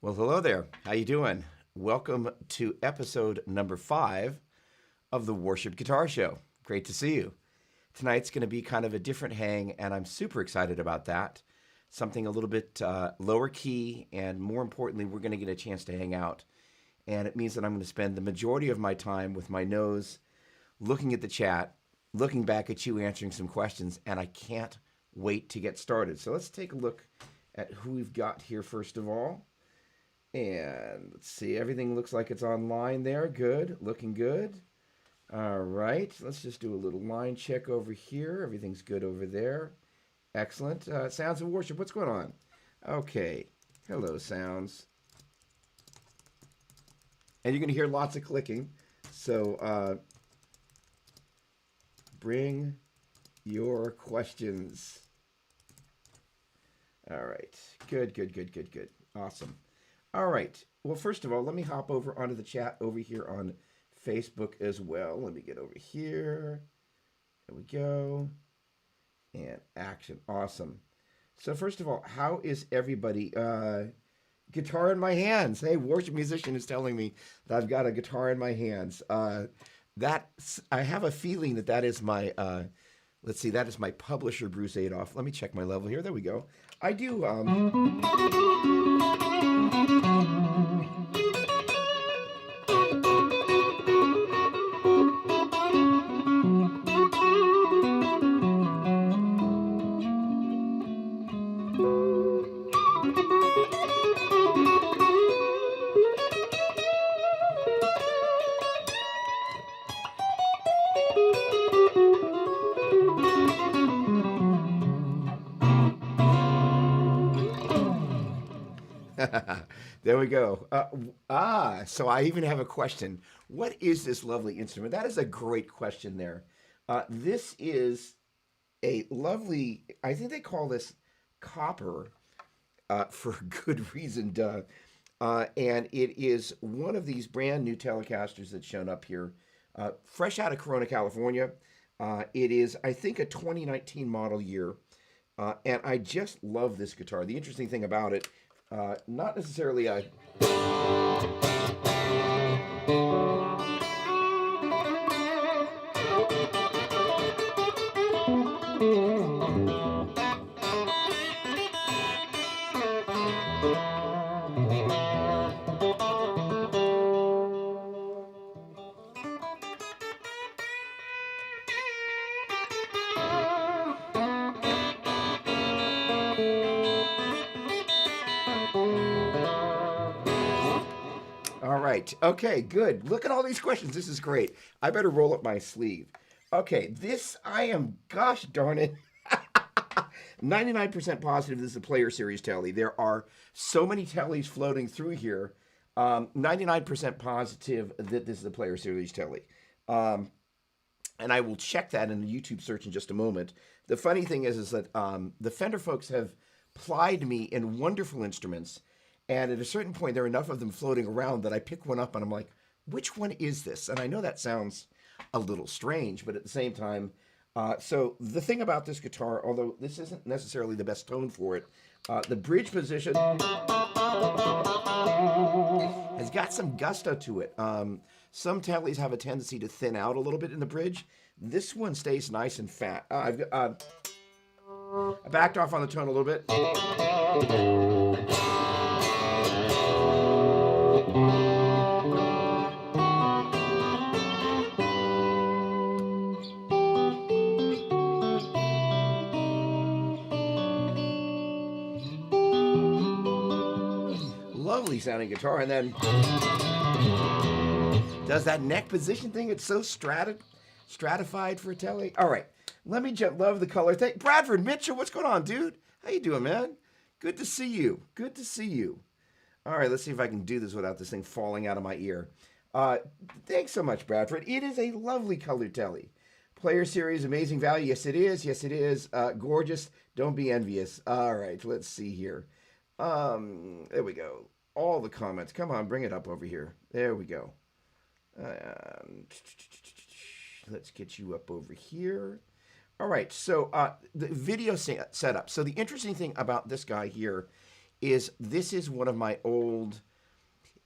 Well, hello there. How you doing? Welcome to episode number 5 of the Worship Guitar Show. Great to see you. Tonight's going to be kind of a different hang, and I'm super excited about that. Something a little bit lower key, and more importantly, we're going to get a chance to hang out. And it means that I'm going to spend the majority of my time with my nose looking at the chat, looking back at you, answering some questions, and I can't wait to get started. So let's take a look at who we've got here first of all. And let's see, everything looks like it's online there. Good, looking good. All right, let's just do a little line check over here. Everything's good over there. Excellent. Sounds of Worship, what's going on? Okay, hello, Sounds. And you're going to hear lots of clicking. So bring your questions. All right, good, good, good, good, good. Awesome. All right. Well, first of all, let me hop over onto the chat over here on Facebook as well. Let me get over here. There we go. And action. Awesome. So first of all, how is everybody? Guitar in my hands. Hey, worship musician is telling me that I've got a guitar in my hands. That's, I have a feeling that that is my, let's see, that is my publisher, Bruce Adolph. Let me check my level here. There we go. I do, there we go. So I even have a question. What is this lovely instrument? That is a great question there. This is a lovely, I think they call this copper for good reason, duh. And it is one of these brand new Telecasters that's shown up here, fresh out of Corona, California. It is, I think, a 2019 model year. And I just love this guitar. The interesting thing about it, not necessarily a. All right. Okay, good. Look at all these questions. This is great. I better roll up my sleeve. Okay, this, I am, gosh darn it. 99% positive this is a Player Series telly. There are so many tellies floating through here. 99% positive that this is a Player Series telly. And I will check that in the YouTube search in just a moment. The funny thing is that the Fender folks have plied me in wonderful instruments, and at a certain point, there are enough of them floating around that I pick one up and I'm like, which one is this? And I know that sounds a little strange, but at the same time, so the thing about this guitar, although this isn't necessarily the best tone for it, the bridge position has got some gusto to it. Some tellies have a tendency to thin out a little bit in the bridge. This one stays nice and fat. I backed off on the tone a little bit. Lovely sounding guitar, and then does that neck position thing. It's so stratified for a telly. All right, let me just love the color thing. Bradford Mitchell, what's going on, dude? How you doing, man? Good to see you. Good to see you. All right, let's see if I can do this without this thing falling out of my ear. Thanks so much, Bradford. It is a lovely colored telly. Player Series, amazing value. Yes, it is. Yes, it is. Gorgeous. Don't be envious. All right, let's see here. There we go. All the comments. Come on, bring it up over here. There we go. Let's get you up over here. All right, so the video setup. So the interesting thing about this guy here is this is one of my old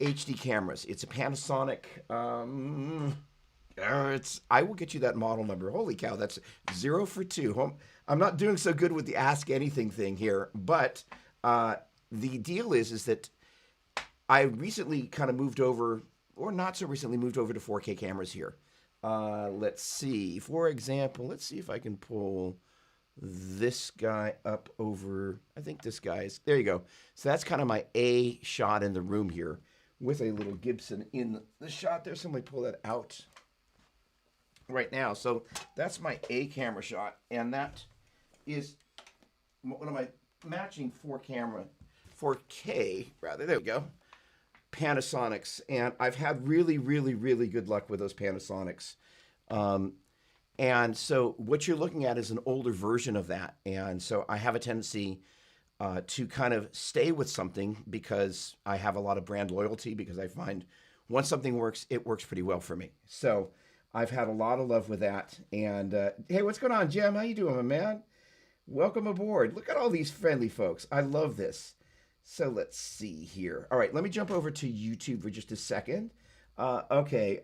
HD cameras. It's a Panasonic. I will get you that model number. Holy cow, that's 0 for 2. I'm not doing so good with the Ask Anything thing here, but the deal is that I recently kind of moved over, or not so recently moved over to 4K cameras here. Let's see. For example, let's see if I can pull this guy up over. I think this guy's. There you go. So that's kind of my A shot in the room here with a little Gibson in the shot there. Somebody pull that out right now. So that's my A camera shot, and that is one of my matching 4K rather. There we go. Panasonics, and I've had really, really, really good luck with those Panasonics. And so what you're looking at is an older version of that. And so I have a tendency to kind of stay with something because I have a lot of brand loyalty, because I find once something works, it works pretty well for me. So I've had a lot of love with that. And hey, what's going on, Jim? How you doing, my man? Welcome aboard. Look at all these friendly folks. I love this. So let's see here. All right, let me jump over to YouTube for just a second. Okay.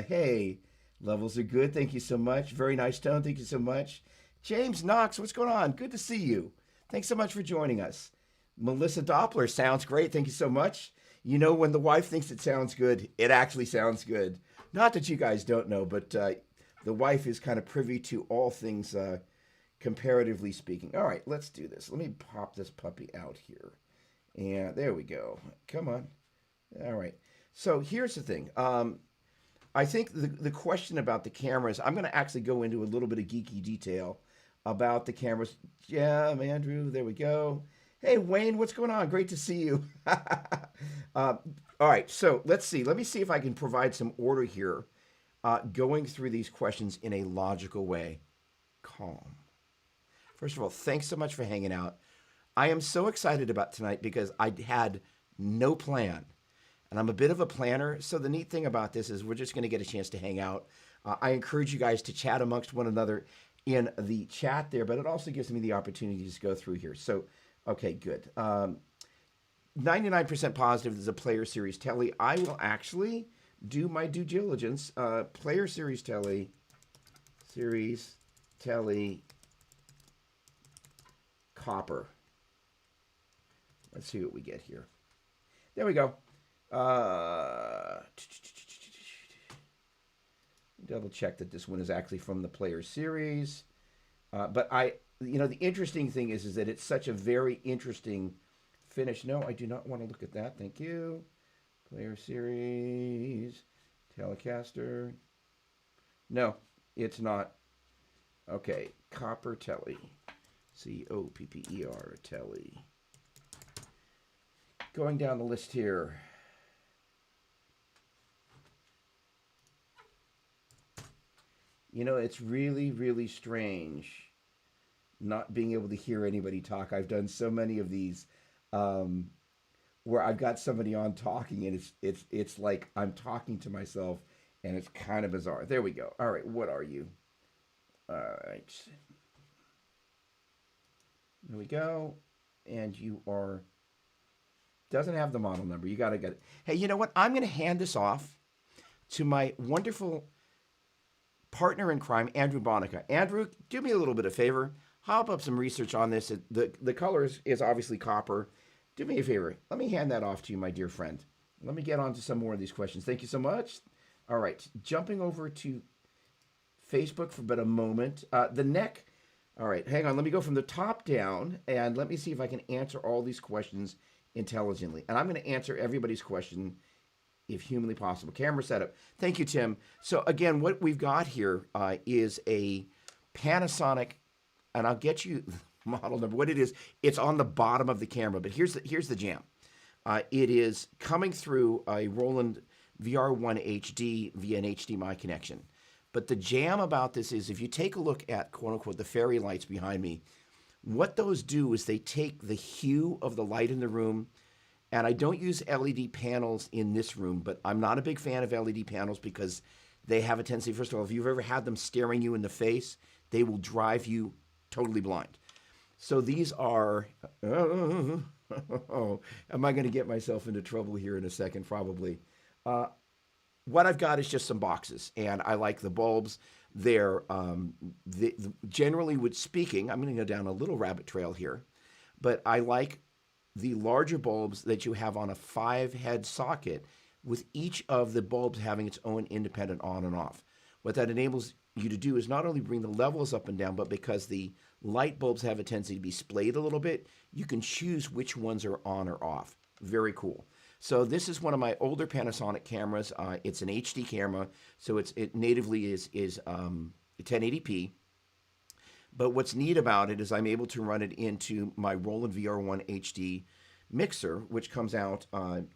Hey, levels are good. Thank you so much. Very nice tone. Thank you so much. James Knox, what's going on? Good to see you. Thanks so much for joining us. Melissa Doppler, sounds great. Thank you so much. You know, when the wife thinks it sounds good, it actually sounds good. Not that you guys don't know, but the wife is kind of privy to all things comparatively speaking. All right, let's do this. Let me pop this puppy out here. And there we go. Come on. All right. So here's the thing. I think the question about the cameras, I'm going to actually go into a little bit of geeky detail about the cameras. Yeah, Andrew, there we go. Hey, Wayne, what's going on? Great to see you. All right. So let's see. Let me see if I can provide some order here, going through these questions in a logical way. Calm. First of all, thanks so much for hanging out. I am so excited about tonight because I had no plan, and I'm a bit of a planner. So the neat thing about this is we're just going to get a chance to hang out. I encourage you guys to chat amongst one another in the chat there, but it also gives me the opportunity to just go through here. So, okay, good. 99% positive is a player series telly. I will actually do my due diligence. Player series telly, copper. Let's see what we get here. There we go. Double check that this one is actually from the player series. But the interesting thing is that it's such a very interesting finish. No, I do not want to look at that. Thank you. Player series, Telecaster. No, it's not. Okay, copper telly. COPPER telly. Going down the list here. You know, it's really, really strange not being able to hear anybody talk. I've done so many of these where I've got somebody on talking, and it's like I'm talking to myself, and it's kind of bizarre. There we go. All right, what are you? All right. There we go. And you are... Doesn't have the model number. You got to get it. Hey, you know what? I'm going to hand this off to my wonderful partner in crime, Andrew Bonica. Andrew, do me a little bit of favor. Hop up some research on this. The color is obviously copper. Do me a favor. Let me hand that off to you, my dear friend. Let me get on to some more of these questions. Thank you so much. All right. Jumping over to Facebook for about a moment. The neck. All right. Hang on. Let me go from the top down, and let me see if I can answer all these questions intelligently. And I'm going to answer everybody's question if humanly possible. Camera setup. Thank you, Tim. So again, what we've got here is a Panasonic, and I'll get you the model number. What it is, it's on the bottom of the camera, but here's the jam. It is coming through a Roland VR1 HD via an HDMI connection. But the jam about this is if you take a look at, quote unquote, the fairy lights behind me, what those do is they take the hue of the light in the room, and I don't use LED panels in this room, but I'm not a big fan of LED panels because they have a tendency, first of all, if you've ever had them staring you in the face, they will drive you totally blind. So these are, Oh, am I going to get myself into trouble here in a second? Probably. Uh, what I've got is just some boxes, and I like the bulbs. They're generally, with speaking, I'm going to go down a little rabbit trail here, but I like the larger bulbs that you have on a 5-head socket, with each of the bulbs having its own independent on and off. What that enables you to do is not only bring the levels up and down, but because the light bulbs have a tendency to be splayed a little bit, you can choose which ones are on or off. Very cool. So this is one of my older Panasonic cameras. It's an HD camera, so it natively is 1080p. But what's neat about it is I'm able to run it into my Roland VR1 HD mixer, which comes out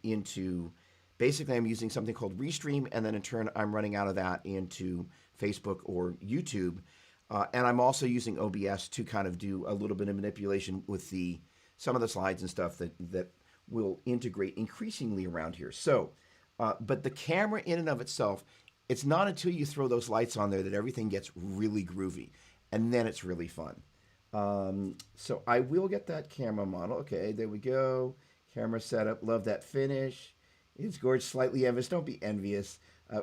into, basically I'm using something called Restream, and then in turn I'm running out of that into Facebook or YouTube. And I'm also using OBS to kind of do a little bit of manipulation with some of the slides and stuff that will integrate increasingly around here. So, but the camera in and of itself, it's not until you throw those lights on there that everything gets really groovy, and then it's really fun. So I will get that camera model. Okay, there we go. Camera setup. Love that finish. It's gorgeous. Slightly envious. Don't be envious.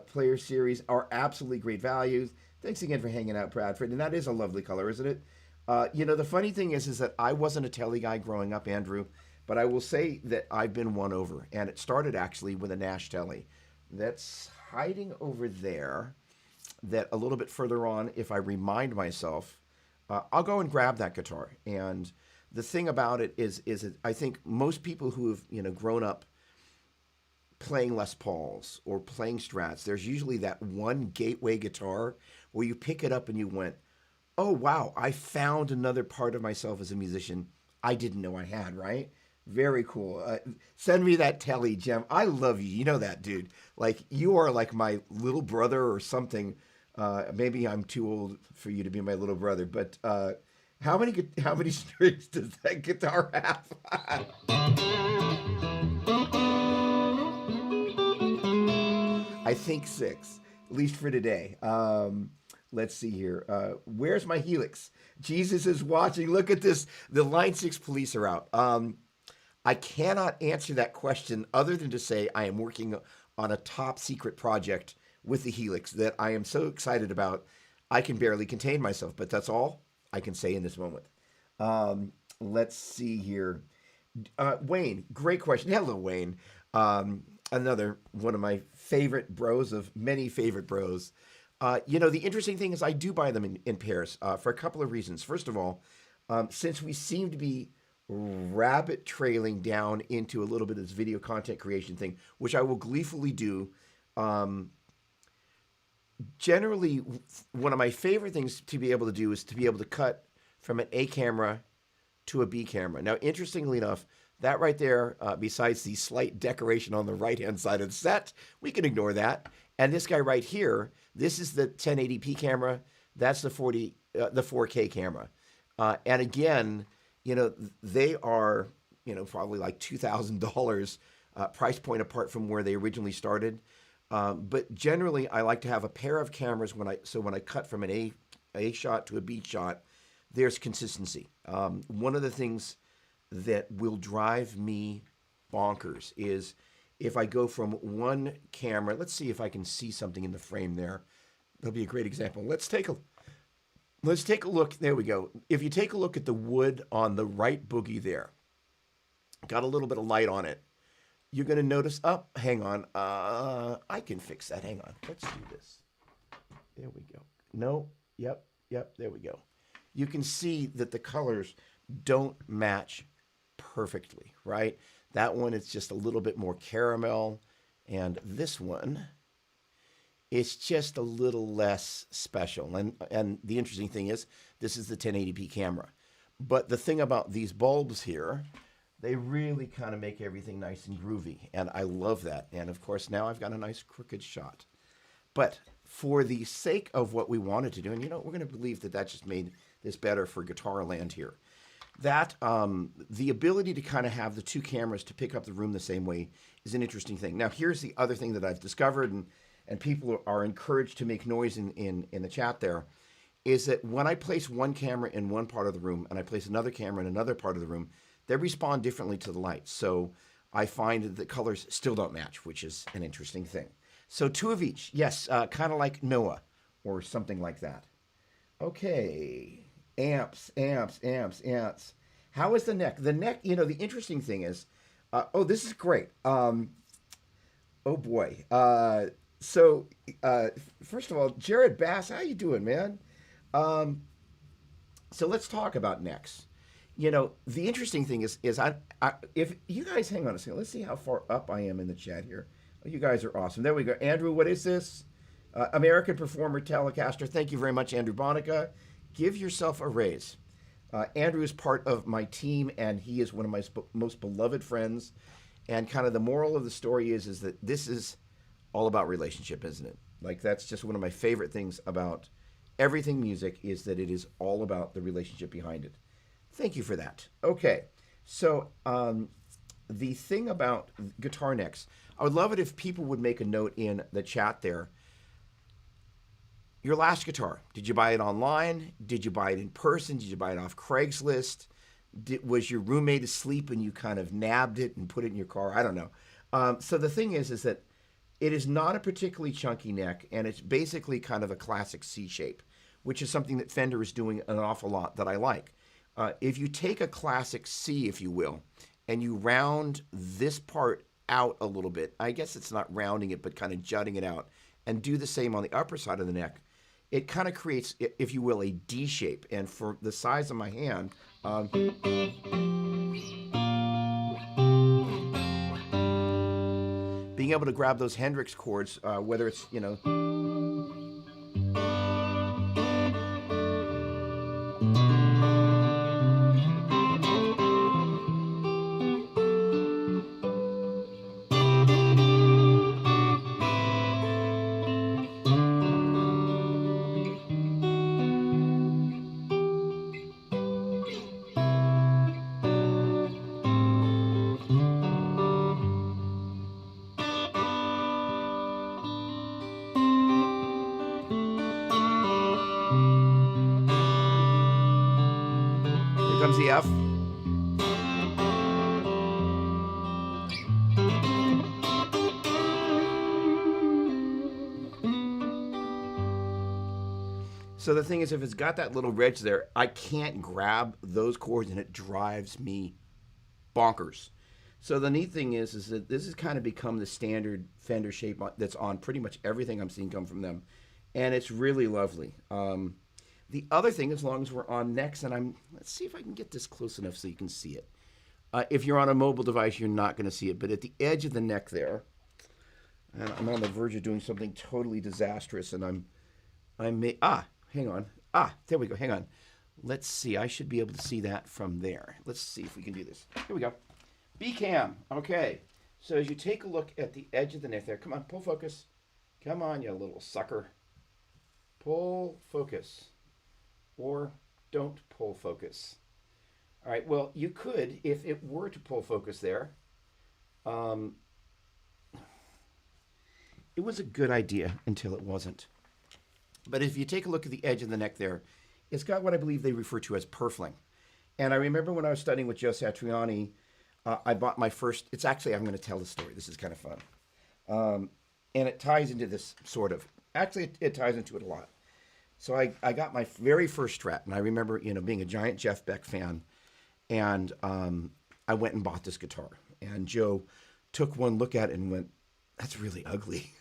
Player series are absolutely great values. Thanks again for hanging out, Bradford. And that is a lovely color, isn't it? The funny thing is that I wasn't a telly guy growing up, Andrew, but I will say that I've been won over. And it started actually with a Nash telly. That's hiding over there. That a little bit further on, if I remind myself, I'll go and grab that guitar. And the thing about it is that I think most people who have grown up playing Les Pauls or playing Strats, there's usually that one gateway guitar where you pick it up and you went, oh wow, I found another part of myself as a musician I didn't know I had, right? Very cool. Send me that telly, Jem. I love you. You know that, dude. Like, you are like my little brother or something. Maybe I'm too old for you to be my little brother, but how many strings does that guitar have? I think 6, at least for today. Let's see here. Where's my Helix? Jesus is watching. Look at this. The Line 6 police are out. I cannot answer that question other than to say I am working on a top secret project with the Helix that I am so excited about. I can barely contain myself, but that's all I can say in this moment. Let's see here. Wayne, great question. Hello, Wayne. Another one of my favorite bros of many favorite bros. The interesting thing is I do buy them in pairs for a couple of reasons. First of all, since we seem to be rabbit trailing down into a little bit of this video content creation thing, which I will gleefully do. Generally, one of my favorite things to be able to do is to be able to cut from an A camera to a B camera. Now, interestingly enough, that right there, besides the slight decoration on the right-hand side of the set, we can ignore that. And this guy right here, this is the 1080p camera. That's the 4K camera. And again, they are, probably like $2,000 price point apart from where they originally started. But generally, I like to have a pair of cameras when I cut from an A shot to a B shot, there's consistency. One of the things that will drive me bonkers is if I go from one camera. Let's see if I can see something in the frame there. That'll be a great example. Let's take a look. There we go. If you take a look at the wood on the right boogie there, got a little bit of light on it. You're going to notice, hang on. I can fix that. Hang on. Let's do this. There we go. No, yep, there we go. You can see that the colors don't match perfectly, right? That one is just a little bit more caramel, and this one is just a little less special. And the interesting thing is, this is the 1080p camera. But the thing about these bulbs here, they really kind of make everything nice and groovy, and I love that. And of course, now I've got a nice crooked shot. But for the sake of what we wanted to do, and we're going to believe that just made this better for Guitar Land here, that the ability to kind of have the two cameras to pick up the room the same way is an interesting thing. Now, here's the other thing that I've discovered, and people are encouraged to make noise in the chat there, is that when I place one camera in one part of the room and I place another camera in another part of the room, they respond differently to the light. So I find that the colors still don't match, which is an interesting thing. So two of each. Yes, kind of like Noah or something like that. Okay. Amps, amps, amps, amps. How is the neck? The neck, the interesting thing is, oh, this is great. Oh boy. So first of all, Jared Bass, how you doing, man? Um, so let's talk about necks. The interesting thing is if you guys hang on a second, let's see how far up I am in the chat here. Oh, you guys are awesome. There we go. Andrew, what is this? American performer, Telecaster. Thank you very much, Andrew Bonica. Give yourself a raise. Andrew is part of my team, and he is one of my most beloved friends. And kind of the moral of the story is that this is all about relationship, isn't it? Like that's just one of my favorite things about everything music is that it is all about the relationship behind it. Thank you for that. Okay, so the thing about guitar necks, I would love it if people would make a note in the chat there. Your last guitar, did you buy it online? Did you buy it in person? Did you buy it off Craigslist? Was your roommate asleep and you kind of nabbed it and put it in your car? I don't know. So the thing is that it is not a particularly chunky neck, and it's basically kind of a classic C shape, which is something that Fender is doing an awful lot that I like. If you take a classic C, if you will, and you round this part out a little bit, I guess it's not rounding it, but kind of jutting it out, and do the same on the upper side of the neck, it kind of creates, if you will, a D shape. And for the size of my hand, being able to grab those Hendrix chords, whether it's, here comes the F. So the thing is, if it's got that little ridge there, I can't grab those chords, and it drives me bonkers. So the neat thing is that this has kind of become the standard Fender shape that's on pretty much everything I'm seeing come from them, and it's really lovely. The other thing, as long as we're on necks, and let's see if I can get this close enough so you can see it. If you're on a mobile device, you're not going to see it, but at the edge of the neck there, and I'm on the verge of doing something totally disastrous, and hang on. There we go. Hang on. Let's see. I should be able to see that from there. Let's see if we can do this. Here we go. B-cam. Okay. So as you take a look at the edge of the neck there, come on, pull focus. Come on, you little sucker. Pull focus. Or don't pull focus. All right. Well, you could, if it were to pull focus there, it was a good idea until it wasn't. But if you take a look at the edge of the neck there, it's got what I believe they refer to as purfling. And I remember when I was studying with Joe Satriani, I bought my first, I'm going to tell the story. This is kind of fun. And it ties into this sort of, it ties into it a lot. So I got my very first Strat, and I remember, being a giant Jeff Beck fan, and I went and bought this guitar. And Joe took one look at it and went, "That's really ugly."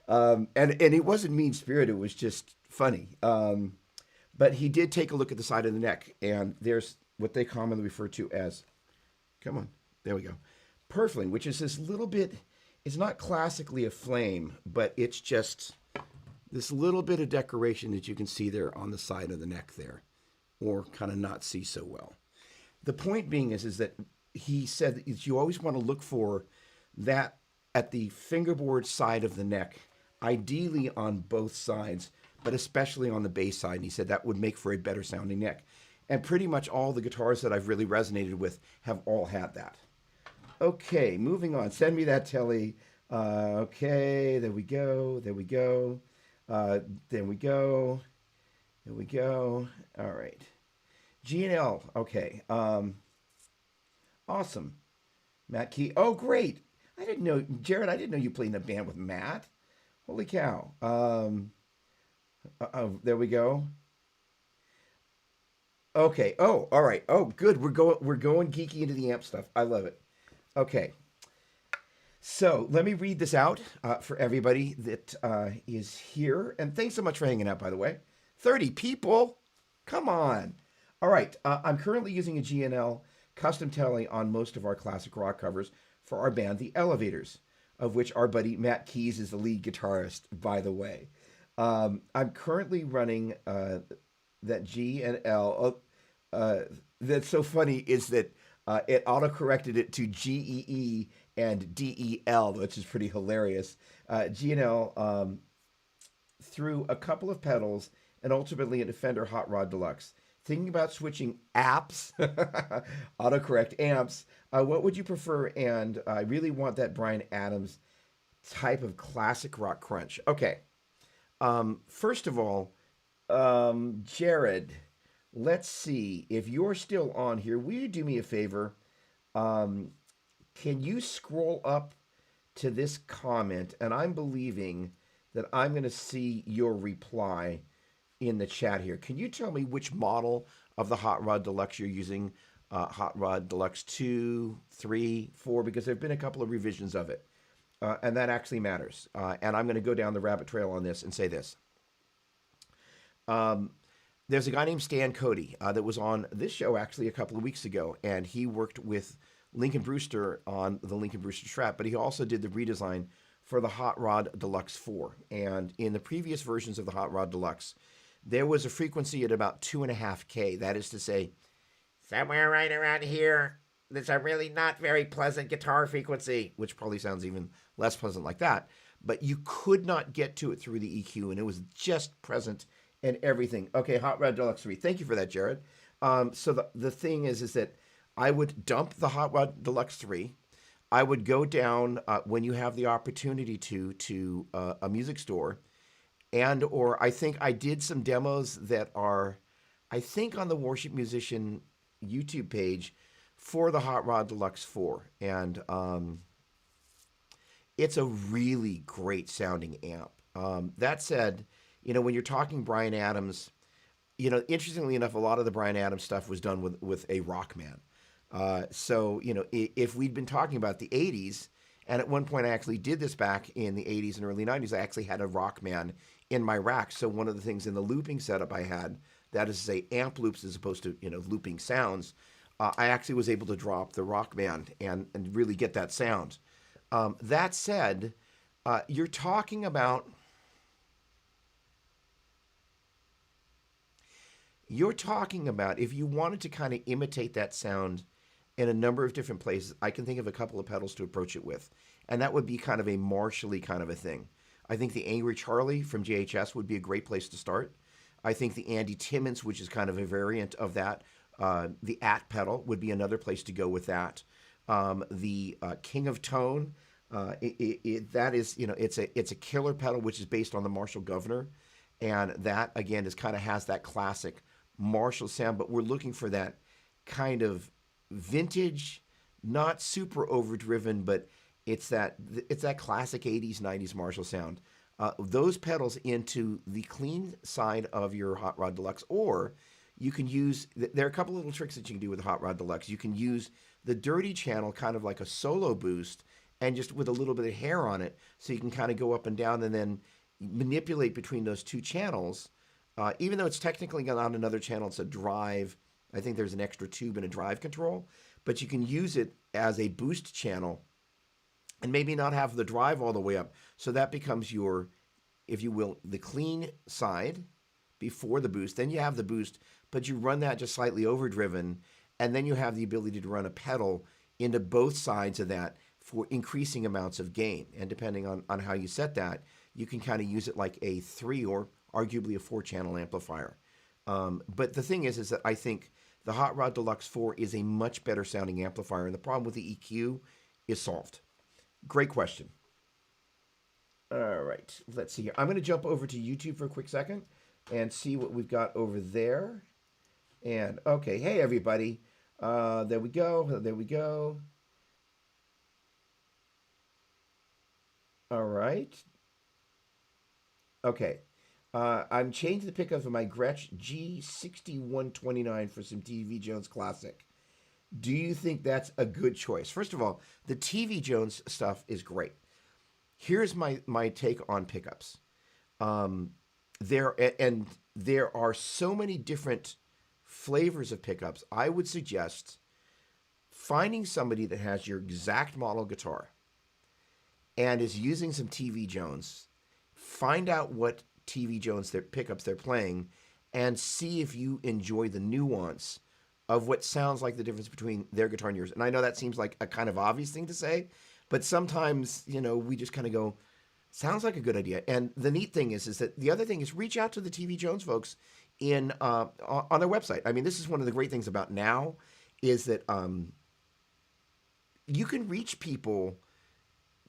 And it wasn't mean-spirited, it was just funny. But he did take a look at the side of the neck, and there's what they commonly refer to as, come on, there we go, purfling, which is this little bit, it's not classically a flame, but it's just this little bit of decoration that you can see there on the side of the neck there, or kind of not see so well. The point being is that he said that you always want to look for that at the fingerboard side of the neck, ideally on both sides, but especially on the bass side. And he said that would make for a better sounding neck. And pretty much all the guitars that I've really resonated with have all had that. Okay, moving on. Send me that, Telly. Okay, there we go. There we go. There we go. There we go. All right. G&L. Okay. Awesome. Matt Key. Oh, great. I didn't know, Jared, I didn't know you played in a band with Matt. Holy cow. Oh, there we go. Okay. Oh, all right. Oh, good. We're going geeky into the amp stuff. I love it. Okay. So let me read this out for everybody that is here. And thanks so much for hanging out, by the way. 30 people? Come on. All right. I'm currently using a GNL custom tele on most of our classic rock covers for our band, The Elevators, of which our buddy Matt Keys is the lead guitarist, by the way. I'm currently running that G and L. That's so funny is that it auto corrected it to GEE and DEL, which is pretty hilarious. G&L through a couple of pedals and ultimately a Defender Hot Rod Deluxe. Thinking about switching apps, autocorrect amps, what would you prefer? And I really want that Bryan Adams type of classic rock crunch. Okay. First of all, Jared, let's see if you're still on here. Will you do me a favor? Um, can you scroll up to this comment? And I'm believing that I'm going to see your reply in the chat here. Can you tell me which model of the Hot Rod Deluxe you're using? Hot Rod Deluxe 2, 3, 4, because there have been a couple of revisions of it. And that actually matters. And I'm going to go down the rabbit trail on this and say this. Um, there's a guy named Stan Cody that was on this show actually a couple of weeks ago, and he worked with Lincoln Brewster on the Lincoln Brewster Strat, but he also did the redesign for the Hot Rod Deluxe 4. And in the previous versions of the Hot Rod Deluxe, there was a frequency at about 2.5K. That is to say, somewhere right around here, there's a really not very pleasant guitar frequency, which probably sounds even less pleasant like that. But you could not get to it through the EQ, and it was just present and everything. Okay, Hot Rod Deluxe 3. Thank you for that, Jared. So the thing is that I would dump the Hot Rod Deluxe 3. I would go down when you have the opportunity to a music store, and or I think I did some demos that are, I think on the Worship Musician YouTube page for the Hot Rod Deluxe 4, and it's a really great sounding amp. That said, when you're talking Bryan Adams, interestingly enough, a lot of the Bryan Adams stuff was done with a Rockman. So, if we'd been talking about the 80s, and at one point I actually did this back in the 80s and early 90s, I actually had a Rockman in my rack. So one of the things in the looping setup I had, that is to say amp loops as opposed to, looping sounds, I actually was able to drop the Rockman and really get that sound. That said, you're talking about if you wanted to kind of imitate that sound in a number of different places, I can think of a couple of pedals to approach it with. And that would be kind of a Marshall-y kind of a thing. I think the Angry Charlie from JHS would be a great place to start. I think the Andy Timmons, which is kind of a variant of that, the At pedal would be another place to go with that. The King of Tone, that is, it's a killer pedal, which is based on the Marshall Governor. And that, again, is kind of has that classic Marshall sound, but we're looking for that kind of vintage, not super overdriven, but it's that classic 80s, 90s Marshall sound. Those pedals into the clean side of your Hot Rod Deluxe, or you can use, there are a couple little tricks that you can do with the Hot Rod Deluxe. You can use the dirty channel kind of like a solo boost and just with a little bit of hair on it, so you can kind of go up and down and then manipulate between those two channels. Even though it's technically not another channel, it's a drive. I think there's an extra tube and a drive control, but you can use it as a boost channel and maybe not have the drive all the way up. So that becomes your, if you will, the clean side before the boost. Then you have the boost, but you run that just slightly overdriven, and then you have the ability to run a pedal into both sides of that for increasing amounts of gain. And depending on how you set that, you can kind of use it like a 3 or arguably a 4-channel amplifier. But the thing is that I think the Hot Rod Deluxe 4 is a much better sounding amplifier, and the problem with the EQ is solved. Great question. All right, let's see here. I'm going to jump over to YouTube for a quick second and see what we've got over there. And okay, hey everybody. There we go. There we go. All right. Okay. I'm changing the pickup of my Gretsch G6129 for some TV Jones Classic. Do you think that's a good choice? First of all, the TV Jones stuff is great. Here's my take on pickups. Um, there are so many different flavors of pickups. I would suggest finding somebody that has your exact model guitar and is using some TV Jones. Find out what TV Jones their pickups they're playing, and see if you enjoy the nuance of what sounds like the difference between their guitar and yours. And I know that seems like a kind of obvious thing to say, but sometimes we just kind of go, sounds like a good idea. And the neat thing is that the other thing is reach out to the TV Jones folks in on their website. I mean, this is one of the great things about now is that you can reach people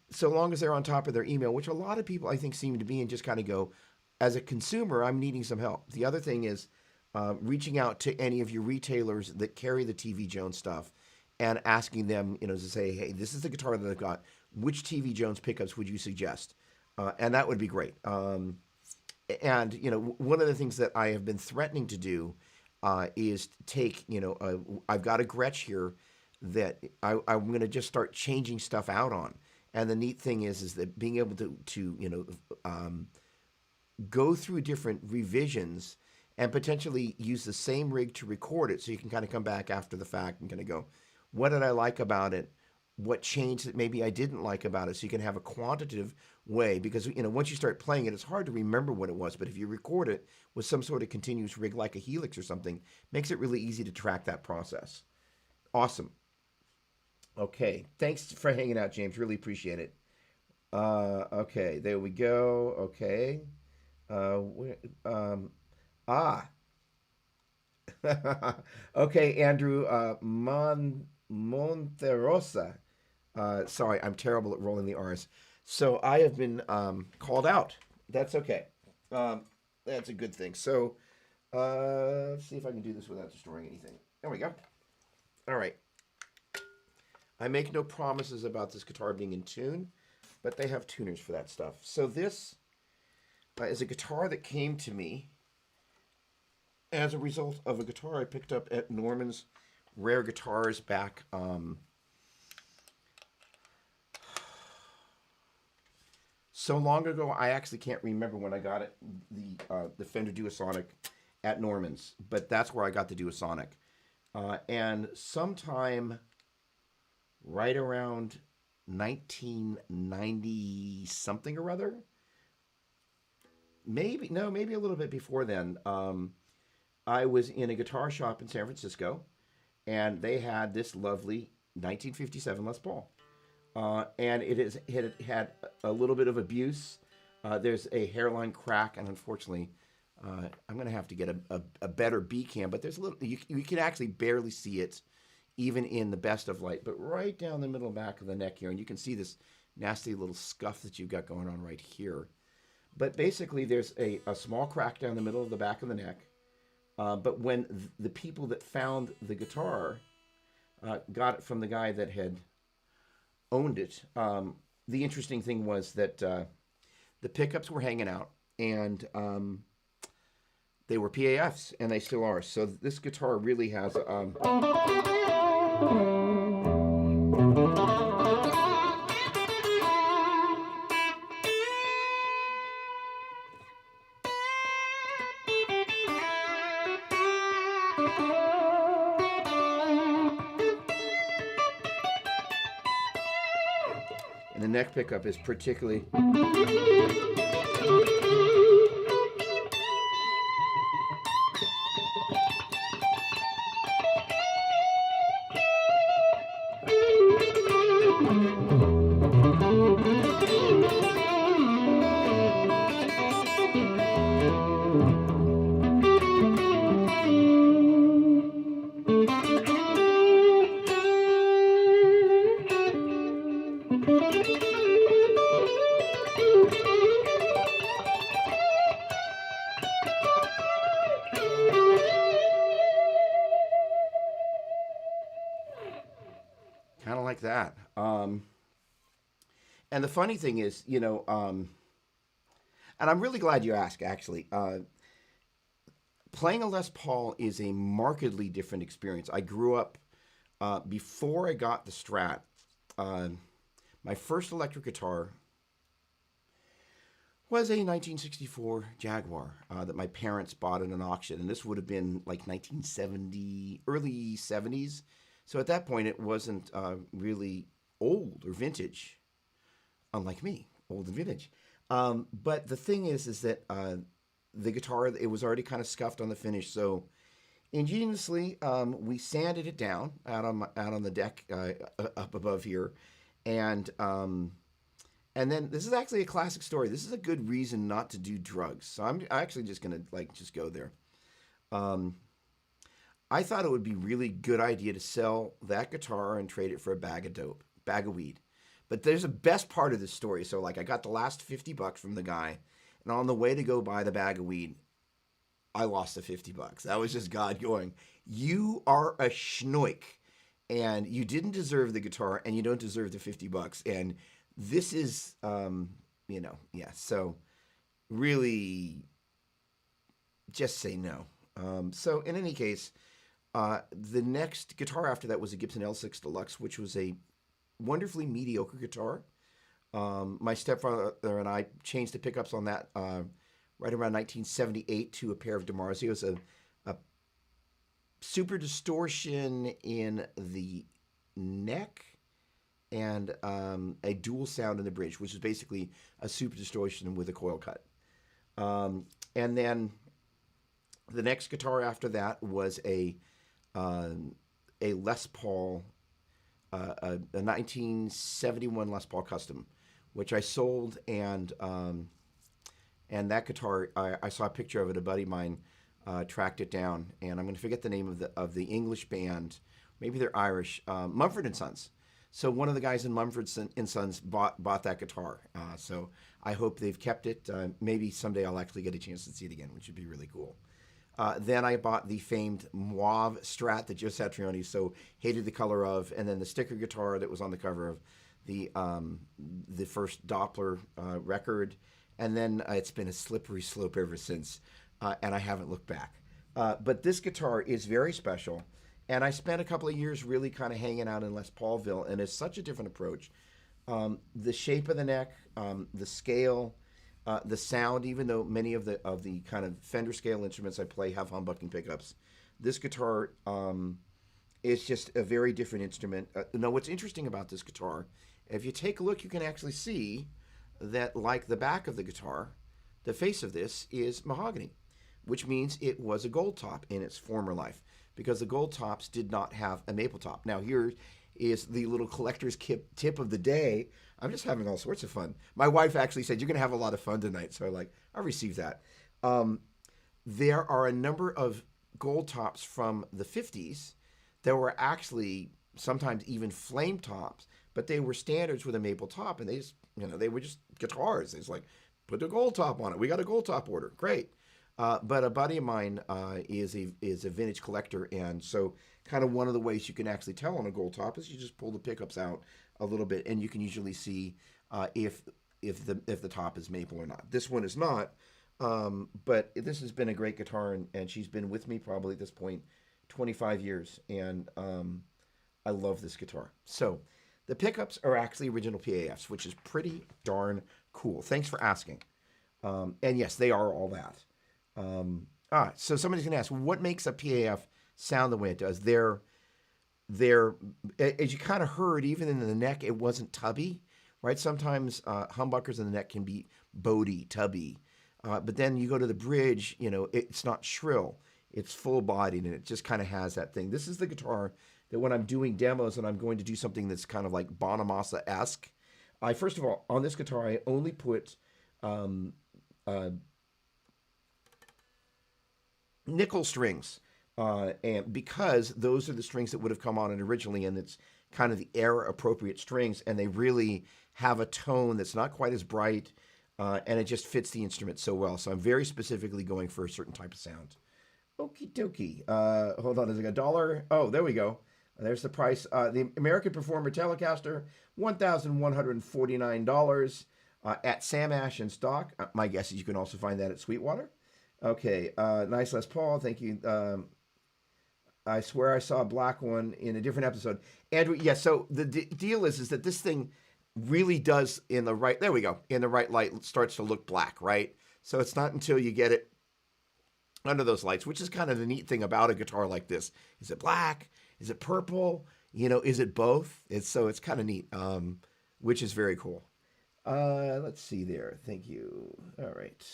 so long as they're on top of their email, which a lot of people I think seem to be, and just kind of go, as a consumer, I'm needing some help. The other thing is reaching out to any of your retailers that carry the TV Jones stuff and asking them, to say, hey, this is the guitar that I've got. Which TV Jones pickups would you suggest? And that would be great. And one of the things that I have been threatening to do is take, I've got a Gretsch here that I'm going to just start changing stuff out on. And the neat thing is that being able to go through different revisions and potentially use the same rig to record it, so you can kind of come back after the fact and kind of go, what did I like about it? What changed that maybe I didn't like about it? So you can have a quantitative way, because once you start playing it, it's hard to remember what it was. But if you record it with some sort of continuous rig like a Helix or something, makes it really easy to track that process. Awesome. Okay, thanks for hanging out, James. Really appreciate it. Okay, there we go. Okay. Where, ah, okay, Andrew Monterosa. Sorry, I'm terrible at rolling the R's. So I have been called out. That's okay. That's a good thing. So let's see if I can do this without destroying anything. There we go. All right. I make no promises about this guitar being in tune, but they have tuners for that stuff. So this is a guitar that came to me as a result of a guitar I picked up at Norman's Rare Guitars back so long ago. I actually can't remember when I got it, the Fender Duosonic at Norman's, but that's where I got the Duosonic. And sometime right around 1990 something or other, maybe a little bit before then, I was in a guitar shop in San Francisco, and they had this lovely 1957 Les Paul. And it had a little bit of abuse. There's a hairline crack, and unfortunately, I'm going to have to get a better B cam, but there's a little, you can actually barely see it, even in the best of light, but right down the middle back of the neck here, and you can see this nasty little scuff that you've got going on right here. But basically, there's a small crack down the middle of the back of the neck. But when the people that found the guitar got it from the guy that had owned it, the interesting thing was that the pickups were hanging out, and they were PAFs, and they still are. So this guitar really has and the neck pickup is particularly kind of like that. And the funny thing is, and I'm really glad you asked. Actually, playing a Les Paul is a markedly different experience. I grew up before I got the Strat. Uh, my first electric guitar was a 1964 Jaguar that my parents bought at an auction, and this would have been like 1970, early 70s. So at that point, it wasn't really old or vintage, unlike me, old and vintage. But the thing is that the guitar, it was already kind of scuffed on the finish. So ingeniously, we sanded it down out on the deck up above here, and and then this is actually a classic story. This is a good reason not to do drugs. So I'm actually just gonna just go there. Um, I thought it would be really good idea to sell that guitar and trade it for a bag of dope, bag of weed. But there's a best part of this story. So I got the last $50 from the guy, and on the way to go buy the bag of weed, I lost the $50. That was just God going, "You are a schnoik, and you didn't deserve the guitar, and you don't deserve the $50." And this is, yeah. So really, just say no. So in any case, the next guitar after that was a Gibson L6 Deluxe, which was a wonderfully mediocre guitar. My stepfather and I changed the pickups on that right around 1978 to a pair of DiMarzios, a super distortion in the neck and a dual sound in the bridge, which is basically a super distortion with a coil cut. And then the next guitar after that was a Les Paul, a 1971 Les Paul Custom, which I sold, and that guitar, I saw a picture of it. A buddy of mine tracked it down, and I'm going to forget the name of the English band. Maybe they're Irish. Mumford and Sons. So one of the guys in Mumford and Sons bought that guitar. So I hope they've kept it. Maybe someday I'll actually get a chance to see it again, which would be really cool. Then I bought the famed Mauve Strat that Joe Satriani so hated the color of, and then the sticker guitar that was on the cover of the first Doppler record, and then it's been a slippery slope ever since, and I haven't looked back. But this guitar is very special, and I spent a couple of years really kind of hanging out in Les Paulville, and it's such a different approach. The shape of the neck, the scale, the sound, even though many of the kind of Fender scale instruments I play have humbucking pickups, this guitar is just a very different instrument. Now, what's interesting about this guitar, if you take a look, you can actually see that, like the back of the guitar, the face of this is mahogany, which means it was a gold top in its former life, because the gold tops did not have a maple top. Now, here is the little collector's tip of the day. I'm just having all sorts of fun. My wife actually said, "You're going to have a lot of fun tonight." So I received that. There are a number of gold tops from the 50s that were actually sometimes even flame tops, but they were standards with a maple top, and they were just guitars. It's like, put a gold top on it. We got a gold top order. Great. But a buddy of mine is a vintage collector, and so kind of one of the ways you can actually tell on a gold top is you just pull the pickups out a little bit, and you can usually see if the top is maple or not. This one is not, but this has been a great guitar, and she's been with me probably at this point 25 years, and I love this guitar. So the pickups are actually original PAFs, which is pretty darn cool. Thanks for asking. And yes, they are all that. So somebody's gonna ask, what makes a PAF sound the way it does? They're as you kind of heard, even in the neck, it wasn't tubby, right? Sometimes humbuckers in the neck can be boaty, tubby, but then you go to the bridge, it's not shrill, it's full bodied, and it just kind of has that thing. This is the guitar that when I'm doing demos and I'm going to do something that's kind of like Bonamassa-esque, first of all, on this guitar, I only put nickel strings, and because those are the strings that would have come on it originally, and it's kind of the era appropriate strings, and they really have a tone that's not quite as bright, and it just fits the instrument so well. So I'm very specifically going for a certain type of sound. Okie dokie. Hold on, is it $1? Oh, there we go. There's the price. The American Performer Telecaster, $1,149 at Sam Ash in stock. My guess is you can also find that at Sweetwater. Okay, nice Les Paul. Thank you. I swear I saw a black one in a different episode. Andrew, yeah, so the deal is that this thing really does in the right, there we go, in the right light starts to look black, right? So it's not until you get it under those lights, which is kind of the neat thing about a guitar like this. Is it black? Is it purple? Is it both? It's kind of neat, which is very cool. Let's see there. Thank you. All right.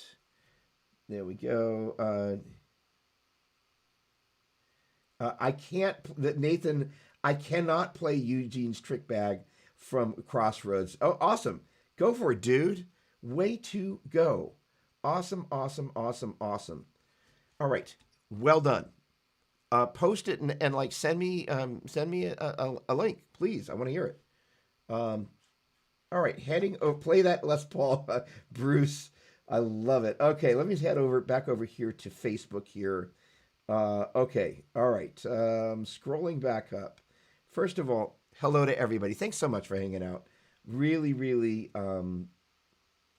There we go. I can't, Nathan, I cannot play Eugene's Trick Bag from Crossroads. Oh, awesome. Go for it, dude. Way to go. Awesome, awesome, awesome, awesome. All right. Well done. Post it and like send me a link, please. I want to hear it. All right, play that Les Paul, Bruce. I love it. Okay, let me head back over here to Facebook here. Okay, all right. Scrolling back up. First of all, hello to everybody. Thanks so much for hanging out. Really, really,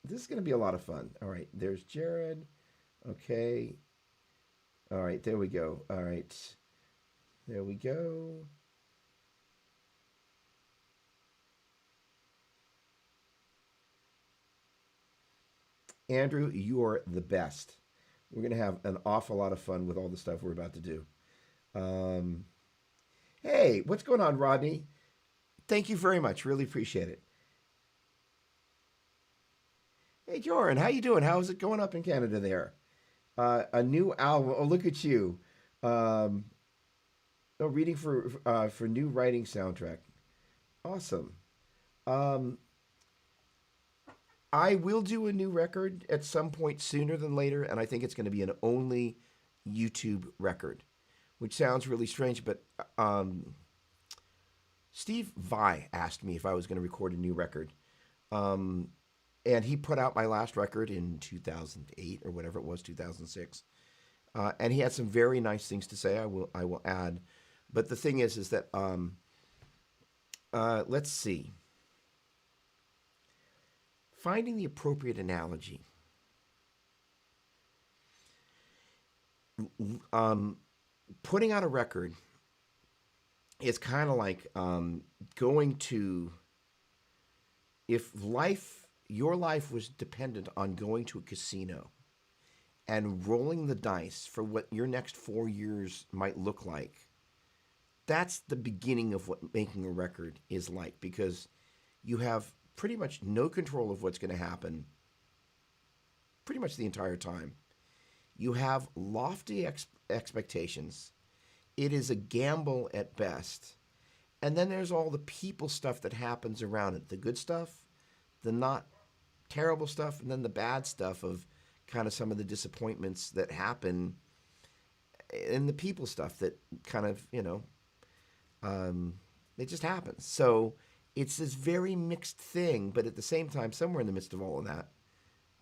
this is going to be a lot of fun. All right, there's Jared. Okay. All right, there we go. All right. There we go. Andrew, you are the best. We're going to have an awful lot of fun with all the stuff we're about to do. Hey, what's going on, Rodney? Thank you very much. Really appreciate it. Hey, Joran, how you doing? How's it going up in Canada there? A new album. Oh, look at you. Reading for new writing soundtrack. Awesome. Um, I will do a new record at some point sooner than later, and I think it's going to be an only YouTube record, which sounds really strange, but Steve Vai asked me if I was going to record a new record. And he put out my last record in 2008 or whatever it was, 2006. And he had some very nice things to say. I will add, but the thing is that let's see, finding the appropriate analogy. Putting out a record is kind of like going to, if your life was dependent on going to a casino and rolling the dice for what your next 4 years might look like. That's the beginning of what making a record is like, because you have pretty much no control of what's going to happen pretty much the entire time. You have lofty expectations. It is a gamble at best. And then there's all the people stuff that happens around it. The good stuff, the not terrible stuff, and then the bad stuff of kind of some of the disappointments that happen, and the people stuff that kind of, it just happens. So it's this very mixed thing, but at the same time, somewhere in the midst of all of that,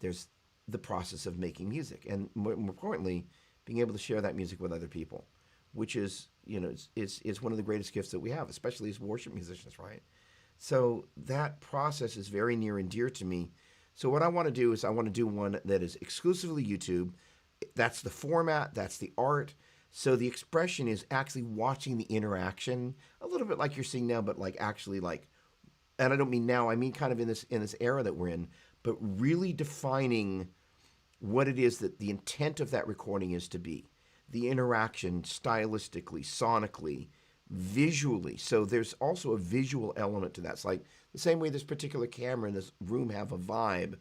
there's the process of making music, and more importantly, being able to share that music with other people, which is, is one of the greatest gifts that we have, especially as worship musicians, right? So that process is very near and dear to me. So what I want to do is I want to do one that is exclusively YouTube. That's the format, that's the art. So the expression is actually watching the interaction, a little bit like you're seeing now, but like actually like, and I don't mean now, I mean kind of in this era that we're in, but really defining what it is that the intent of that recording is to be. The interaction stylistically, sonically, visually. So there's also a visual element to that. It's like the same way this particular camera in this room have a vibe.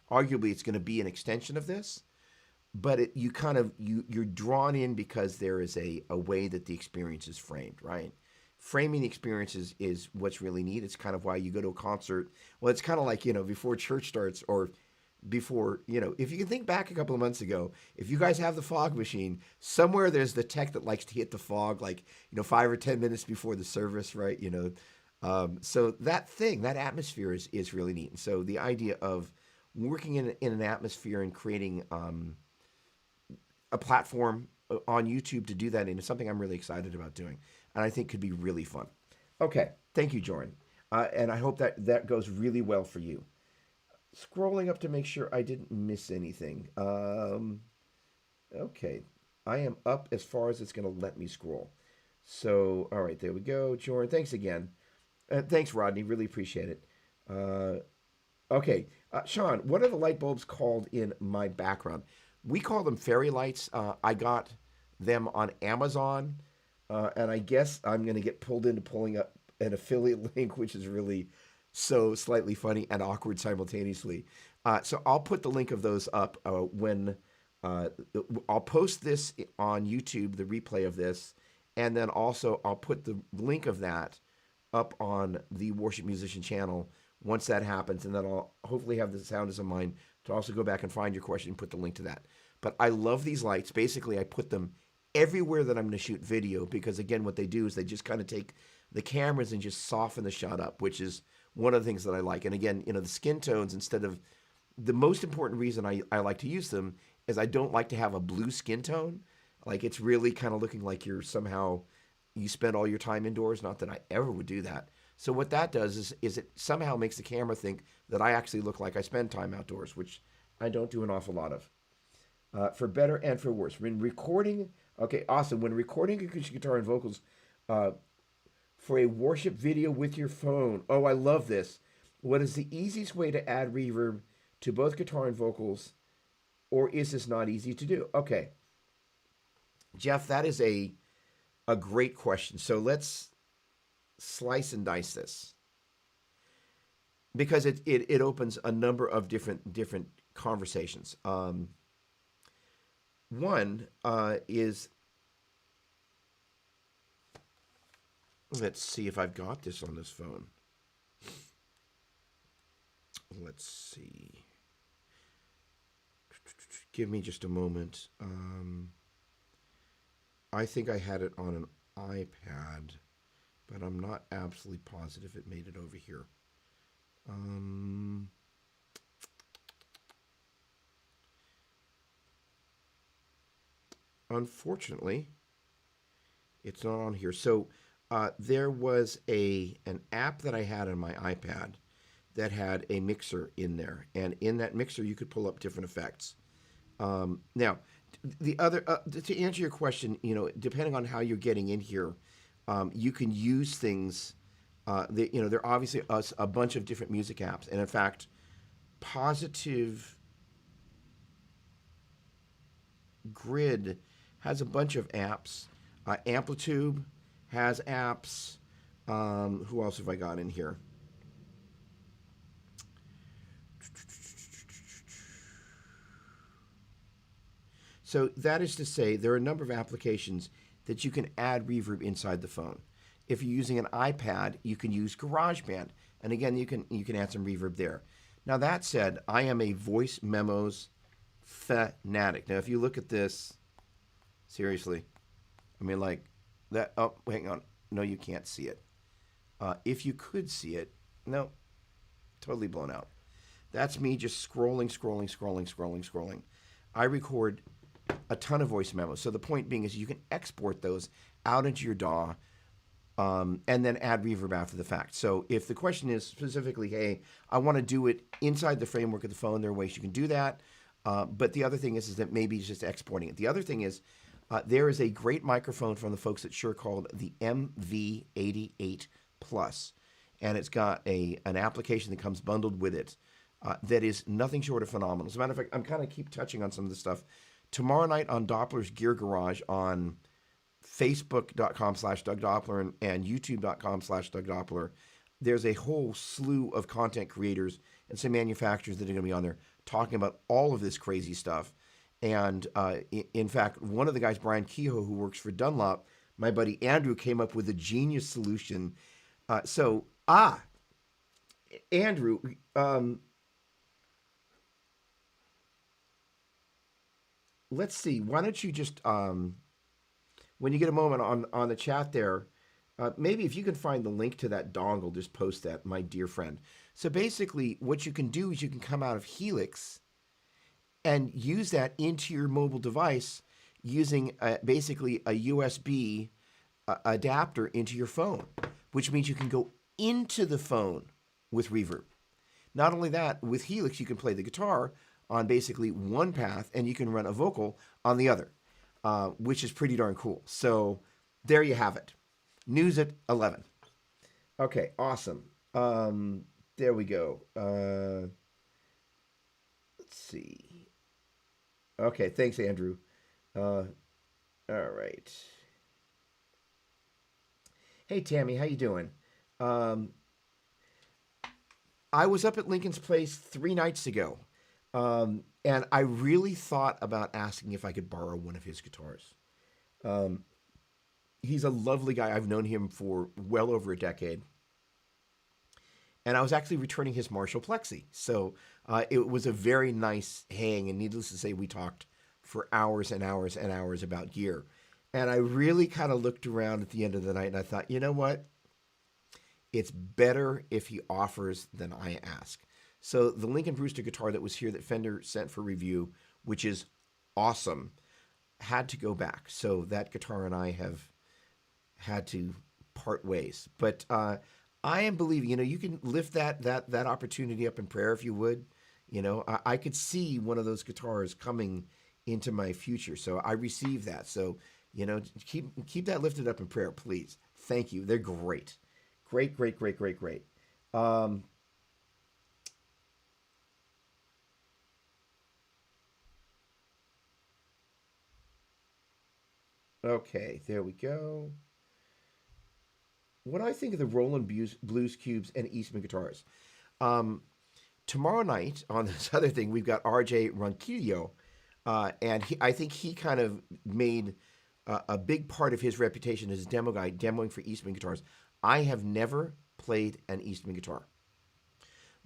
Arguably, it's going to be an extension of this, but you're drawn in because there is a way that the experience is framed, right? Framing the experience is what's really neat. It's kind of why you go to a concert. Well, it's kind of like, before church starts, or before, if you can think back a couple of months ago, if you guys have the fog machine, somewhere there's the tech that likes to hit the fog, like, 5 or 10 minutes before the service, right? So that atmosphere is really neat. And so the idea of working in an atmosphere and creating a platform on YouTube to do that in is something I'm really excited about doing. and I think could be really fun. Okay, thank you, Jordan. And I hope that that goes really well for you. Scrolling up to make sure I didn't miss anything. Okay, I am up as far as it's going to let me scroll. So, all right, there we go, Jordan. Thanks again. Thanks, Rodney. Really appreciate it. Uh, okay, Sean, what are the light bulbs called in my background? We call them fairy lights. I got them on Amazon, and I guess I'm going to get pulled into pulling up an affiliate link, which is really so slightly funny and awkward simultaneously. So I'll put the link of those up when uh, I'll post this on YouTube, the replay of this, and then also I'll put the link of that up on the Worship Musician channel once that happens, and then I'll hopefully have the sound as a mind to also go back and find your question and put the link to that. But I love these lights. Basically, I put them everywhere that I'm going to shoot video because, again, what they do is they just kind of take the cameras and just soften the shot up, which is one of the things that I like. And again, the skin tones, instead of the most important reason I like to use them is I don't like to have a blue skin tone. Like it's really kind of looking like you're somehow you spend all your time indoors. Not that I ever would do that. So what that does is it somehow makes the camera think that I actually look like I spend time outdoors, which I don't do an awful lot of. For better and for worse, when recording, okay, awesome. When recording acoustic guitar and vocals uh, for a worship video with your phone, oh, I love this. What is the easiest way to add reverb to both guitar and vocals, or is this not easy to do? Okay, Jeff, that is a great question. So let's slice and dice this because it opens a number of different conversations. One is, let's see if I've got this on this phone. Let's see. Give me just a moment. I think I had it on an iPad, but I'm not absolutely positive it made it over here. Unfortunately, it's not on here. So there was an app that I had on my iPad that had a mixer in there, and in that mixer you could pull up different effects. Now, the other to answer your question, depending on how you're getting in here, you can use things. There are obviously a bunch of different music apps, and in fact, Positive Grid has a bunch of apps. Amplitude has apps. Who else have I got in here? So that is to say, there are a number of applications that you can add reverb inside the phone. If you're using an iPad, you can use GarageBand, and again, you can add some reverb there. Now that said, I am a voice memos fanatic. Now, if you look at this, seriously, I mean, like that. Oh, hang on. No, you can't see it. If you could see it, no, totally blown out. That's me just scrolling. I record a ton of voice memos. So the point being is you can export those out into your DAW and then add reverb after the fact. So if the question is specifically, hey, I want to do it inside the framework of the phone, there are ways you can do that. But the other thing is that maybe it's just exporting it. The other thing is there is a great microphone from the folks at Shure called the MV88 Plus, and it's got an application that comes bundled with it that is nothing short of phenomenal. As a matter of fact, I'm kind of keep touching on some of this stuff. Tomorrow night on Doppler's Gear Garage on Facebook.com/Doug Doppler and YouTube.com/Doug Doppler, there's a whole slew of content creators and some manufacturers that are going to be on there talking about all of this crazy stuff. And in fact, one of the guys, Brian Kehoe, who works for Dunlop, my buddy Andrew, came up with a genius solution. Andrew, let's see. Why don't you just, when you get a moment on the chat there, maybe if you can find the link to that dongle, just post that, my dear friend. So basically, what you can do is you can come out of Helix and use that into your mobile device using basically a USB adapter into your phone, which means you can go into the phone with reverb. Not only that, with Helix, you can play the guitar on basically one path and you can run a vocal on the other, which is pretty darn cool. So there you have it. News at 11. Okay, awesome. There we go. Let's see. Okay, thanks, Andrew. All right. Hey, Tammy, how you doing? Um, I was up at Lincoln's Place 3 nights ago, and I really thought about asking if I could borrow one of his guitars. Um, he's a lovely guy. I've known him for well over a decade. And I was actually returning his Marshall Plexi. So it was a very nice hang. And needless to say, we talked for hours and hours and hours about gear. And I really kind of looked around at the end of the night and I thought, you know what? It's better if he offers than I ask. So the Lincoln Brewster guitar that was here that Fender sent for review, which is awesome, had to go back. So that guitar and I have had to part ways. But I am believing, you can lift that opportunity up in prayer if you would. I could see one of those guitars coming into my future. So I receive that. So, keep that lifted up in prayer, please. Thank you. They're great. Great, great, great, great, great. Okay, there we go. What do I think of the Roland Blues Cubes and Eastman guitars? Um, Tomorrow night on this other thing, we've got RJ Ronquillo, and I think he kind of made a big part of his reputation as a demo guy, demoing for Eastman guitars. I have never played an Eastman guitar,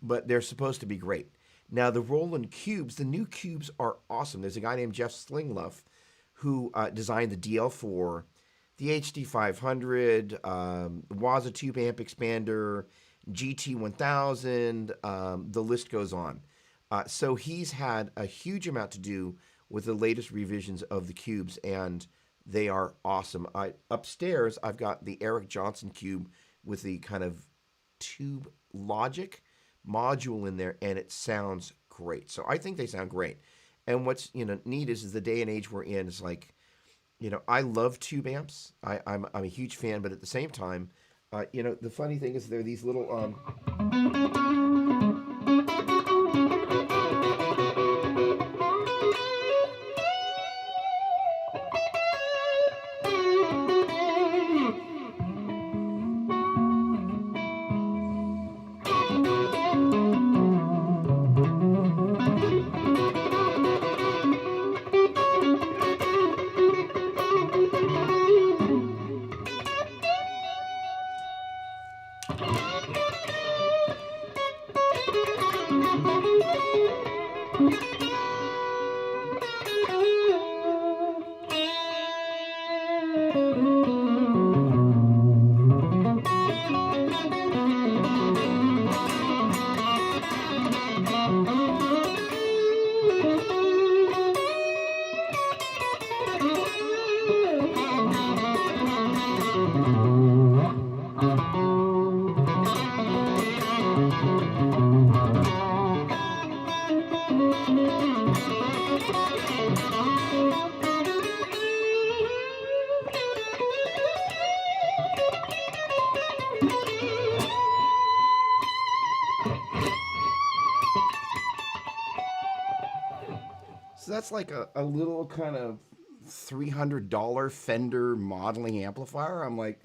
but they're supposed to be great. Now, the Roland Cubes, the new Cubes are awesome. There's a guy named Jeff Slingluff who designed the DL4, the HD500, Waza Tube Amp Expander, GT1000, the list goes on. So he's had a huge amount to do with the latest revisions of the Cubes, and they are awesome. Upstairs, I've got the Eric Johnson Cube with the kind of Tube Logic module in there, and it sounds great. So I think they sound great. And what's neat is the day and age we're in is like, I love tube amps. I'm a huge fan, but at the same time, the funny thing is there are these little So that's like a little kind of $300 Fender modeling amplifier. I'm like,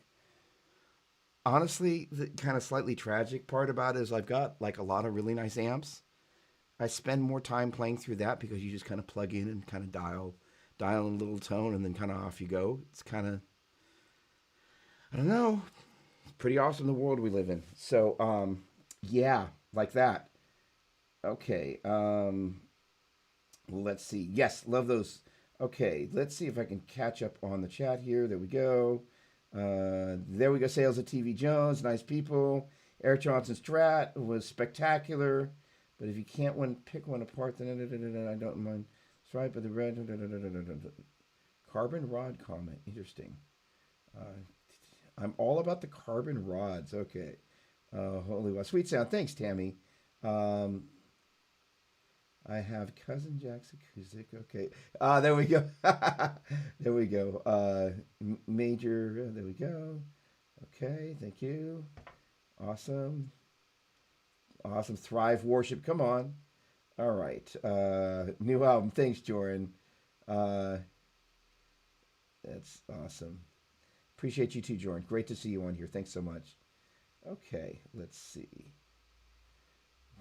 honestly, the kind of slightly tragic part about it is I've got like a lot of really nice amps. I spend more time playing through that because you just kind of plug in and kind of dial in a little tone and then kind of off you go. It's kind of, I don't know, pretty awesome the world we live in. So, yeah, like that. Okay. Let's see. Yes, love those. Okay, let's see if I can catch up on the chat here. There we go. There we go. Sales at TV Jones. Nice people. Eric Johnson Strat was spectacular. But if you can't pick one apart, then I don't mind. Stripe of the red. Carbon rod comment. Interesting. I'm all about the carbon rods. Okay. Holy well. Sweet sound. Thanks, Tammy. Um, I have cousin Jack's acoustic. Okay. There we go. There we go. Major. There we go. Okay. Thank you. Awesome. Awesome. Thrive Worship. Come on. All right. New album. Thanks, Jordan. Uh, that's awesome. Appreciate you too, Jordan. Great to see you on here. Thanks so much. Okay. Let's see.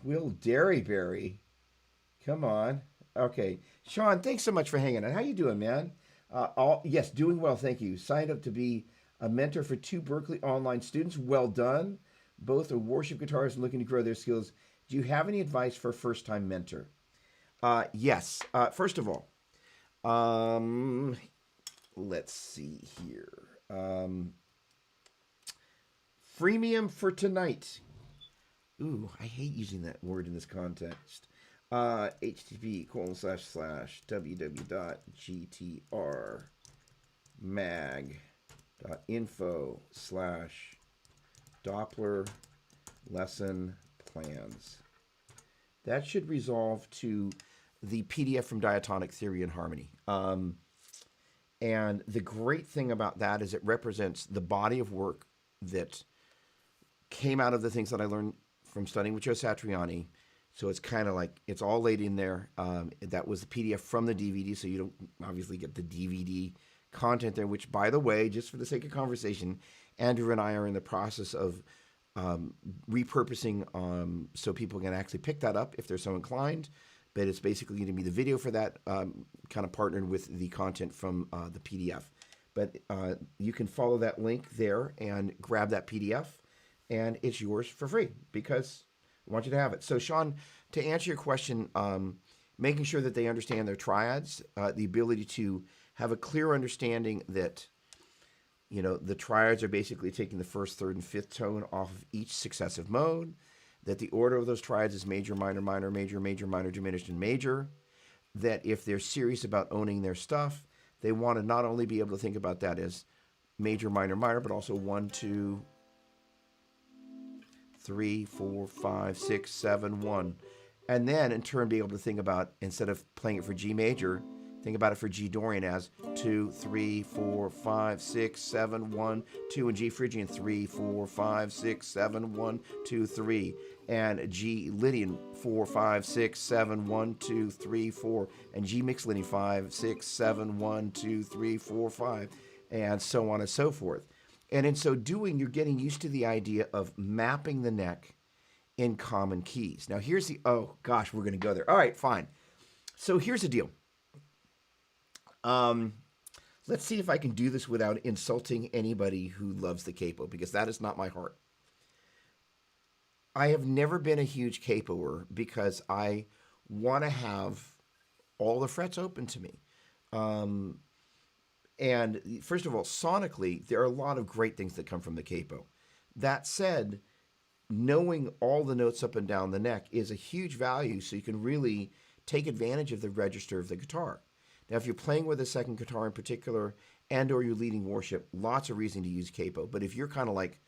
Will Derryberry. Come on. Okay. Sean, thanks so much for hanging out. How you doing, man? Yes, doing well, thank you. Signed up to be a mentor for 2 Berklee online students. Well done. Both are worship guitarists and looking to grow their skills. Do you have any advice for a first-time mentor? Yes. First of all, let's see here. Freemium for tonight. Ooh, I hate using that word in this context. http://www.gtrmag.info/Doppler lesson plans. That should resolve to the PDF from Diatonic Theory and Harmony. And the great thing about that is it represents the body of work that came out of the things that I learned from studying with Joe Satriani. So it's kind of like it's all laid in there. That was the PDF from the DVD, so you don't obviously get the DVD content there, which, by the way, just for the sake of conversation, Andrew and I are in the process of repurposing so people can actually pick that up if they're so inclined. But it's basically going to be the video for that, kind of partnered with the content from the PDF. But you can follow that link there and grab that PDF, and it's yours for free because I want you to have it. So, Sean, to answer your question, making sure that they understand their triads, the ability to have a clear understanding that, you know, the triads are basically taking the first, third, and fifth tone off of each successive mode, that the order of those triads is major, minor, minor, major, major, minor, diminished, and major, that if they're serious about owning their stuff, they want to not only be able to think about that as major, minor, minor, but also 1, 2, 3, 4, 5, 6, 7, 1. And then in turn be able to think about, instead of playing it for G major, think about it for G Dorian as 2, 3, 4, 5, 6, 7, 1, 2, and G Phrygian 3, 4, 5, 6, 7, 1, 2, 3, and G Lydian 4, 5, 6, 7, 1, 2, 3, 4, and G mixed Lydian 5, 6, 7, 1, 2, 3, 4, 5, and so on and so forth. And in so doing, you're getting used to the idea of mapping the neck in common keys. Now here's the, oh gosh, we're going to go there. All right, fine. So here's the deal. Let's see if I can do this without insulting anybody who loves the capo, because that is not my heart. I have never been a huge capoer because I want to have all the frets open to me. And first of all, sonically, there are a lot of great things that come from the capo. That said, knowing all the notes up and down the neck is a huge value, so you can really take advantage of the register of the guitar. Now, if you're playing with a second guitar in particular and or you're leading worship, lots of reason to use capo. But if you're kind of like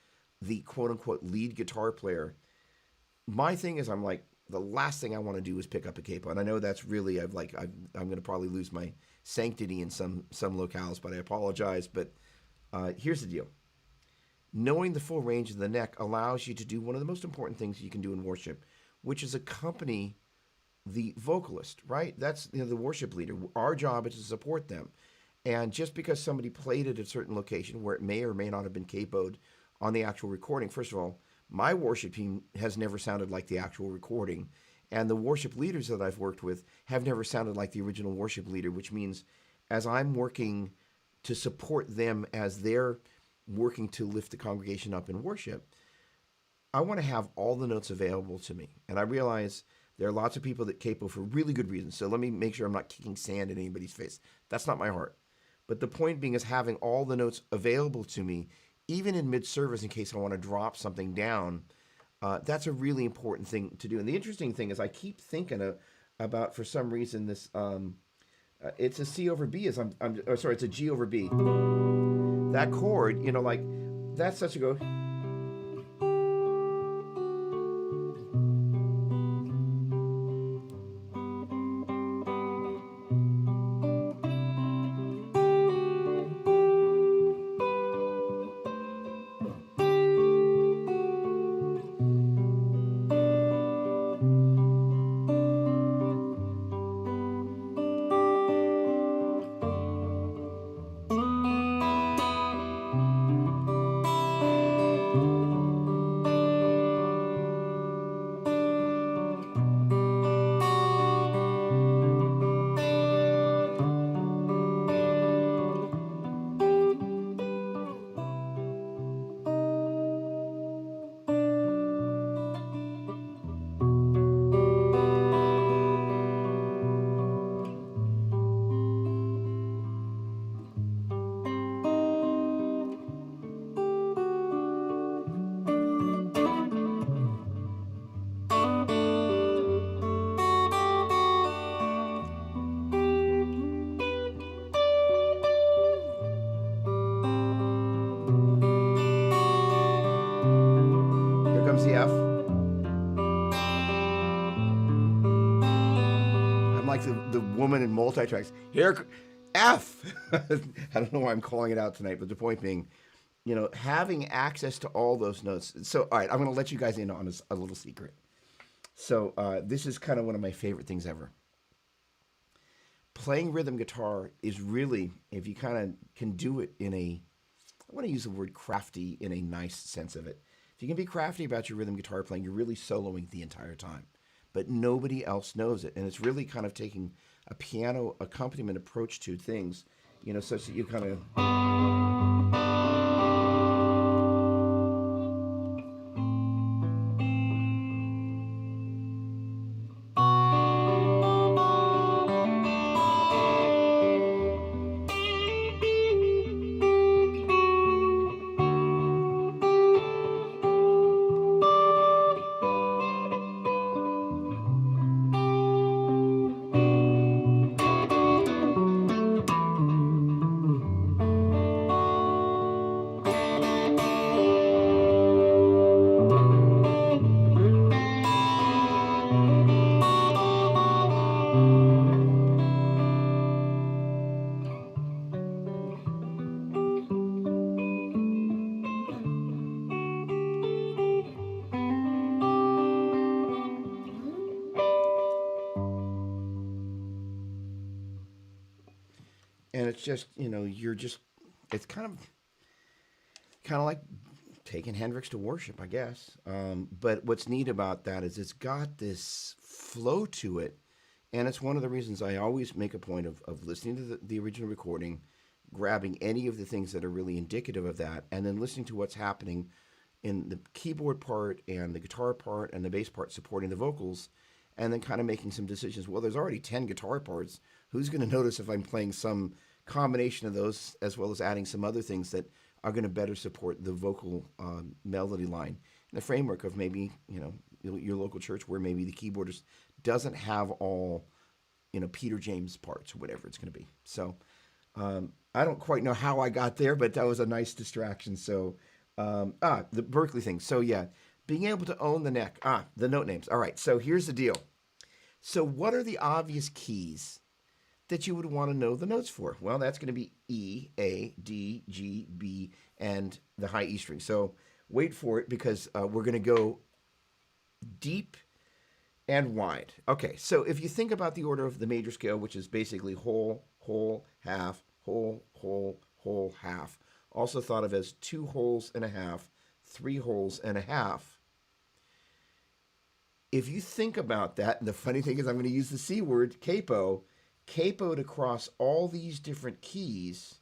the quote-unquote lead guitar player, my thing is I'm like, the last thing I want to do is pick up a capo. And I know that's really, I'm going to probably lose my sanctity in some locales, but I apologize. But here's the deal. Knowing the full range of the neck allows you to do one of the most important things you can do in worship, which is accompany the vocalist, right? That's, you know, the worship leader. Our job is to support them. And just because somebody played at a certain location where it may or may not have been capoed on the actual recording, first of all, my worship team has never sounded like the actual recording. And the worship leaders that I've worked with have never sounded like the original worship leader, which means as I'm working to support them as they're working to lift the congregation up in worship, I want to have all the notes available to me. And I realize there are lots of people that capo for really good reasons. So let me make sure I'm not kicking sand in anybody's face. That's not my heart. But the point being is having all the notes available to me, even in mid-service in case I want to drop something down, that's a really important thing to do. And the interesting thing is I keep thinking about, for some reason, this, it's a C over B, it's a G over B. That chord, you know, like, that's such a go. Here comes the F. I'm like the woman in multi-tracks. Here, F. I don't know why I'm calling it out tonight, but the point being, having access to all those notes. So, all right, I'm going to let you guys in on a little secret. So, this is kind of one of my favorite things ever. Playing rhythm guitar is really, if you kind of can do it I want to use the word crafty in a nice sense of it. If you can be crafty about your rhythm guitar playing, you're really soloing the entire time. But nobody else knows it. And it's really kind of taking a piano accompaniment approach to things, such that you kind of... And it's just, it's kind of like taking Hendrix to worship, I guess. But what's neat about that is it's got this flow to it. And it's one of the reasons I always make a point of listening to the original recording, grabbing any of the things that are really indicative of that, and then listening to what's happening in the keyboard part and the guitar part and the bass part supporting the vocals, and then kind of making some decisions. Well, there's already 10 guitar parts. Who's going to notice if I'm playing some combination of those, as well as adding some other things that are going to better support the vocal melody line in the framework of maybe, your local church where maybe the keyboardist doesn't have all, Peter James parts or whatever it's going to be. So I don't quite know how I got there, but that was a nice distraction. So the Berklee thing. So yeah, being able to own the neck. The note names. All right, so here's the deal. So what are the obvious keys that you would want to know the notes for? Well, that's going to be E, A, D, G, B, and the high E string. So wait for it, because we're going to go deep and wide. Okay, so if you think about the order of the major scale, which is basically whole, whole, half, whole, whole, whole, half, also thought of as 2 wholes and a half, 3 wholes and a half. If you think about that, and the funny thing is I'm going to use the C word, capo, capoed across all these different keys,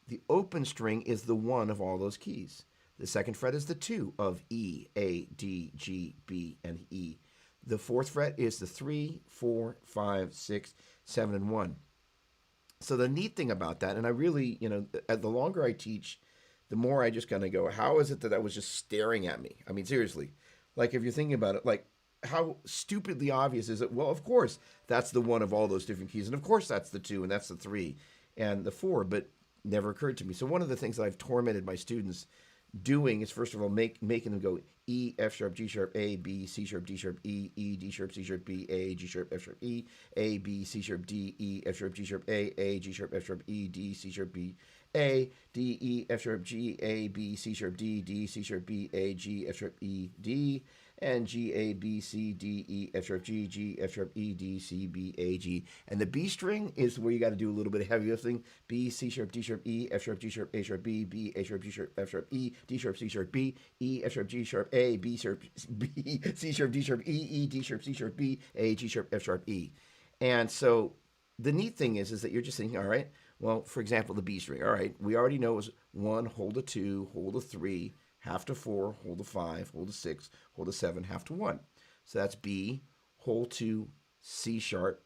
the open string is the 1 of all those keys. The second fret is the 2 of E, A, D, G, B, and E. The 4th fret is the 3, 4, 5, 6, 7, and 1. So the neat thing about that, and I really, the longer I teach, the more I just kind of go, how is it that was just staring at me? I mean, seriously, like if you're thinking about it, like how stupidly obvious is it? Well, of course, that's the 1 of all those different keys. And of course, that's the 2, and that's the 3, and the 4, but never occurred to me. So one of the things that I've tormented my students doing is, first of all, making them go E, F sharp, G sharp, A, B, C sharp, D sharp, E, E, D sharp, C sharp, B, A, G sharp, F sharp, E, A, B, C sharp, D, E, F sharp, G sharp, A, G sharp, F sharp, E, D, C sharp, B, A, D, E, F sharp, G, A, B, C sharp, D, C sharp, B, A, G, F sharp, E, D, and G, A, B, C, D, E, F sharp, G, F sharp, E, D, C, B, A, G. And the B string is where you got to do a little bit of heavy lifting. B, C sharp, D sharp, E, F sharp, G sharp, A sharp, B, A sharp, G sharp, F sharp, E, D sharp, C sharp, B, E, F sharp, G sharp, A, B sharp, B, C sharp, D sharp, E, D sharp, C sharp, B, A, G sharp, F sharp, E. And so the neat thing is that you're just thinking, all right, well, for example, the B string. All right, we already know is 1, hold a 2, hold a 3, half to 4, hold a 5, hold a 6, hold a 7, half to 1. So that's B, hold to C sharp,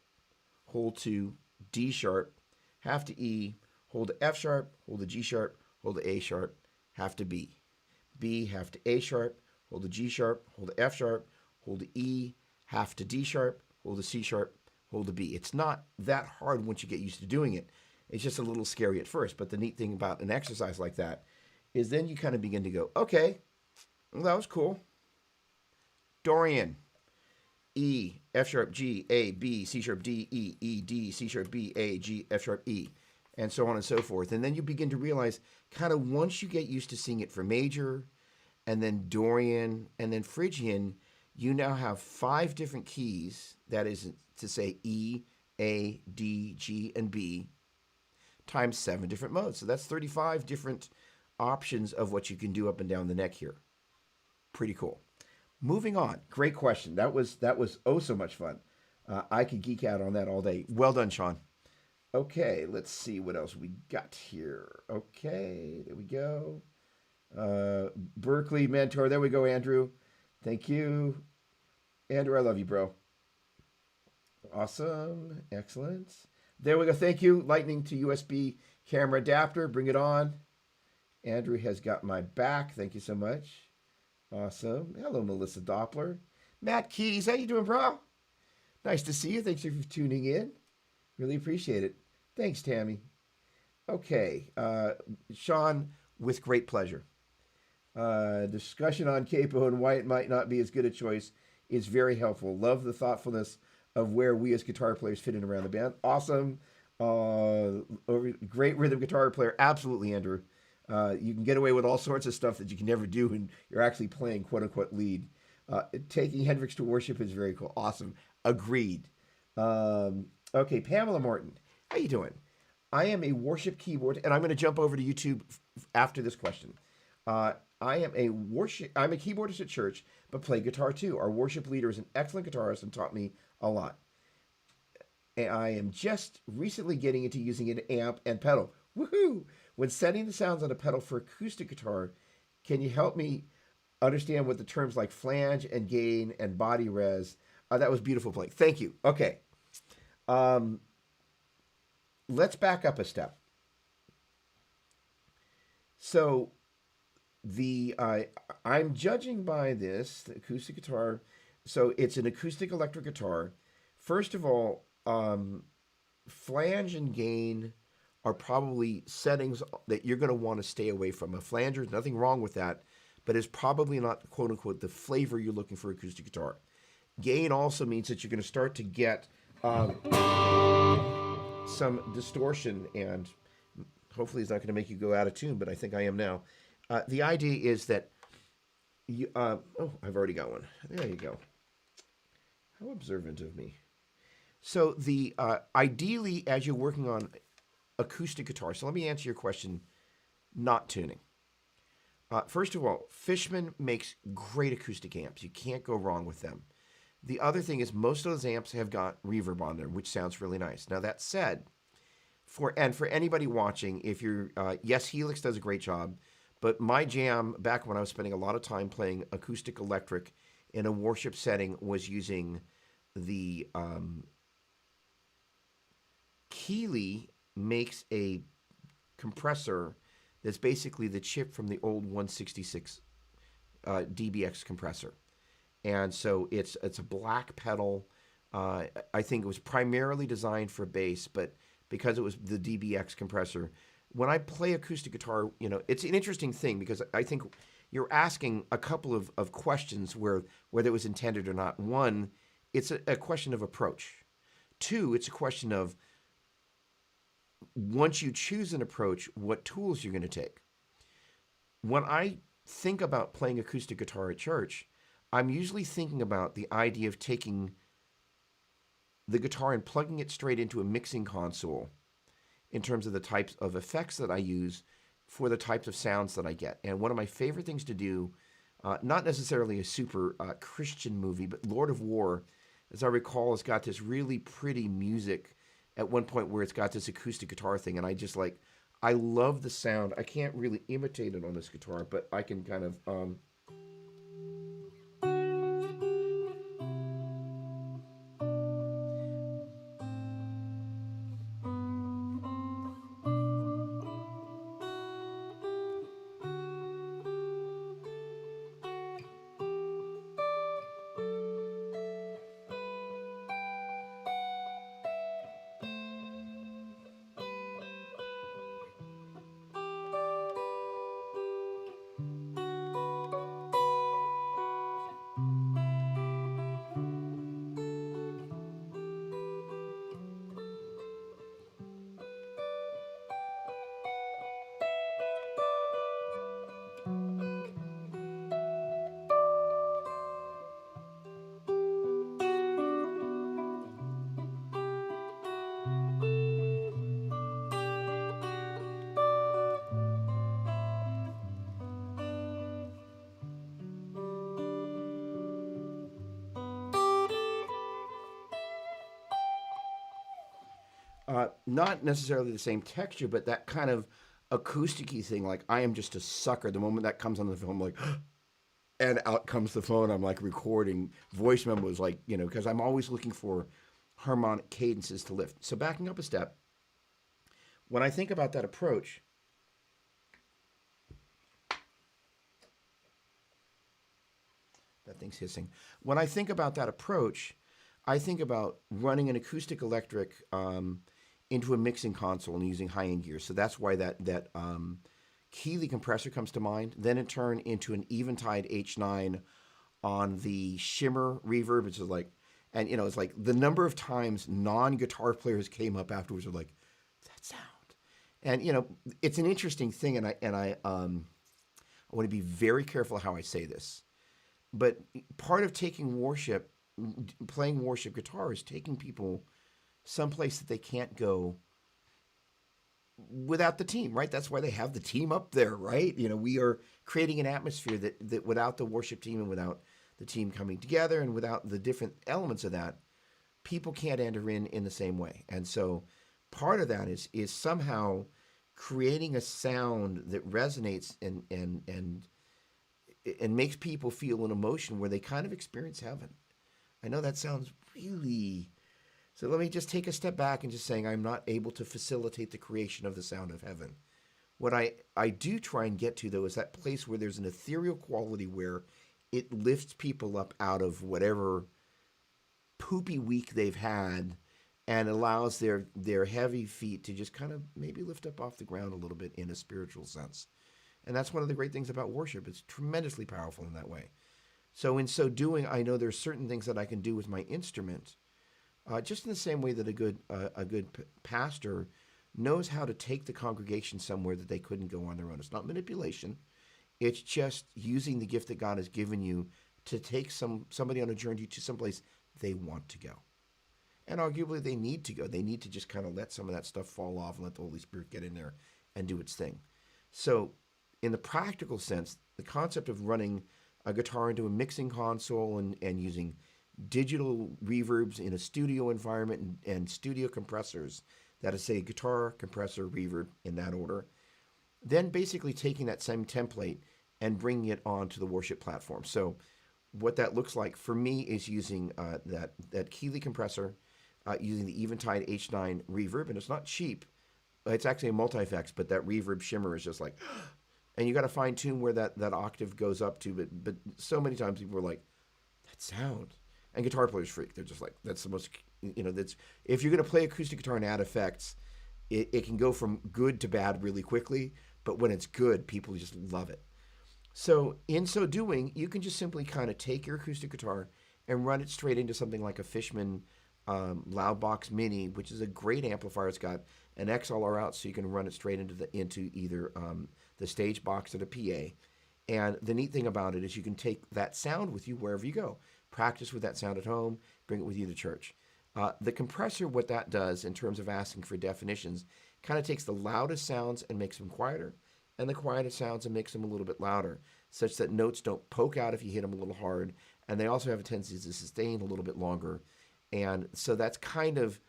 hold to D sharp, half to E, hold to F sharp, hold to G sharp, hold to A sharp, half to B. B, half to A sharp, hold to G sharp, hold to F sharp, hold to E, half to D sharp, hold to C sharp, hold to B. It's not that hard once you get used to doing it. It's just a little scary at first. But the neat thing about an exercise like that is then you kind of begin to go, okay, well, that was cool. Dorian, E, F sharp, G, A, B, C sharp, D, E, E, D, C sharp, B, A, G, F sharp, E, and so on and so forth. And then you begin to realize kind of once you get used to seeing it for major and then Dorian and then Phrygian, you now have 5 different keys. That is to say E, A, D, G, and B times 7 different modes. So that's 35 different options of what you can do up and down the neck here. Pretty cool. Moving on. Great question. That was oh so much fun. I could geek out on that all day. Well done, Sean. Okay, let's see what else we got here. Okay, there we go. Berkeley Mentor. There we go, Andrew. Thank you. Andrew, I love you, bro. Awesome. Excellent. There we go. Thank you. Lightning to USB camera adapter. Bring it on. Andrew has got my back. Thank you so much. Awesome. Hello, Melissa Doppler. Matt Keys. How you doing, bro? Nice to see you. Thanks for tuning in. Really appreciate it. Thanks, Tammy. Okay. Sean, with great pleasure. Discussion on capo and why it might not be as good a choice is very helpful. Love the thoughtfulness of where we as guitar players fit in around the band. Awesome. Great rhythm guitar player. Absolutely, Andrew. You can get away with all sorts of stuff that you can never do when you're actually playing quote unquote lead. Taking Hendrix to worship is very cool. Awesome. Agreed. Okay, Pamela Morton. How you doing? I am a worship keyboard, and I'm going to jump over to YouTube after this question. I'm a keyboardist at church, but play guitar too. Our worship leader is an excellent guitarist and taught me a lot. And I am just recently getting into using an amp and pedal. Woohoo! When setting the sounds on a pedal for acoustic guitar, can you help me understand what the terms like flange and gain and body res? That was beautiful playing. Thank you. Okay. Let's back up a step. So I'm judging by this, the acoustic guitar. So it's an acoustic electric guitar. First of all, flange and gain are probably settings that you're going to want to stay away from. A flanger, there's nothing wrong with that, but it's probably not, quote unquote, the flavor you're looking for acoustic guitar. Gain also means that you're going to start to get some distortion, and hopefully it's not going to make you go out of tune, but I think I am now. The idea is that you, I've already got one. There you go. How observant of me. So the ideally, as you're working on acoustic guitar, so let me answer your question, not tuning. First of all, Fishman makes great acoustic amps. You can't go wrong with them. The other thing is most of those amps have got reverb on there, which sounds really nice. Now that said, for anybody watching, if you're, yes, Helix does a great job, but my jam back when I was spending a lot of time playing acoustic electric in a worship setting was using the Keeley makes a compressor that's basically the chip from the old 166 DBX compressor. And so it's a black pedal. I think it was primarily designed for bass, but because it was the DBX compressor, when I play acoustic guitar, it's an interesting thing because I think you're asking a couple of questions where whether it was intended or not. One, it's a question of approach. Two, it's a question of once you choose an approach, what tools you're going to take. When I think about playing acoustic guitar at church, I'm usually thinking about the idea of taking the guitar and plugging it straight into a mixing console in terms of the types of effects that I use for the types of sounds that I get. And one of my favorite things to do, not necessarily a super Christian movie, but Lord of War, as I recall, has got this really pretty music at one point where it's got this acoustic guitar thing. And I love the sound. I can't really imitate it on this guitar, but I can kind of, not necessarily the same texture, but that kind of acousticy thing. Like I am just a sucker. The moment that comes on the film, I'm like, and out comes the phone. I'm like recording voice memos, like because I'm always looking for harmonic cadences to lift. So backing up a step, when I think about that approach, that thing's hissing. When I think about that approach, I think about running an acoustic electric into a mixing console and using high end gear. So that's why that Keeley compressor comes to mind. Then in turn into an Eventide H9 on the Shimmer reverb. It's just like, and it's like the number of times non-guitar players came up afterwards are like, that sound. And it's an interesting thing, and I want to be very careful how I say this. But part of taking worship, playing worship guitar, is taking people someplace that they can't go without the team, right? That's why they have the team up there, right? We are creating an atmosphere that without the worship team and without the team coming together and without the different elements of that, people can't enter in the same way. And so part of that is somehow creating a sound that resonates and makes people feel an emotion where they kind of experience heaven. I know that sounds really... So let me just take a step back and just saying I'm not able to facilitate the creation of the sound of heaven. What I do try and get to, though, is that place where there's an ethereal quality where it lifts people up out of whatever poopy week they've had and allows their heavy feet to just kind of maybe lift up off the ground a little bit in a spiritual sense. And that's one of the great things about worship. It's tremendously powerful in that way. So in so doing, I know there's certain things that I can do with my instrument, just in the same way that a good pastor knows how to take the congregation somewhere that they couldn't go on their own. It's not manipulation. It's just using the gift that God has given you to take somebody on a journey to someplace they want to go. And arguably they need to go. They need to just kind of let some of that stuff fall off and let the Holy Spirit get in there and do its thing. So in the practical sense, the concept of running a guitar into a mixing console and using digital reverbs in a studio environment and studio compressors, that is, say, guitar, compressor, reverb, in that order, then basically taking that same template and bringing it onto the worship platform. So what that looks like for me is using that Keeley compressor, using the Eventide H9 reverb, and it's not cheap. It's actually a multi-effects, but that reverb shimmer is just like, and you got to fine tune where that octave goes up to. But so many times people are like, that sound. And guitar players freak. They're just like, that's the most, that's, if you're going to play acoustic guitar and add effects, it can go from good to bad really quickly, but when it's good, people just love it. So, in so doing, you can just simply kind of take your acoustic guitar and run it straight into something like a Fishman Loudbox Mini, which is a great amplifier. It's got an XLR out, so you can run it straight into either the stage box or the PA. And the neat thing about it is you can take that sound with you wherever you go. Practice with that sound at home, bring it with you to church. The compressor, what that does in terms of asking for definitions, kind of takes the loudest sounds and makes them quieter, and the quietest sounds and makes them a little bit louder, such that notes don't poke out if you hit them a little hard, and they also have a tendency to sustain a little bit longer. And so that's kind of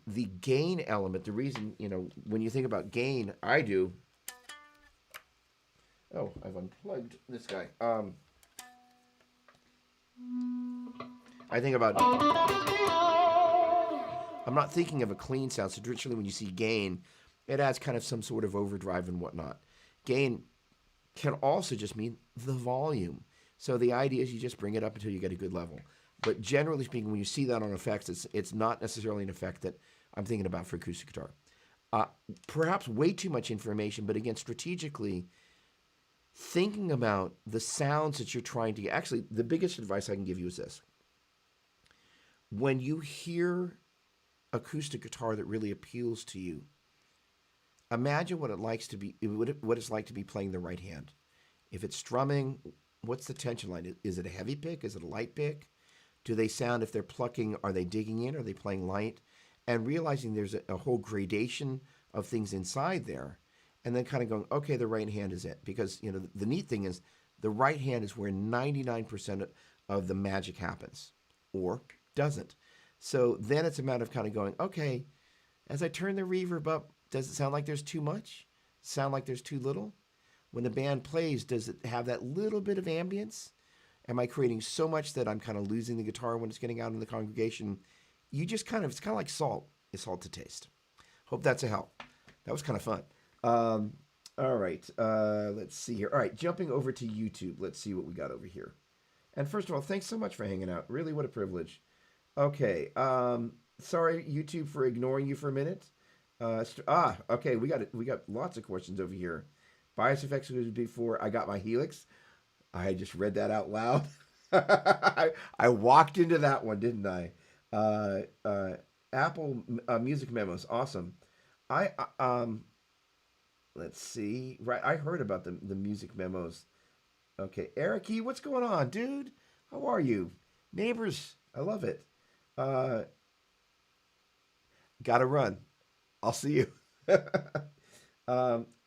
the gain element. The reason, when you think about gain, I do. Oh, I've unplugged this guy. I think about. I'm not thinking of a clean sound. So traditionally, when you see gain, it adds kind of some sort of overdrive and whatnot. Gain can also just mean the volume. So the idea is you just bring it up until you get a good level. But generally speaking, when you see that on effects, it's not necessarily an effect that I'm thinking about for acoustic guitar. Perhaps way too much information, but again, strategically, thinking about the sounds that you're trying to get. Actually, the biggest advice I can give you is this. When you hear acoustic guitar that really appeals to you, imagine what it's like to be playing the right hand. If it's strumming, what's the tension line? Is it a heavy pick? Is it a light pick? Do they sound, if they're plucking, are they digging in? Are they playing light? And realizing there's a whole gradation of things inside there, and then kind of going, okay, the right hand is it. Because, the neat thing is the right hand is where 99% of the magic happens, or doesn't. So then it's a matter of kind of going, okay, as I turn the reverb up, does it sound like there's too much? Sound like there's too little? When the band plays, does it have that little bit of ambience? Am I creating so much that I'm kind of losing the guitar when it's getting out in the congregation? It's kind of like salt. It's salt to taste. Hope that's a help. That was kind of fun. All right. Let's see here. All right. Jumping over to YouTube. Let's see what we got over here. And first of all, thanks so much for hanging out. Really, what a privilege. Okay. Sorry, YouTube, for ignoring you for a minute. Okay. We got lots of questions over here. Bias effects was before I got my Helix. I just read that out loud. I walked into that one, didn't I? Apple Music Memos, awesome. Let's see. Right, I heard about the music memos. Okay, Eric E, what's going on, dude? How are you, neighbors? I love it. Gotta run. I'll see you.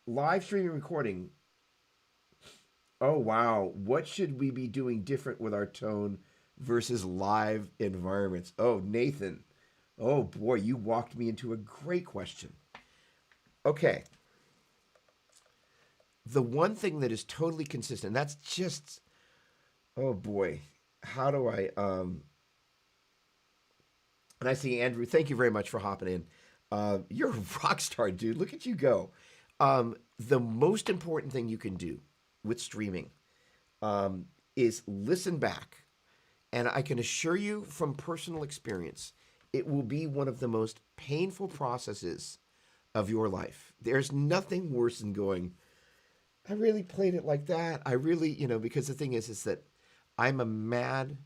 Live streaming recording. Oh, wow. What should we be doing different with our tone versus live environments? Oh, Nathan. Oh, boy, you walked me into a great question. Okay. The one thing that is totally consistent, that's just, oh, boy. How do I, and I see Andrew, thank you very much for hopping in. You're a rock star, dude. Look at you go. The most important thing you can do with streaming is listen back. And I can assure you from personal experience, it will be one of the most painful processes of your life. There's nothing worse than going, I really played it like that. I really, because the thing is that I'm a mad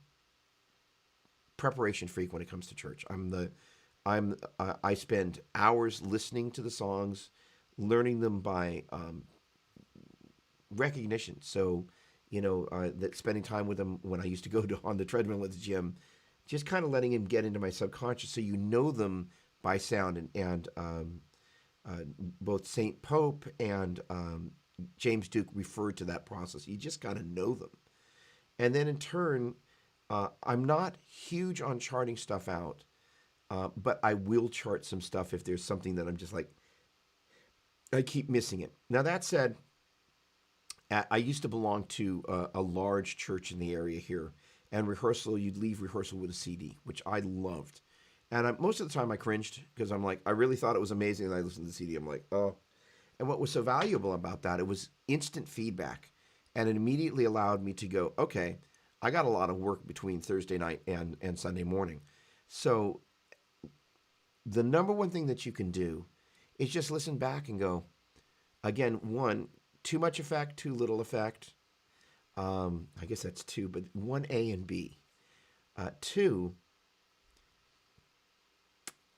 preparation freak when it comes to church. I spend hours listening to the songs, learning them by recognition. So, that spending time with them when I used to go on the treadmill at the gym, just kind of letting him get into my subconscious, so them by sound. And both Saint Pope and James Duke referred to that process. You just got to know them, and then in turn, I'm not huge on charting stuff out, but I will chart some stuff if there's something that I'm just like, I keep missing it. Now, that said, I used to belong to a large church in the area here, and you'd leave rehearsal with a CD, which I loved. And most of the time I cringed because I'm like, I really thought it was amazing, and I listened to the CD. I'm like, oh. And what was so valuable about that, it was instant feedback, and it immediately allowed me to go, okay, I got a lot of work between Thursday night and Sunday morning. So the number one thing that you can do is just listen back and go, again, one, too much effect, too little effect. I guess that's two, but one A and B. Two,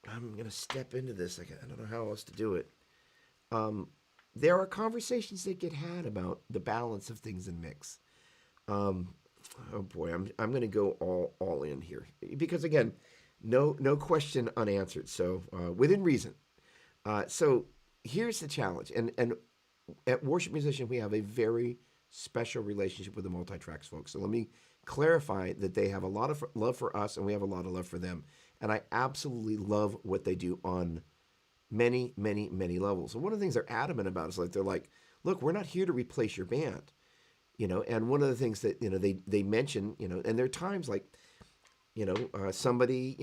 I'm going to step into this. I don't know how else to do it. Um, there are conversations that get had about the balance of things in mix. Um, oh boy, I'm going to go all in here because again, no question unanswered. So within reason. So here's the challenge, and at Worship Musician we have a very special relationship with the Multi-Tracks folks. So let me clarify that they have a lot of love for us, and we have a lot of love for them. And I absolutely love what they do on many, many, many levels. And one of the things they're adamant about is like they're like, look, we're not here to replace your band, you know. And one of the things that they mention, and there are times like, somebody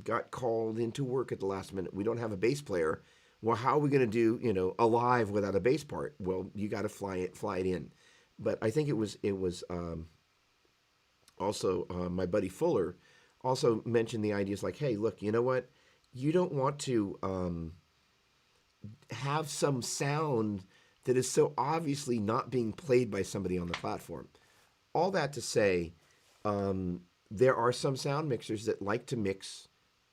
got called into work at the last minute. We don't have a bass player. Well, how are we going to do a live without a bass part? Well, you got to fly it in. But I think it was also my buddy Fuller also mentioned the ideas like, hey, look, you know what? You don't want to have some sound that is so obviously not being played by somebody on the platform. All that to say, there are some sound mixers that like to mix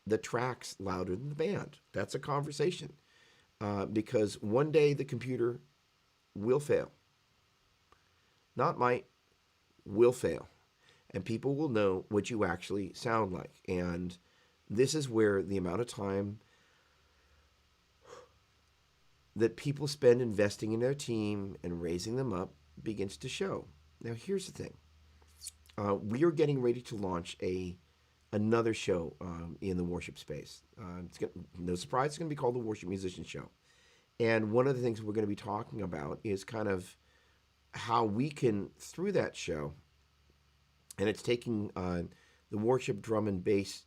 the tracks louder than the band. That's a conversation because one day the computer will fail. Not might, will fail. And people will know what you actually sound like. And this is where the amount of time that people spend investing in their team and raising them up begins to show. Now, here's the thing. We are getting ready to launch another show in the worship space. No surprise, it's going to be called the Worship Musician Show. And one of the things we're going to be talking about is kind of how we can, through that show, and it's taking the worship drums, bass,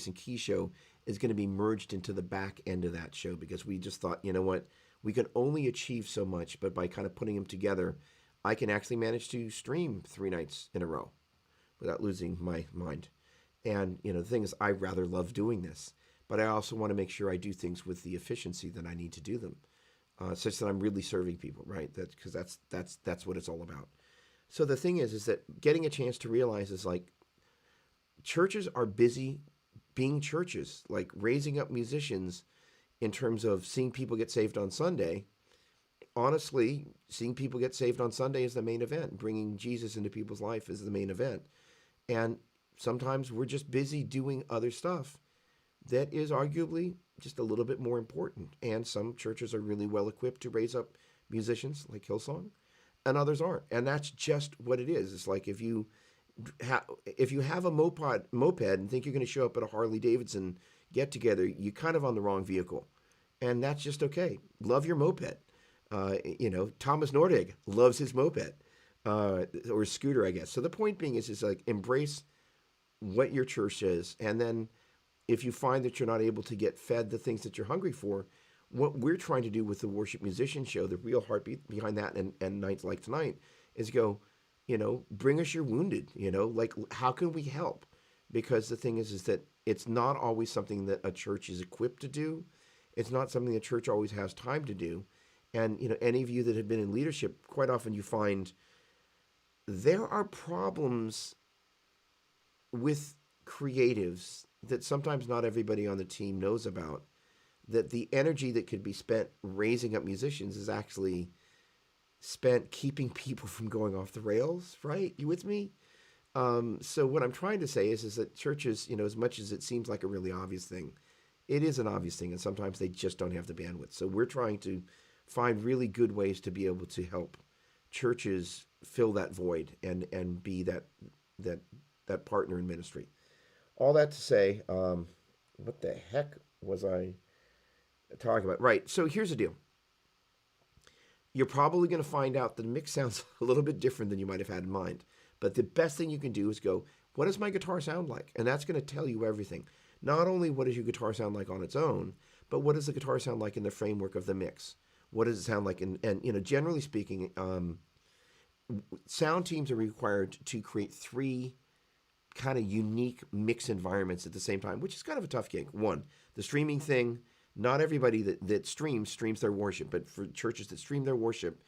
and key show is going to be merged into the back end of that show because we just thought, you know what, we can only achieve so much, but by kind of putting them together, I can actually manage to stream 3 nights in a row without losing my mind. And, the thing is, I rather love doing this, but I also want to make sure I do things with the efficiency that I need to do them, such that I'm really serving people, right? Because that's what it's all about. So the thing is that getting a chance to realize is like churches are busy being churches, like raising up musicians in terms of seeing people get saved on Sunday. Honestly, seeing people get saved on Sunday is the main event. Bringing Jesus into people's life is the main event. And sometimes we're just busy doing other stuff that is arguably just a little bit more important. And some churches are really well equipped to raise up musicians like Hillsong, and others aren't. And that's just what it is. It's like if you have a moped and think you're going to show up at a Harley Davidson get together, you're kind of on the wrong vehicle. And that's just okay. Love your moped. Thomas Nordig loves his moped or scooter, I guess. So the point being is like embrace what your church is. And then if you find that you're not able to get fed the things that you're hungry for, what we're trying to do with the Worship Musician Show, the real heartbeat behind that and nights like tonight is go, bring us your wounded, like how can we help? Because the thing is that it's not always something that a church is equipped to do. It's not something the church always has time to do. And, any of you that have been in leadership, quite often you find there are problems with creatives that sometimes not everybody on the team knows about, that the energy that could be spent raising up musicians is actually spent keeping people from going off the rails, right? You with me? So what I'm trying to say is that churches, as much as it seems like a really obvious thing, it is an obvious thing, and sometimes they just don't have the bandwidth. So we're trying to find really good ways to be able to help churches fill that void and be that partner in ministry. All that to say, what the heck was I talking about? Right. So here's the deal. You're probably going to find out that the mix sounds a little bit different than you might have had in mind. But the best thing you can do is go, what does my guitar sound like? And that's going to tell you everything. Not only what does your guitar sound like on its own, but what does the guitar sound like in the framework of the mix? What does it sound like? And generally speaking, sound teams are required to create 3 kind of unique mix environments at the same time, which is kind of a tough gig. 1, the streaming thing, Not everybody that streams their worship, but for churches that stream their worship,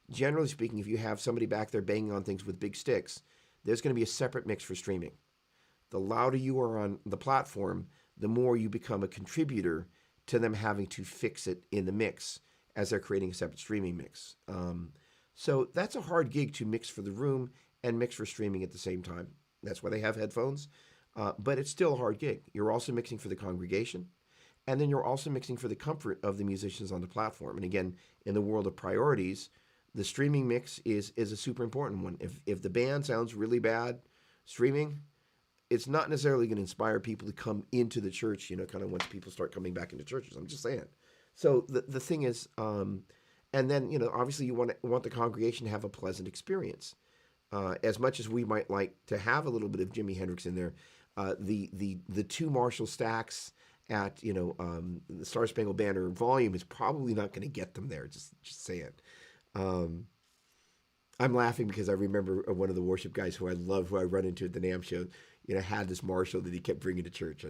generally speaking, if you have somebody back there banging on things with big sticks, there's going to be a separate mix for streaming. The louder you are on the platform, the more you become a contributor to them having to fix it in the mix as they're creating a separate streaming mix. So that's a hard gig to mix for the room and mix for streaming at the same time. That's why they have headphones. But it's still a hard gig. You're also mixing for the congregation, and then you're also mixing for the comfort of the musicians on the platform. And again, in the world of priorities, the streaming mix is a super important one. If the band sounds really bad streaming, it's not necessarily going to inspire people to come into the church, kind of once people start coming back into churches. I'm just saying. So the thing is, and then, obviously you want the congregation to have a pleasant experience. As much as we might like to have a little bit of Jimi Hendrix in there, the two Marshall stacks at the Star Spangled Banner volume is probably not going to get them there. Just saying. I'm laughing because I remember one of the worship guys who I love, who I run into at the NAMM show, had this Marshall that he kept bringing to church.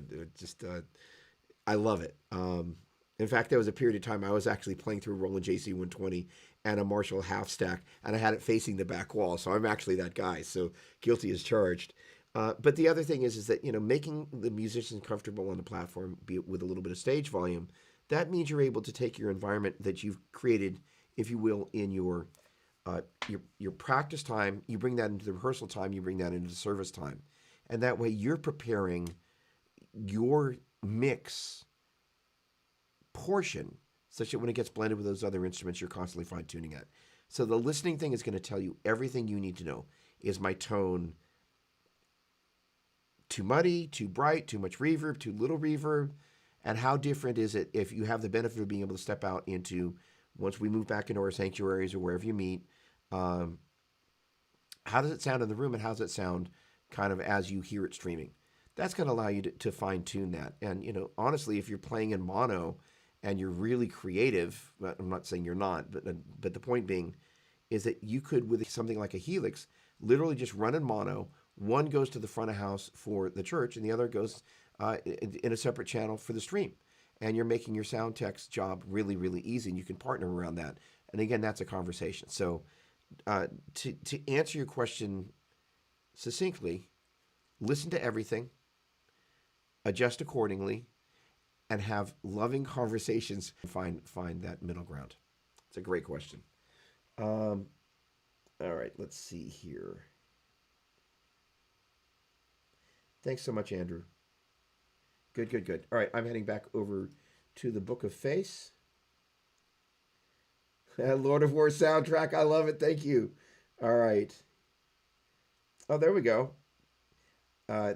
I love it. In fact, there was a period of time I was actually playing through a Roland JC 120 and a Marshall half stack, and I had it facing the back wall. So I'm actually that guy. So guilty as charged. But the other thing is that, making the musicians comfortable on the platform, be it with a little bit of stage volume, that means you're able to take your environment that you've created, if you will, in your practice time, you bring that into the rehearsal time, you bring that into the service time. And that way you're preparing your mix portion such that when it gets blended with those other instruments, you're constantly fine-tuning it. So the listening thing is going to tell you everything you need to know. Is my tone too muddy, too bright, too much reverb, too little reverb? And how different is it if you have the benefit of being able to step out into, once we move back into our sanctuaries or wherever you meet, how does it sound in the room and how does it sound kind of as you hear it streaming? That's going to allow you to fine-tune that. And, honestly, if you're playing in mono and you're really creative, I'm not saying you're not, but the point being is that you could, with something like a Helix, literally just run in mono. One goes to the front of house for the church and the other goes in a separate channel for the stream. And you're making your sound tech's job really, really easy, and you can partner around that. And again, that's a conversation. So to answer your question succinctly, listen to everything, adjust accordingly, and have loving conversations. Find that middle ground. It's a great question. All right, let's see here. Thanks so much, Andrew. Good. All right, I'm heading back over to the Book of Face. Lord of War soundtrack. I love it. Thank you. All right. Oh, there we go. I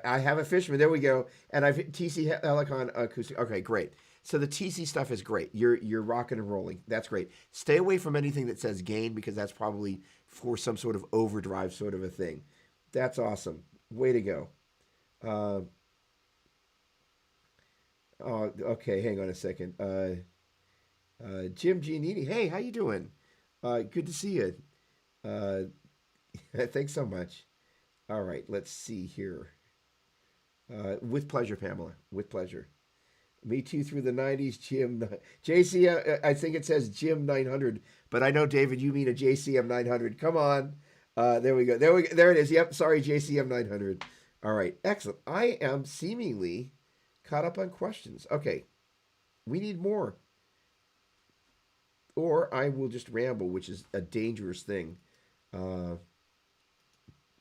have a Fishman. There we go. And I've TC Helicon acoustic. Okay, great. So the TC stuff is great. You're rocking and rolling. That's great. Stay away from anything that says gain because that's probably for some sort of overdrive sort of a thing. That's awesome. Way to go. Oh, okay. Hang on a second. Jim Giannini. Hey, how you doing? Good to see you. Thanks so much. All right, let's see here. With pleasure, Pamela. With pleasure. Me too through the 90s, Jim. JCM, I think it says Jim 900, but I know, David, you mean a JCM 900. Come on. There we go. There it is. Yep, sorry, JCM 900. All right, excellent. I am seemingly caught up on questions. Okay, we need more. Or I will just ramble, which is a dangerous thing.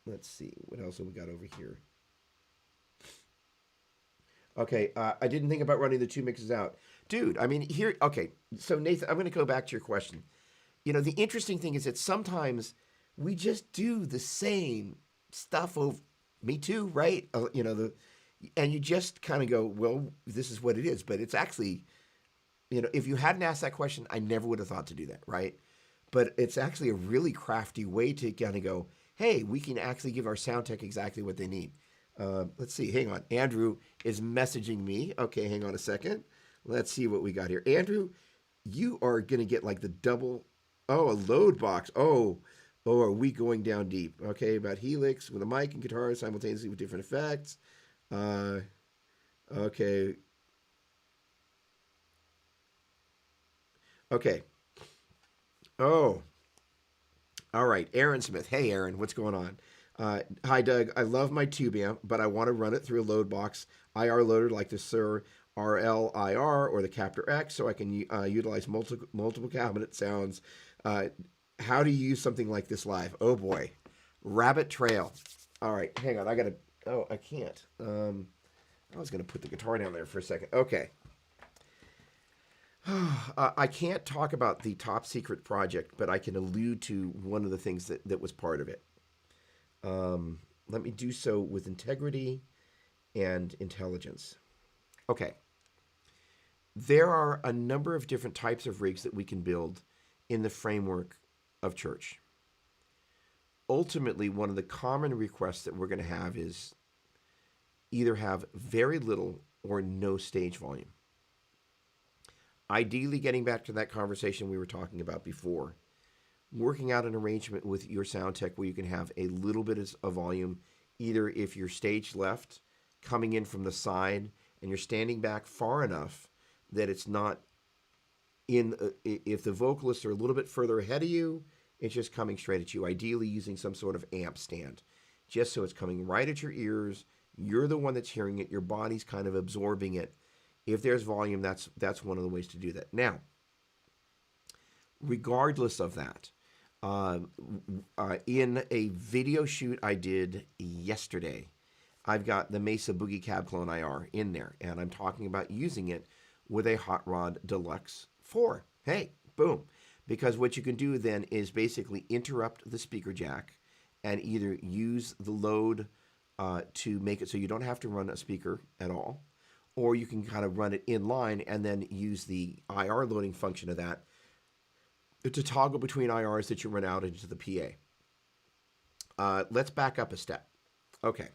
Let's see. What else have we got over here? Okay, I didn't think about running the two mixes out. Dude, I mean, here, okay. So, Nathan, I'm going to go back to your question. The interesting thing is that sometimes we just do the same stuff over, me too, right? And you just kind of go, well, this is what it is. But it's actually, if you hadn't asked that question, I never would have thought to do that, right? But it's actually a really crafty way to kind of go, hey, we can actually give our sound tech exactly what they need. Let's see. Hang on. Andrew is messaging me. Okay, hang on a second. Let's see what we got here. Andrew, you are going to get like the double. Oh, a load box. Oh, are we going down deep? Okay, about Helix with a mic and guitar simultaneously with different effects. Okay. Okay. Oh, all right. Aaron Smith. Hey, Aaron, what's going on? Hi, Doug. I love my tube amp, but I want to run it through a load box IR loader like the Sir RLIR or the Captor X so I can utilize multiple cabinet sounds. Uh, how do you use something like this live? Oh, boy. Rabbit Trail. All right. Hang on. I got to. Oh, I can't. I was going to put the guitar down there for a second. Okay. I can't talk about the top secret project, but I can allude to one of the things that was part of it. Let me do so with integrity and intelligence. Okay. There are a number of different types of rigs that we can build in the framework of church. Ultimately, one of the common requests that we're going to have is either have very little or no stage volume. Ideally, getting back to that conversation we were talking about before, working out an arrangement with your sound tech where you can have a little bit of volume, either if you're stage left, coming in from the side, and you're standing back far enough that it's not in, if the vocalists are a little bit further ahead of you, it's just coming straight at you, ideally using some sort of amp stand, just so it's coming right at your ears. You're the one that's hearing it. Your body's kind of absorbing it. If there's volume, that's one of the ways to do that. Now, regardless of that, in a video shoot I did yesterday, I've got the Mesa Boogie Cab Clone IR in there, and I'm talking about using it with a Hot Rod Deluxe 4. Hey, boom. Because what you can do then is basically interrupt the speaker jack and either use the load to make it so you don't have to run a speaker at all, or you can kind of run it in line and then use the IR loading function of that to toggle between IRs that you run out into the PA. Let's back up a step. Okay.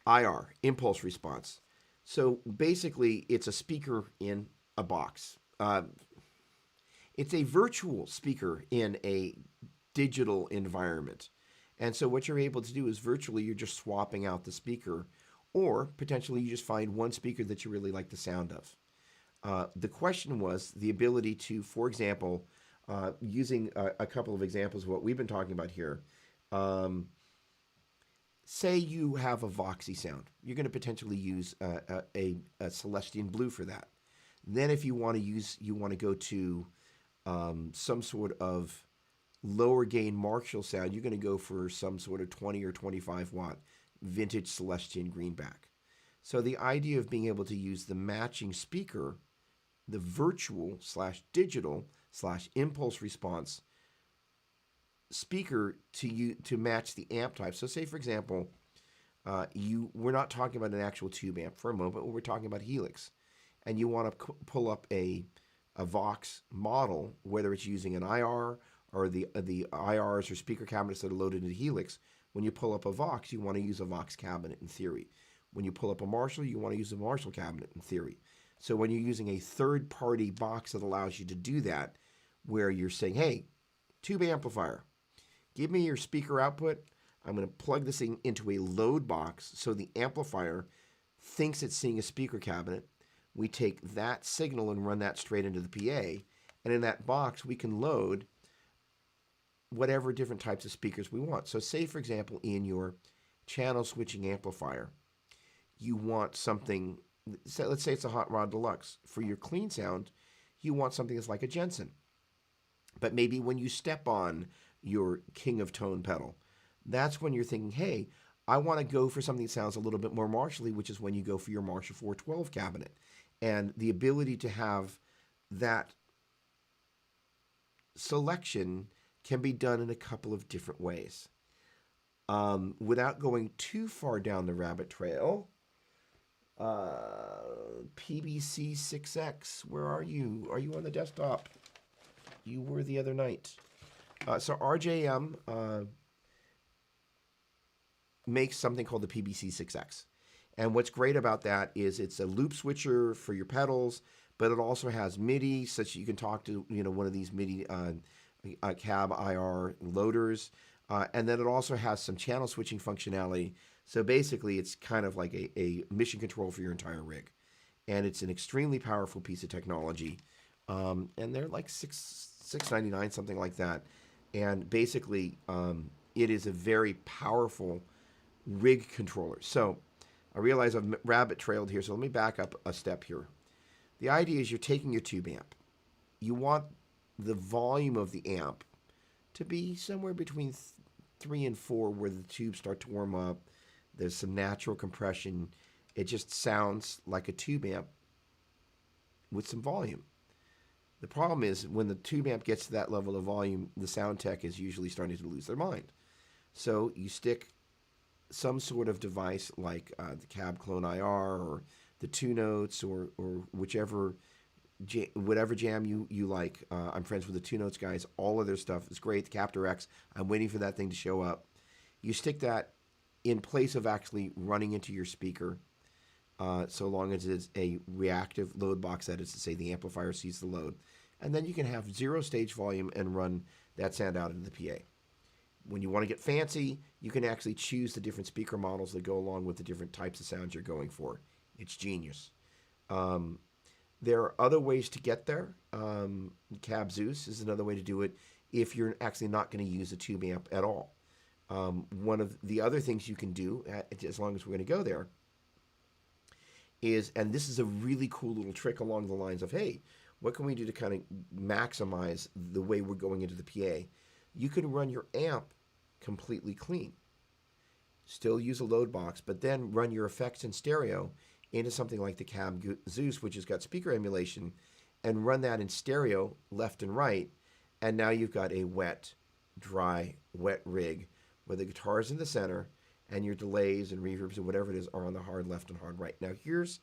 IR, impulse response. So basically, it's a speaker in a box. It's a virtual speaker in a digital environment. And so what you're able to do is virtually you're just swapping out the speaker, or potentially you just find one speaker that you really like the sound of. The question was the ability to, for example, using a couple of examples of what we've been talking about here. Say you have a Voxy sound. You're going to potentially use a Celestian Blue for that. Then if you want to go to some sort of lower gain Marshall sound, you're going to go for some sort of 20 or 25 watt vintage Celestian Greenback. So the idea of being able to use the matching speaker, the virtual / digital / impulse response speaker to match the amp type. So say, for example, we're not talking about an actual tube amp for a moment, but we're talking about Helix, and you want to pull up a Vox model, whether it's using an IR or the IRs or speaker cabinets that are loaded into Helix. When you pull up a Vox, you want to use a Vox cabinet in theory. When you pull up a Marshall, you want to use a Marshall cabinet in theory. So when you're using a third-party box that allows you to do that, where you're saying, hey, tube amplifier, give me your speaker output. I'm going to plug this thing into a load box so the amplifier thinks it's seeing a speaker cabinet. We take that signal and run that straight into the PA. And in that box, we can load whatever different types of speakers we want. So say, for example, in your channel switching amplifier, you want something, let's say it's a Hot Rod Deluxe. For your clean sound, you want something that's like a Jensen. But maybe when you step on your King of Tone pedal, that's when you're thinking, hey, I want to go for something that sounds a little bit more Marshall-y, which is when you go for your Marshall 412 cabinet. And the ability to have that selection can be done in a couple of different ways. Without going too far down the rabbit trail, PBC6X, where are you? Are you on the desktop? You were the other night. So RJM makes something called the PBC6X. And what's great about that is it's a loop switcher for your pedals, but it also has MIDI, such that you can talk to one of these MIDI cab IR loaders. And then it also has some channel switching functionality. So basically, it's kind of like a mission control for your entire rig. And it's an extremely powerful piece of technology. and they're like $6.99, something like that. And basically, it is a very powerful rig controller. So I realize I've rabbit trailed here, so let me back up a step here. The idea is you're taking your tube amp. You want the volume of the amp to be somewhere between 3 and 4, where the tubes start to warm up. There's some natural compression. It just sounds like a tube amp with some volume. The problem is when the tube amp gets to that level of volume, the sound tech is usually starting to lose their mind. So you stick some sort of device like the Cab Clone IR or the 2Notes or whatever jam you like. I'm friends with the 2Notes guys. All of their stuff is great. The Captor X, I'm waiting for that thing to show up. You stick that in place of actually running into your speaker, so long as it's a reactive load box, that is to say the amplifier sees the load. And then you can have 0 stage volume and run that sound out into the PA. When you want to get fancy, you can actually choose the different speaker models that go along with the different types of sounds you're going for. It's genius. There are other ways to get there. Cab Zeus is another way to do it if you're actually not going to use a tube amp at all. One of the other things you can do, as long as we're going to go there, is, and this is a really cool little trick along the lines of, hey, what can we do to kind of maximize the way we're going into the PA? You can run your amp completely clean. Still use a load box, but then run your effects in stereo into something like the Cab Zeus, which has got speaker emulation, and run that in stereo left and right. And now you've got a wet, dry, wet rig where the guitar is in the center and your delays and reverbs and whatever it is are on the hard left and hard right. Now here's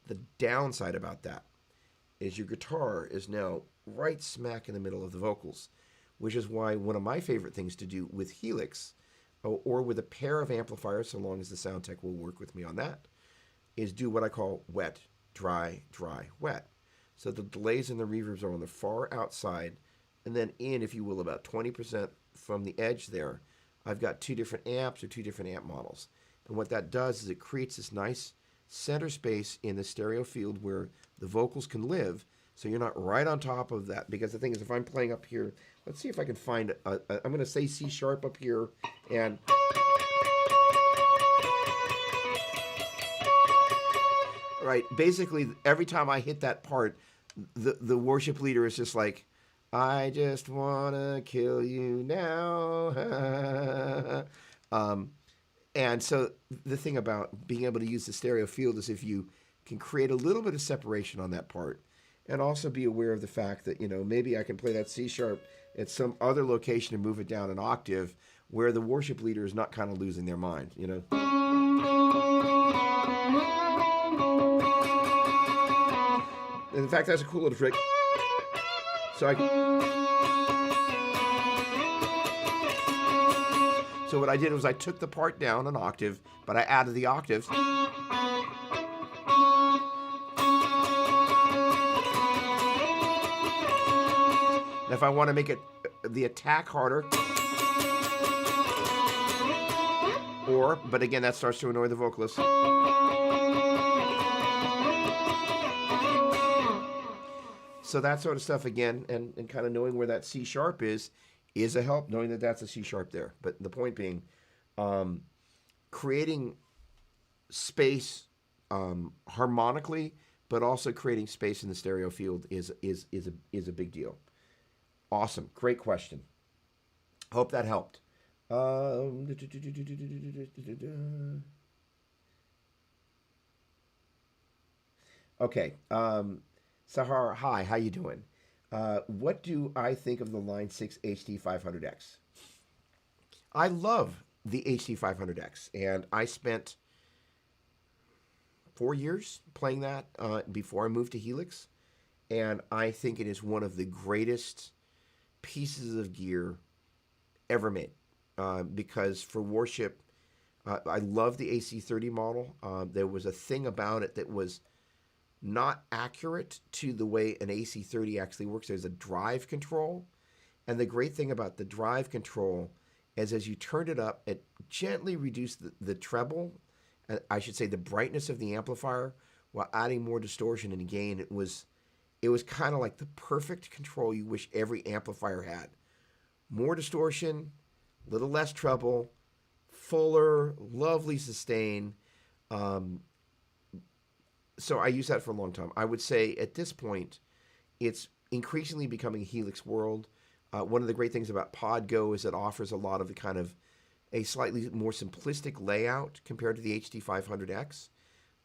the downside about that, is your guitar is now right smack in the middle of the vocals, which is why one of my favorite things to do with Helix, or with a pair of amplifiers, so long as the sound tech will work with me on that, is do what I call wet, dry, dry, wet. So the delays and the reverbs are on the far outside, and then in, if you will, about 20% from the edge there, I've got 2 different amps or 2 different amp models. And what that does is it creates this nice center space in the stereo field where the vocals can live, so you're not right on top of that. Because the thing is, if I'm playing up here, let's see if I can find, I'm going to say C sharp up here, and right, basically every time I hit that part, the worship leader is just like, I just want to kill you now. And so the thing about being able to use the stereo field is if you can create a little bit of separation on that part, and also be aware of the fact that, maybe I can play that C sharp at some other location and move it down an octave where the worship leader is not kind of losing their mind, In fact, that's a cool little trick. So what I did was I took the part down an octave, but I added the octaves. And if I want to make it the attack harder, but again, that starts to annoy the vocalist. So that sort of stuff again, and kind of knowing where that C sharp is a help, knowing that that's a C sharp there. But the point being, creating space harmonically, but also creating space in the stereo field is a big deal. Awesome, great question. Hope that helped. Okay. Sahar, hi, how you doing? What do I think of the Line 6 HD500X? I love the HD500X, and I spent 4 years playing that before I moved to Helix, and I think it is one of the greatest pieces of gear ever made, because for worship, I love the AC30 model. There was a thing about it that was not accurate to the way an AC30 actually works. There's a drive control, and the great thing about the drive control is as you turned it up, it gently reduced the treble, I should say the brightness of the amplifier, while adding more distortion and gain. It was it was kind of like the perfect control you wish every amplifier had. More distortion, little less treble, fuller, lovely sustain. Um, so I used that for a long time. I would say at this point, it's increasingly becoming a Helix world. One of the great things about PodGo is it offers a lot of the kind of a slightly more simplistic layout compared to the HD500X.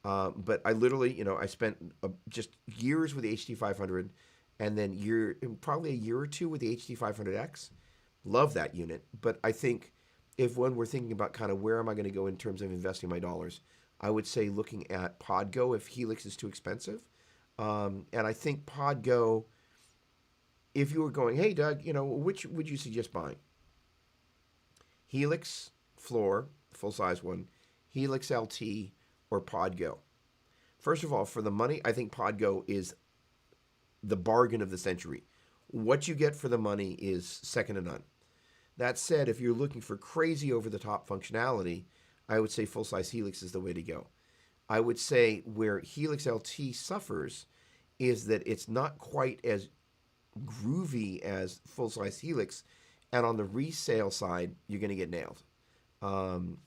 But I literally, I spent just years with the HD500 and then probably a year or two with the HD500X. Love that unit. But I think if when we're thinking about kind of where am I going to go in terms of investing my dollars, I would say looking at PodGo if Helix is too expensive. And I think PodGo, if you were going, hey, Doug, which would you suggest buying? Helix floor, full size one, Helix LT, or PodGo? First of all, for the money, I think PodGo is the bargain of the century. What you get for the money is second to none. That said, if you're looking for crazy over-the-top functionality, I would say full-size Helix is the way to go. I would say where Helix LT suffers is that it's not quite as groovy as full-size Helix, and on the resale side, you're going to get nailed.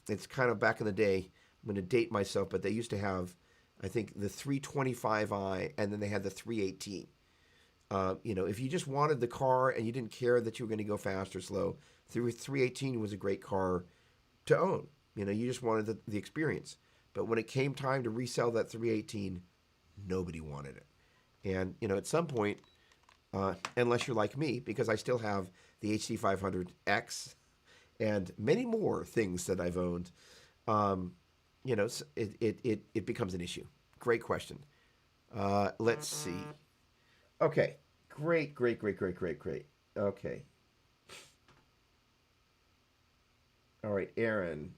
It's kind of back in the day, I'm going to date myself, but they used to have, I think, the 325i, and then they had the 318. If you just wanted the car and you didn't care that you were going to go fast or slow, the 318 was a great car to own. You just wanted the experience. But when it came time to resell that 318, nobody wanted it. And, at some point, unless you're like me, because I still have the HD500X and many more things that I've owned, it becomes an issue. Great question. Let's see. Okay. Great. Okay. All right, Aaron.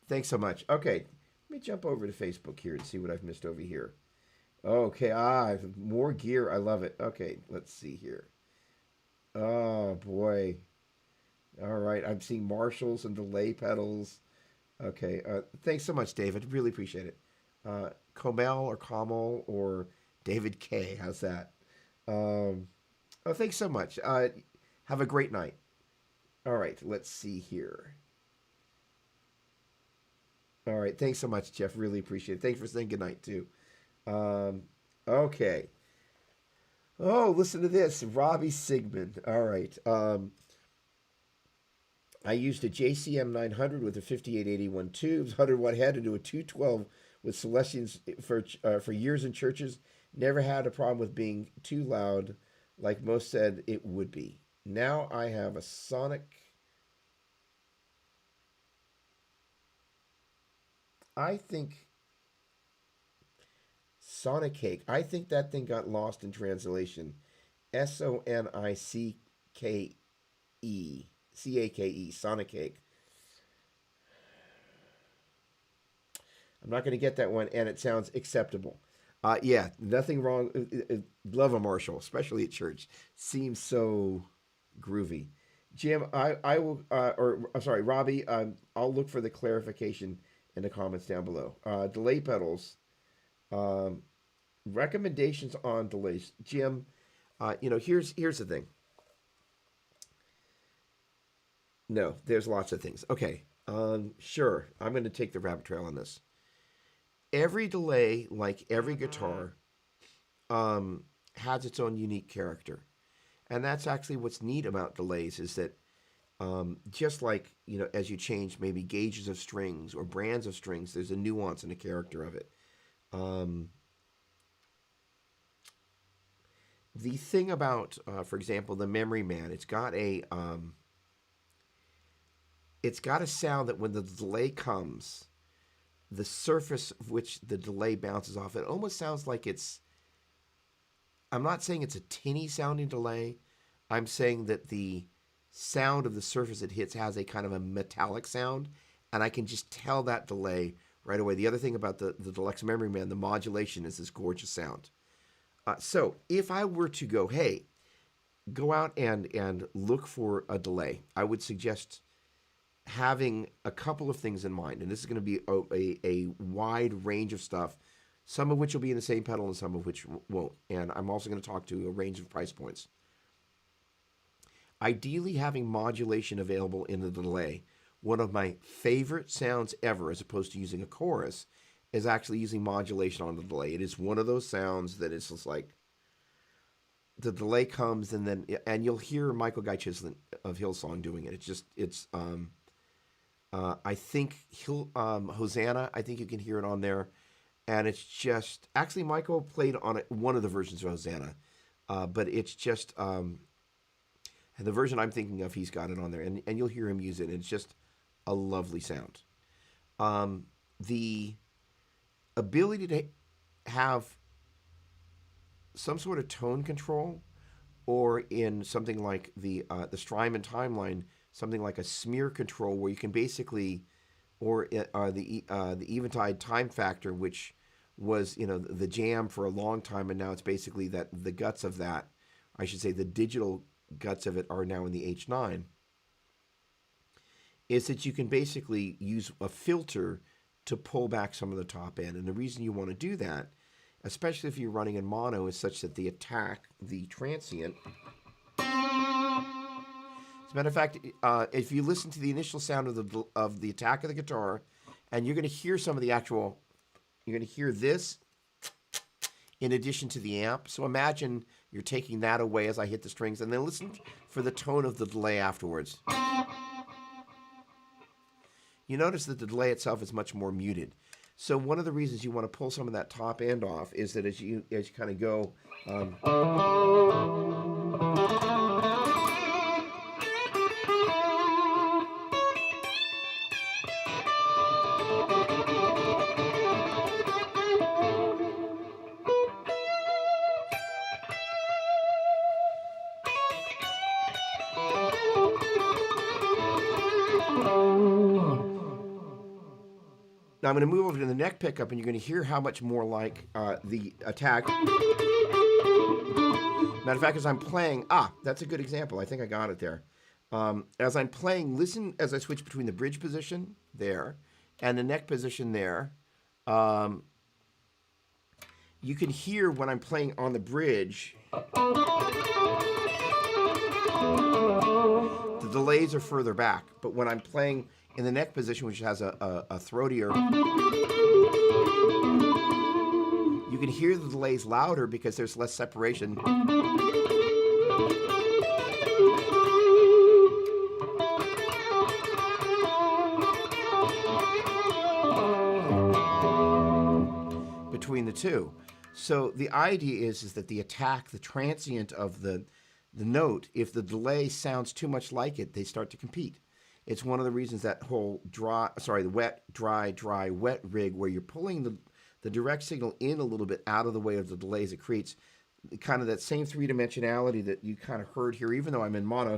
Thanks so much. Okay. Let me jump over to Facebook here and see what I've missed over here. Okay. More gear. I love it. Okay. Let's see here. Oh, boy. All right. I'm seeing Marshalls and delay pedals. Okay. Thanks so much, David. Really appreciate it. Komel or Kamal or David K. How's that? Thanks so much. Have a great night. All right. Let's see here. All right. Thanks so much, Jeff. Really appreciate it. Thanks for saying goodnight, too. Okay. Oh, listen to this. Robbie Sigmund. All right. I used a JCM 900 with a 5881 tubes, 100-watt head into a 212 with Celestians for years in churches. Never had a problem with being too loud, like most said it would be. Now I have a Sonic. I think Sonic Cake. I think that thing got lost in translation. SONICKE. Sonic Cake. I'm not going to get that one, and it sounds acceptable. Yeah, nothing wrong. Love a Marshall, especially at church. Seems so groovy. Jim, I will, I'm sorry, Robbie, I'll look for the clarification in the comments down below. Delay pedals. Recommendations on delays. Jim, here's the thing. No, there's lots of things. Okay, sure. I'm going to take the rabbit trail on this. Every delay, like every guitar, has its own unique character. And that's actually what's neat about delays is that just like, as you change maybe gauges of strings or brands of strings, there's a nuance and a character of it. The thing about, for example, the Memory Man, it's got a sound that when the delay comes, the surface of which the delay bounces off, it almost sounds like I'm not saying it's a tinny sounding delay. I'm saying that the sound of the surface it hits has a kind of a metallic sound, and I can just tell that delay right away. The other thing about the Deluxe Memory Man, the modulation is this gorgeous sound. So if I were to go out and look for a delay, I would suggest having a couple of things in mind, and this is going to be a wide range of stuff some of which will be in the same pedal and some of which won't. And I'm also going to talk to a range of price points. Ideally, having modulation available in the delay. One of my favorite sounds ever, as opposed to using a chorus, is actually using modulation on the delay. It is one of those sounds that it's just like the delay comes and you'll hear Michael Guy Chislett of Hillsong doing it. I think Hosanna, I think you can hear it on there. And it's just, actually Michael played on it, one of the versions of Hosanna. But it's just, and the version I'm thinking of, he's got it on there. And you'll hear him use it. And it's just a lovely sound. The ability to have some sort of tone control, or in something like the Strymon timeline, something like a smear control, where you can basically, or the Eventide time factor, which was the jam for a long time, and now it's basically that the guts of that, I should say, the digital guts of it are now in the H9. Is that you can basically use a filter to pull back some of the top end, and the reason you want to do that, especially if you're running in mono, is such that the attack, the transient. As a matter of fact, if you listen to the initial sound of the attack of the guitar, and you're going to hear some of the actual, you're going to hear this in addition to the amp. So imagine you're taking that away as I hit the strings, and then listen for the tone of the delay afterwards. You notice that the delay itself is much more muted. So one of the reasons you want to pull some of that top end off is that as you kind of go, now I'm going to move over to the neck pickup, and you're going to hear how much more like the attack. Matter of fact, as I'm playing, that's a good example. I think I got it there. As I'm playing, listen as I switch between the bridge position there and the neck position there. You can hear when I'm playing on the bridge, the delays are further back. But when I'm playing in the neck position, which has a throatier, you can hear the delays louder because there's less separation. Between the two. So the idea is that the attack, the transient of the note, if the delay sounds too much like it, they start to compete. It's one of the reasons that whole the wet, dry, wet rig, where you're pulling the direct signal in a little bit out of the way of the delays, it creates kind of that same three-dimensionality that you kind of heard here, even though I'm in mono.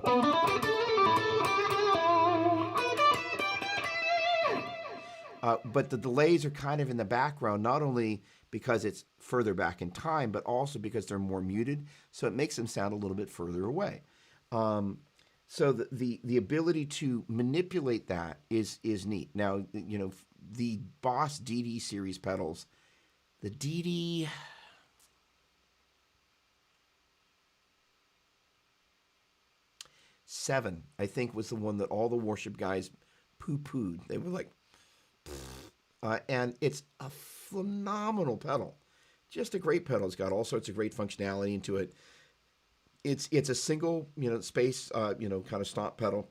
But the delays are kind of in the background, not only because it's further back in time, but also because they're more muted, so it makes them sound a little bit further away. So the ability to manipulate that is neat. Now, the Boss DD series pedals, the DD... Seven, I think, was the one that all the Worship guys poo-pooed. They were like, and it's a phenomenal pedal. Just a great pedal. It's got all sorts of great functionality into it. It's a single, space, kind of stomp pedal.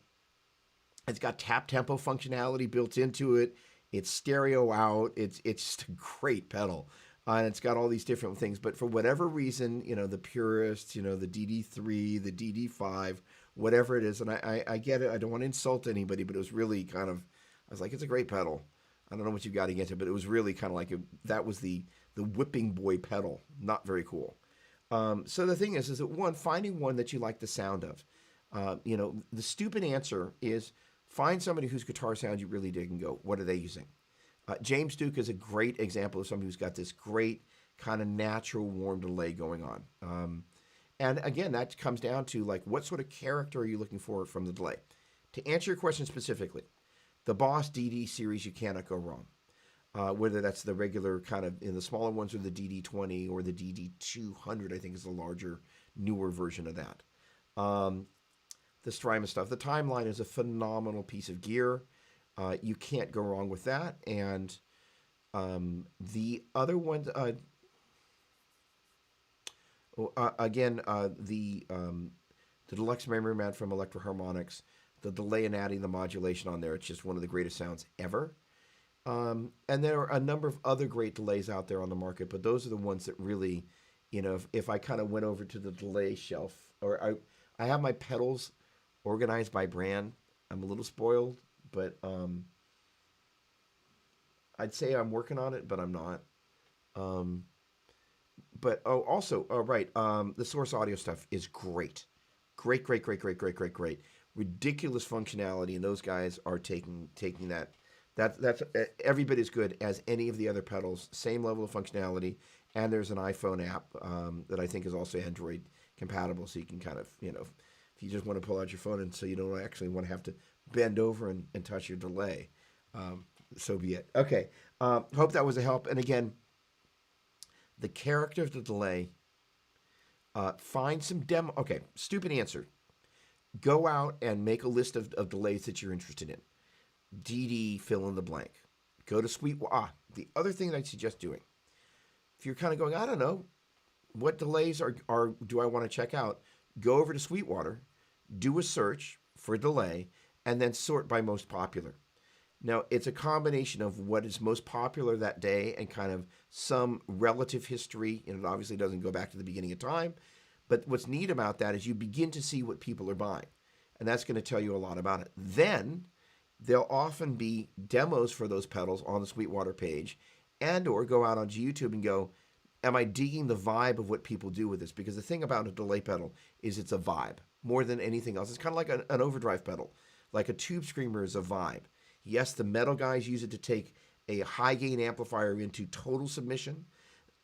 It's got tap tempo functionality built into it. It's stereo out. It's just a great pedal. And it's got all these different things. But for whatever reason, the purists, the DD3, the DD5, whatever it is, and I get it. I don't want to insult anybody, but it was really kind of, I was like, it's a great pedal. I don't know what you've got against it, but it was really kind of like that was the whipping boy pedal. Not very cool. So the thing is that finding one that you like the sound of. The stupid answer is find somebody whose guitar sound you really dig and go, what are they using? James Duke is a great example of somebody who's got this great kind of natural warm delay going on. And again, that comes down to like, what sort of character are you looking for from the delay? To answer your question specifically, the Boss DD series, you cannot go wrong. whether that's the regular kind of in the smaller ones or the DD20 or the DD200, I think is the larger, newer version of that. Um, the Strymon stuff. The Timeline is a phenomenal piece of gear. You can't go wrong with that. And the other one, again, the deluxe memory mat from Electro Harmonics, the delay and adding the modulation on there, it's just one of the greatest sounds ever. And there are a number of other great delays out there on the market, but those are the ones that really, if I kind of went over to the delay shelf, or I have my pedals organized by brand. I'm a little spoiled, but I'd say I'm working on it, but I'm not. Um, but also, right, the Source Audio stuff is great, great, great, great, great, great, great, great. Ridiculous functionality, and those guys are taking that. That's every bit as good as any of the other pedals. Same level of functionality, and there's an iPhone app that I think is also Android compatible, so you can kind of if you just want to pull out your phone and so you don't actually want to have to bend over and touch your delay, so be it. Okay, hope that was a help. And again, the character of the delay. Find some demo. Okay, stupid answer. Go out and make a list of delays that you're interested in. DD fill in the blank. Go to the other thing that I'd suggest doing, if you're kind of going, I don't know, what delays are do I want to check out? Go over to Sweetwater, do a search for delay, and then sort by most popular. Now, it's a combination of what is most popular that day and kind of some relative history. And it obviously doesn't go back to the beginning of time. But what's neat about that is you begin to see what people are buying. And that's going to tell you a lot about it. Then there'll often be demos for those pedals on the Sweetwater page, and or go out onto YouTube and go, am I digging the vibe of what people do with this? Because the thing about a delay pedal is it's a vibe more than anything else. It's kind of like an overdrive pedal. Like a Tube Screamer is a vibe. Yes, the metal guys use it to take a high gain amplifier into total submission.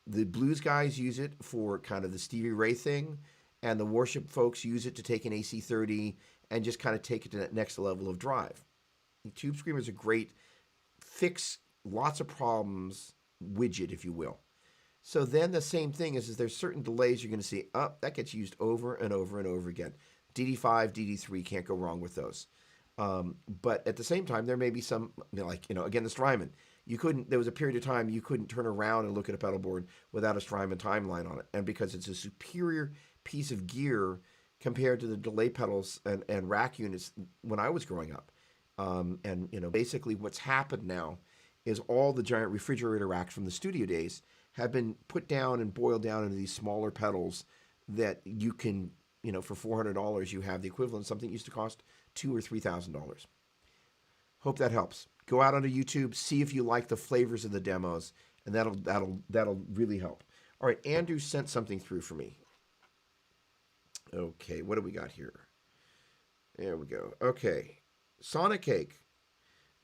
The blues guys use it for kind of the Stevie Ray thing, and the worship folks use it to take an AC30 and just kind of take it to that next level of drive. The Tube Screamer is a great fix lots of problems widget, if you will. So then the same thing is there's certain delays you're going to see, that gets used over and over and over again. DD5, DD3, can't go wrong with those. But at the same time, there may be some, again, the Strymon. There was a period of time you couldn't turn around and look at a pedal board without a Strymon timeline on it. And because it's a superior piece of gear compared to the delay pedals and rack units when I was growing up. Basically what's happened now is all the giant refrigerator racks from the studio days have been put down and boiled down into these smaller pedals that you can, for $400, you have the equivalent of something that used to cost $2,000 or $3,000. Hope that helps. Go out onto YouTube, see if you like the flavors of the demos, and that'll really help. All right, Andrew sent something through for me. Okay, what do we got here? There we go. Okay, Sonic Cake.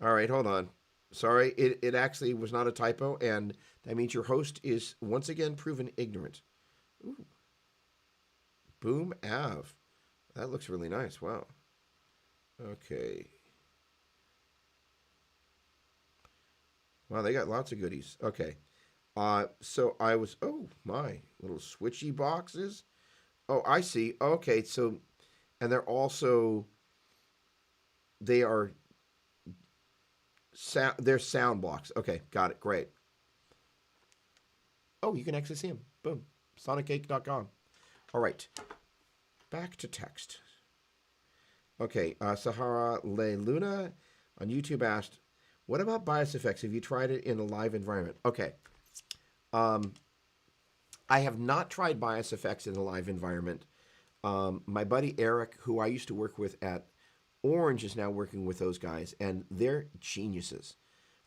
All right, hold on. Sorry, it actually was not a typo, and that means your host is once again proven ignorant. Ooh. Boom Ave. That looks really nice. Wow. Okay. Wow, they got lots of goodies. Okay. So I was, oh my, little switchy boxes. Oh, I see. Okay, so, and they're sound blocks. Okay, got it. Great. Oh, you can actually see them. Boom. SonicCake.com. All right. Back to text. Okay, Sahara Le Luna on YouTube asked, what about bias effects? Have you tried it in a live environment? Okay. I have not tried bias effects in a live environment. My buddy Eric, who I used to work with at Orange, is now working with those guys, and they're geniuses.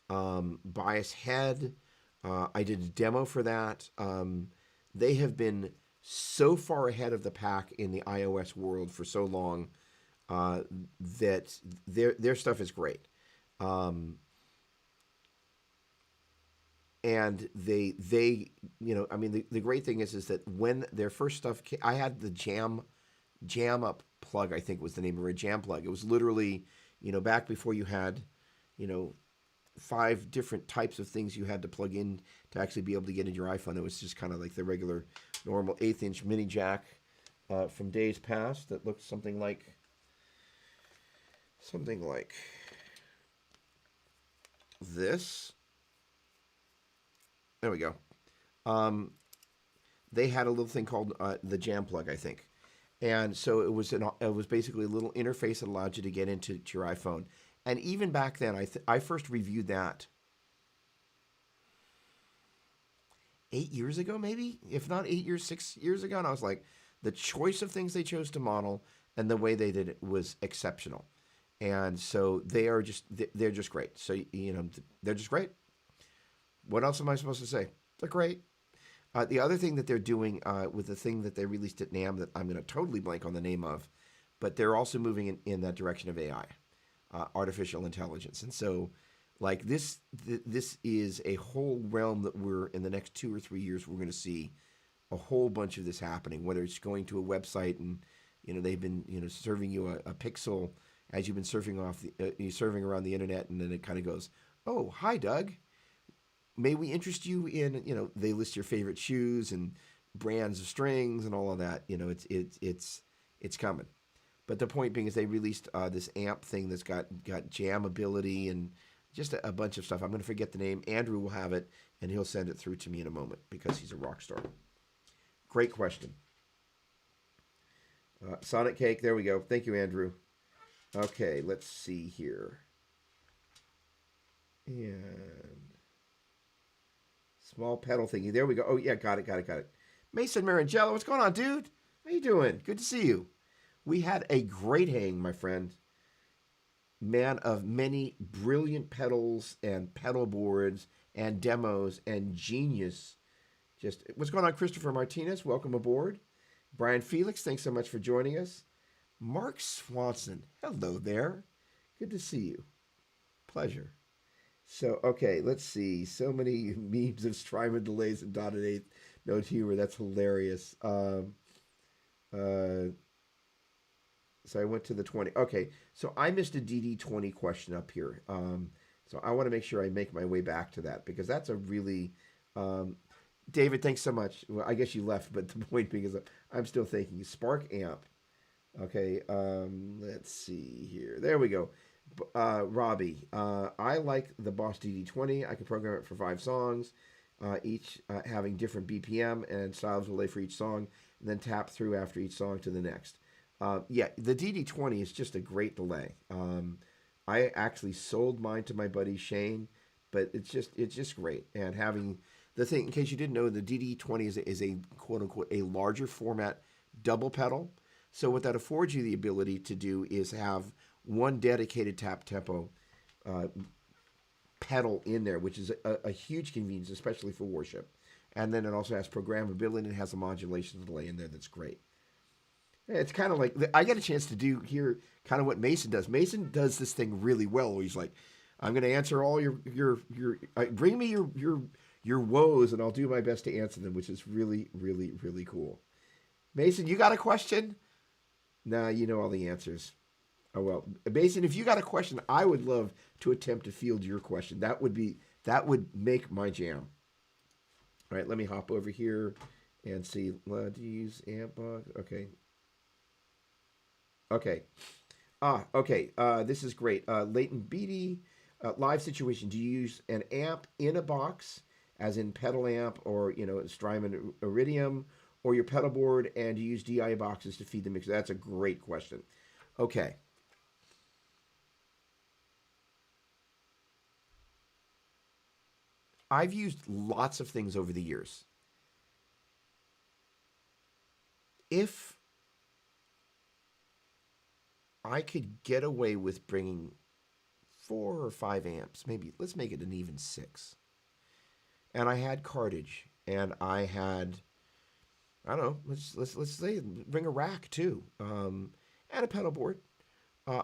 Bias Head, I did a demo for that. They have been so far ahead of the pack in the iOS world for so long that their stuff is great. And they the great thing is that when their first stuff came, I had the Jam Up plug, I think was the name of it, Jam plug. It was literally, back before you had, 5 different types of things you had to plug in to actually be able to get into your iPhone. It was just kind of like the regular, normal 1/8 inch mini jack from days past that looked something like this. There we go. Um, they had a little thing called the jam plug, I think, and so it was basically a little interface that allowed you to get into your iPhone. And even back then, I first reviewed that 8 years ago, maybe, if not 8 years, 6 years ago, and I was like, the choice of things they chose to model and the way they did it was exceptional. And so they're just great. So they're just great. What else am I supposed to say? They're great. The other thing that they're doing with the thing that they released at NAMM that I'm going to totally blank on the name of, but they're also moving in that direction of AI, artificial intelligence. And so, like this is a whole realm that we're in the next 2 or 3 years we're going to see a whole bunch of this happening. Whether it's going to a website and they've been serving you a pixel as you've been surfing around the internet, and then it kind of goes, oh, hi Doug, may we interest you in, they list your favorite shoes and brands of strings and all of that. It's coming. But the point being is they released this amp thing that's got jam ability and just a bunch of stuff. I'm going to forget the name. Andrew will have it, and he'll send it through to me in a moment because he's a rock star. Great question. Sonic Cake, there we go. Thank you, Andrew. Okay, let's see here. And small pedal thingy. There we go. Oh, yeah, got it. Mason Marangello, what's going on, dude? How you doing? Good to see you. We had a great hang, my friend. Man of many brilliant pedals and pedal boards and demos and genius. Just what's going on, Christopher Martinez? Welcome aboard. Brian Felix, thanks so much for joining us. Mark Swanson, hello there. Good to see you. Pleasure. So, okay, let's see. So many memes of Strymon delays and dotted eighth note humor. That's hilarious. So I went to the 20. Okay, so I missed a DD20 question up here. So I want to make sure I make my way back to that because that's a really... David, thanks so much. Well, I guess you left, but the point being is I'm still thinking. Spark amp. Okay, let's see here. There we go. Robbie, I like the Boss DD20. I can program it for 5 songs, each having different BPM and styles of delay for each song, and then tap through after each song to the next. Yeah, the DD20 is just a great delay. I actually sold mine to my buddy Shane, but it's just great. And having the thing, in case you didn't know, the DD20 is a quote unquote a larger format double pedal. So what that affords you the ability to do is have one dedicated tap tempo pedal in there, which is a huge convenience, especially for worship. And then it also has programmability and it has a modulation delay in there that's great. It's kind of like I get a chance to do here kind of what Mason does. Mason does this thing really well where he's like, I'm going to answer all your bring me your woes and I'll do my best to answer them, which is really, really, really cool. Mason, you got a question? Nah, you know all the answers. Oh, well, Mason, if you got a question, I would love to attempt to field your question. That would make my jam. All right, let me hop over here and see. Do you use amp box? Okay. Okay. Okay. This is great. Leighton Beatty, live situation. Do you use an amp in a box, as in pedal amp or Strymon Iridium, or your pedal board, and you use DI boxes to feed the mixer? That's a great question. Okay. I've used lots of things over the years. If I could get away with bringing 4 or 5 amps, maybe let's make it an even 6. And I had cartage, and I had, I don't know, let's say bring a rack too, and a pedal board.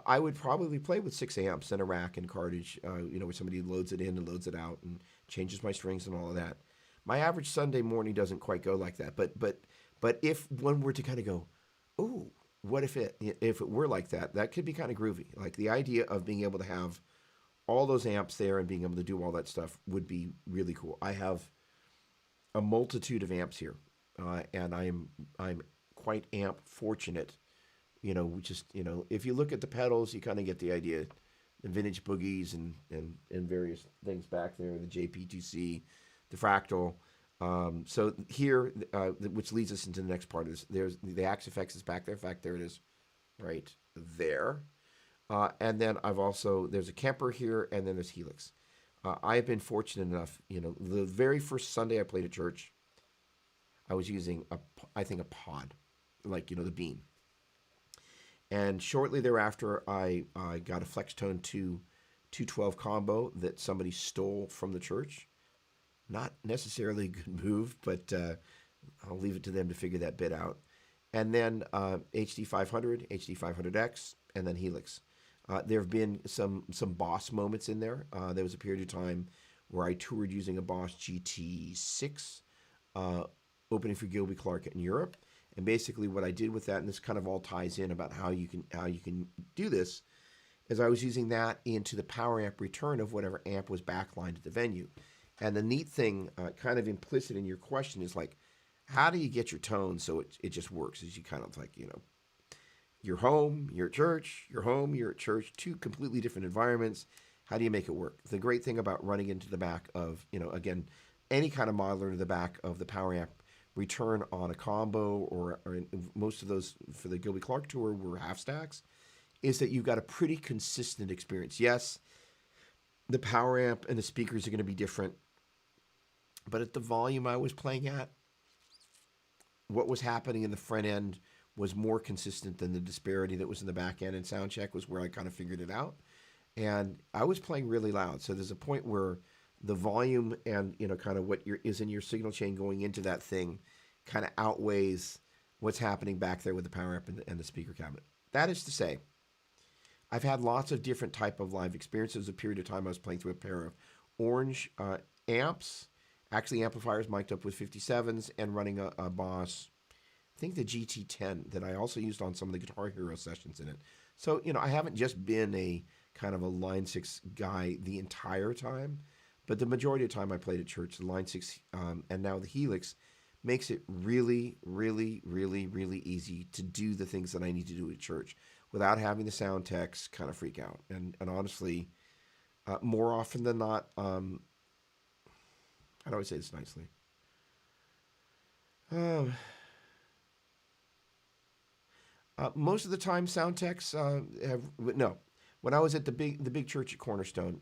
I would probably play with 6 amps and a rack and cartage, where somebody loads it in and loads it out and changes my strings and all of that. My average Sunday morning doesn't quite go like that, but if one were to kind of go, oh, what if it were like that? That could be kind of groovy. Like the idea of being able to have all those amps there and being able to do all that stuff would be really cool. I have a multitude of amps here, and I'm quite amp fortunate. Just if you look at the pedals, you kind of get the idea. The vintage boogies and various things back there, the JP2C, the Fractal. So here, which leads us into the next part, is there's the Axe-Fx is back there. In fact, there it is, right there. And then there's a Kemper here, and then there's Helix. I have been fortunate enough, the very first Sunday I played at church, I was using I think a pod, like, the Beam. And shortly thereafter, I got a Flextone 212 combo that somebody stole from the church. Not necessarily a good move, but I'll leave it to them to figure that bit out. And then HD500, HD500X, and then Helix. There have been some Boss moments in there. There was a period of time where I toured using a Boss GT6, opening for Gilby Clarke in Europe. And basically what I did with that, and this kind of all ties in about how you can do this, is I was using that into the power amp return of whatever amp was backlined at the venue. And the neat thing, kind of implicit in your question, is like, how do you get your tone so it just works? Is you kind of like, you're home, you're at church, you're home, you're at church, two completely different environments. How do you make it work? The great thing about running into the back of, again, any kind of modeler into the back of the power amp return on a combo, or most of those for the Gilby Clarke tour were half stacks, is that you've got a pretty consistent experience. Yes, the power amp and the speakers are going to be different, but at the volume I was playing at, what was happening in the front end was more consistent than the disparity that was in the back end, and sound check was where I kind of figured it out. And I was playing really loud, so there's a point where the volume and kind of what is in your signal chain going into that thing kind of outweighs what's happening back there with the power amp and the speaker cabinet. That is to say, I've had lots of different type of live experiences. A period of time I was playing through a pair of orange amps, actually amplifiers mic'd up with 57s, and running a Boss, I think the GT10, that I also used on some of the Guitar Hero sessions in it. So, I haven't just been a kind of a Line 6 guy the entire time, but the majority of the time I played at church, the Line 6 and now the Helix makes it really, really, really, really easy to do the things that I need to do at church without having the sound techs kind of freak out. And honestly, more often than not, how do I say this nicely? Most of the time, sound techs no. When I was at the big church at Cornerstone,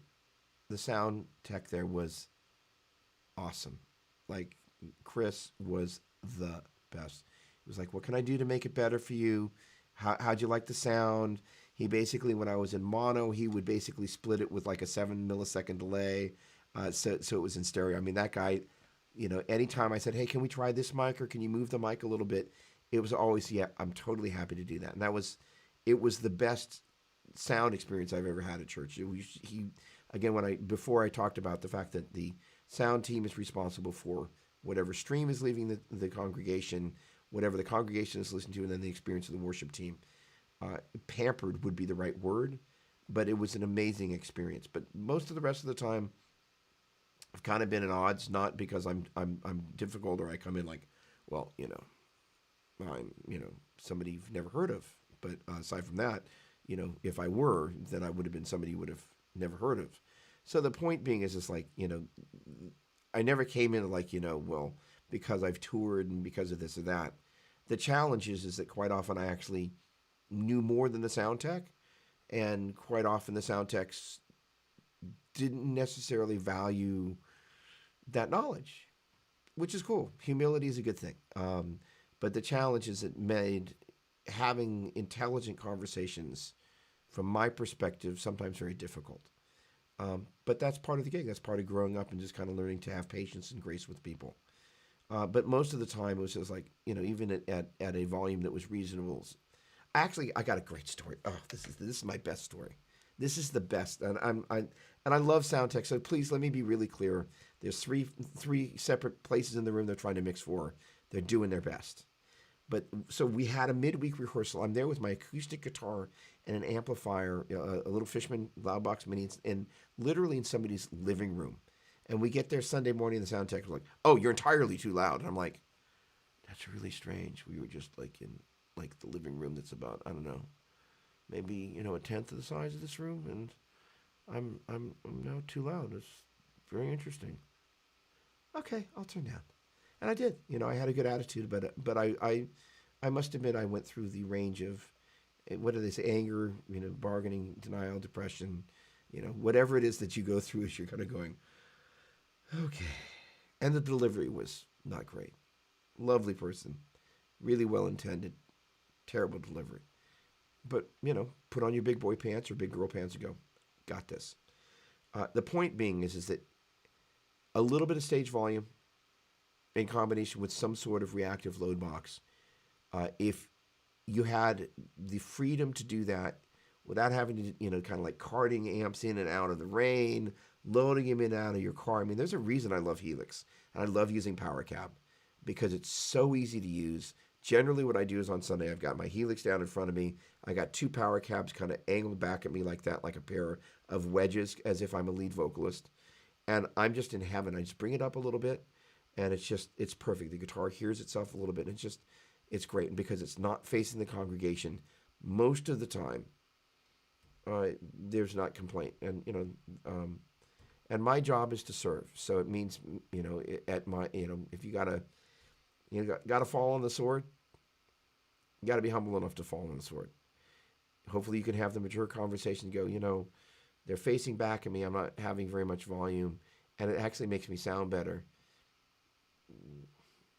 the sound tech there was awesome. Like, Chris was the best. He was like, "What can I do to make it better for you? How'd you like the sound?" He basically, when I was in mono, he would basically split it with like a 7 millisecond delay, so it was in stereo. I mean, that guy, anytime I said, "Hey, can we try this mic, or can you move the mic a little bit?" It was always, "Yeah, I'm totally happy to do that." And it was the best sound experience I've ever had at church. Again, before I talked about the fact that the sound team is responsible for whatever stream is leaving the congregation, whatever the congregation is listening to, and then the experience of the worship team. Pampered would be the right word, but it was an amazing experience. But most of the rest of the time, I've kind of been at odds, not because I'm difficult or I come in like, well, I'm somebody you've never heard of. But aside from that, if I were, then I would have been somebody you would have never heard of. So the point being is, it's like, I never came in like, well, because I've toured and because of this or that. The challenge is that quite often I actually knew more than the sound tech, and quite often the sound techs didn't necessarily value that knowledge, which is cool. Humility is a good thing. But the challenge is it made having intelligent conversations, from my perspective, sometimes very difficult. But that's part of the gig. That's part of growing up and just kind of learning to have patience and grace with people. But most of the time it was just like, even at a volume that was reasonable. Actually, I got a great story. Oh, this is my best story. This is the best, and I love sound tech. So please let me be really clear. There's three separate places in the room they're trying to mix for. They're doing their best. But so we had a midweek rehearsal. I'm there with my acoustic guitar and an amplifier, a little Fishman Loudbox Mini, and literally in somebody's living room. And we get there Sunday morning, and the sound tech was like, "Oh, you're entirely too loud." And I'm like, "That's really strange. We were just like in like the living room that's about, I don't know, maybe a tenth of the size of this room, and I'm now too loud. It's very interesting." Okay, I'll turn down, and I did. I had a good attitude, but I must admit I went through the range of, what do they say, anger, bargaining, denial, depression, whatever it is that you go through as you're kind of going, okay. And the delivery was not great. Lovely person, really well intended, terrible delivery. But, put on your big boy pants or big girl pants and go, got this. The point being is that a little bit of stage volume in combination with some sort of reactive load box, if you had the freedom to do that without having to, kind of like carting amps in and out of the rain, loading them in and out of your car. I mean, there's a reason I love Helix, and I love using PowerCab because it's so easy to use. Generally, what I do is on Sunday, I've got my Helix down in front of me. I got two PowerCabs kind of angled back at me like that, like a pair of wedges, as if I'm a lead vocalist. And I'm just in heaven. I just bring it up a little bit, and it's perfect. The guitar hears itself a little bit, and it's great. And because it's not facing the congregation, most of the time, there's not complaint. And, and my job is to serve. So it means, at my, if you gotta fall on the sword, you gotta be humble enough to fall on the sword. Hopefully you can have the mature conversation and go, they're facing back at me. I'm not having very much volume, and it actually makes me sound better.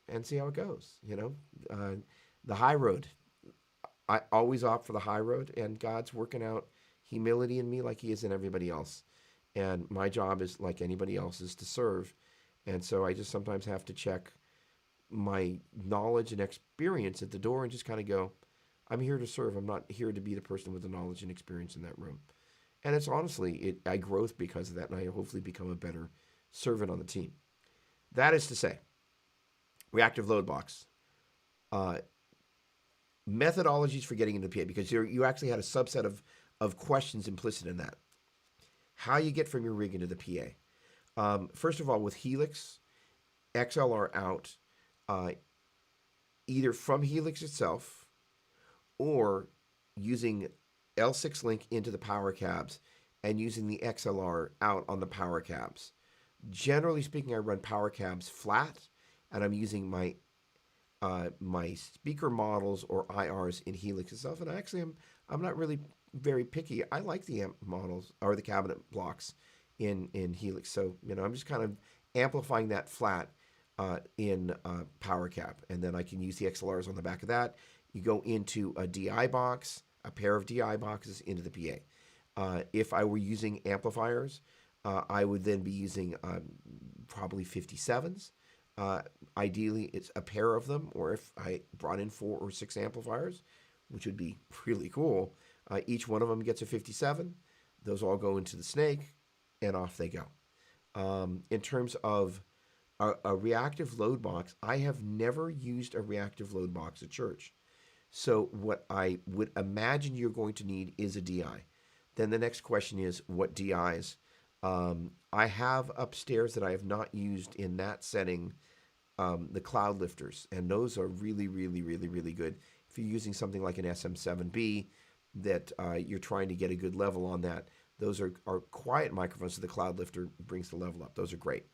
And see how it goes. The high road. I always opt for the high road, and God's working out humility in me like He is in everybody else. And my job is, like anybody else's, to serve. And so I just sometimes have to check my knowledge and experience at the door and just kind of go, I'm here to serve. I'm not here to be the person with the knowledge and experience in that room. And it's honestly, I growth because of that, and I hopefully become a better servant on the team. That is to say, reactive load box. Methodologies for getting into PA, because you actually had a subset of questions implicit in that. How you get from your rig into the PA. First of all, with Helix, XLR out, either from Helix itself or using L6 link into the power cabs and using the XLR out on the power cabs. Generally speaking, I run power cabs flat, and I'm using my my speaker models or IRs in Helix itself. And I'm not really very picky. I like the amp models or the cabinet blocks in Helix. So I'm just kind of amplifying that flat in power cab, and then I can use the XLRs on the back of that. You go into a DI box, a pair of DI boxes into the PA. If I were using amplifiers, I would then be using probably 57s. Ideally, it's a pair of them, or if I brought in 4 or 6 amplifiers, which would be really cool, each one of them gets a 57. Those all go into the snake, and off they go. In terms of a reactive load box, I have never used a reactive load box at church. So what I would imagine you're going to need is a DI. Then the next question is, what DIs? I have upstairs that I have not used in that setting, the cloud lifters, and those are really, really, really, really good. If you're using something like an SM7B that you're trying to get a good level on that, those are quiet microphones, so the cloud lifter brings the level up. Those are great.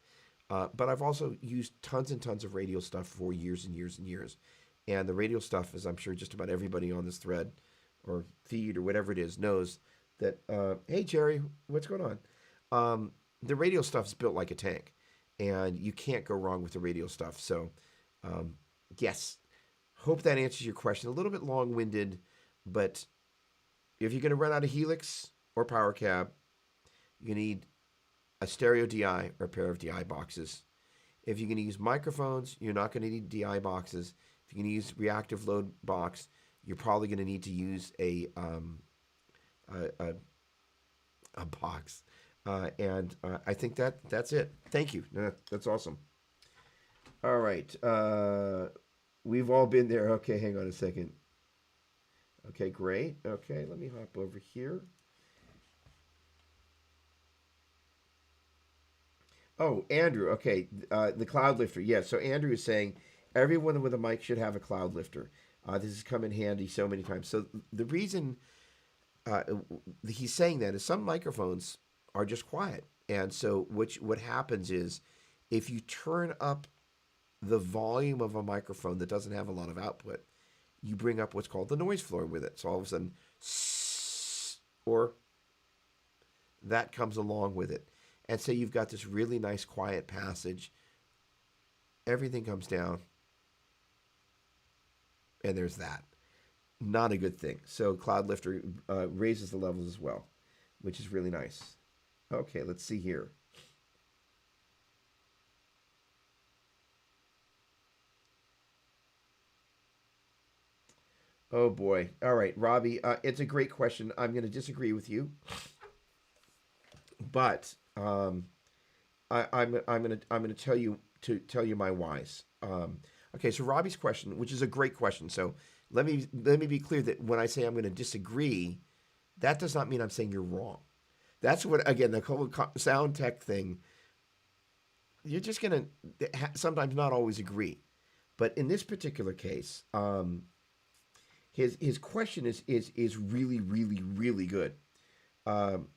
But I've also used tons and tons of radio stuff for years and years and years. And the radio stuff, as I'm sure just about everybody on this thread or feed or whatever it is knows, that, hey, Jerry, what's going on? The radio stuff is built like a tank, and you can't go wrong with the radio stuff. So, yes, hope that answers your question. A little bit long-winded, but if you're going to run out of Helix or Power Cab, you need a stereo DI or a pair of DI boxes. If you're going to use microphones, you're not going to need DI boxes. If you're going to use reactive load box, you're probably going to need to use a box. And I think that's it. Thank you. That's awesome. All right. We've all been there. Okay, hang on a second. Okay, great. Okay, let me hop over here. Oh, Andrew. Okay, the cloud lifter. Yeah. So Andrew is saying everyone with a mic should have a cloud lifter. This has come in handy so many times. So the reason uh, he's saying that is some microphones are just quiet, and so what happens is if you turn up the volume of a microphone that doesn't have a lot of output, you bring up what's called the noise floor with it. So all of a sudden, or that comes along with it. And so you've got this really nice quiet passage. Everything comes down, and there's that. Not a good thing. So Cloud Lifter raises the levels as well, which is really nice. Okay, let's see here. Oh boy. All right, Robbie, it's a great question. I'm going to disagree with you, but I'm gonna tell you my whys. Okay, so Robbie's question, which is a great question. So let me be clear that when I say I'm going to disagree, that does not mean I'm saying you're wrong. That's what again the whole sound tech thing. You're just gonna sometimes not always agree, but in this particular case, his question is really really good. Um,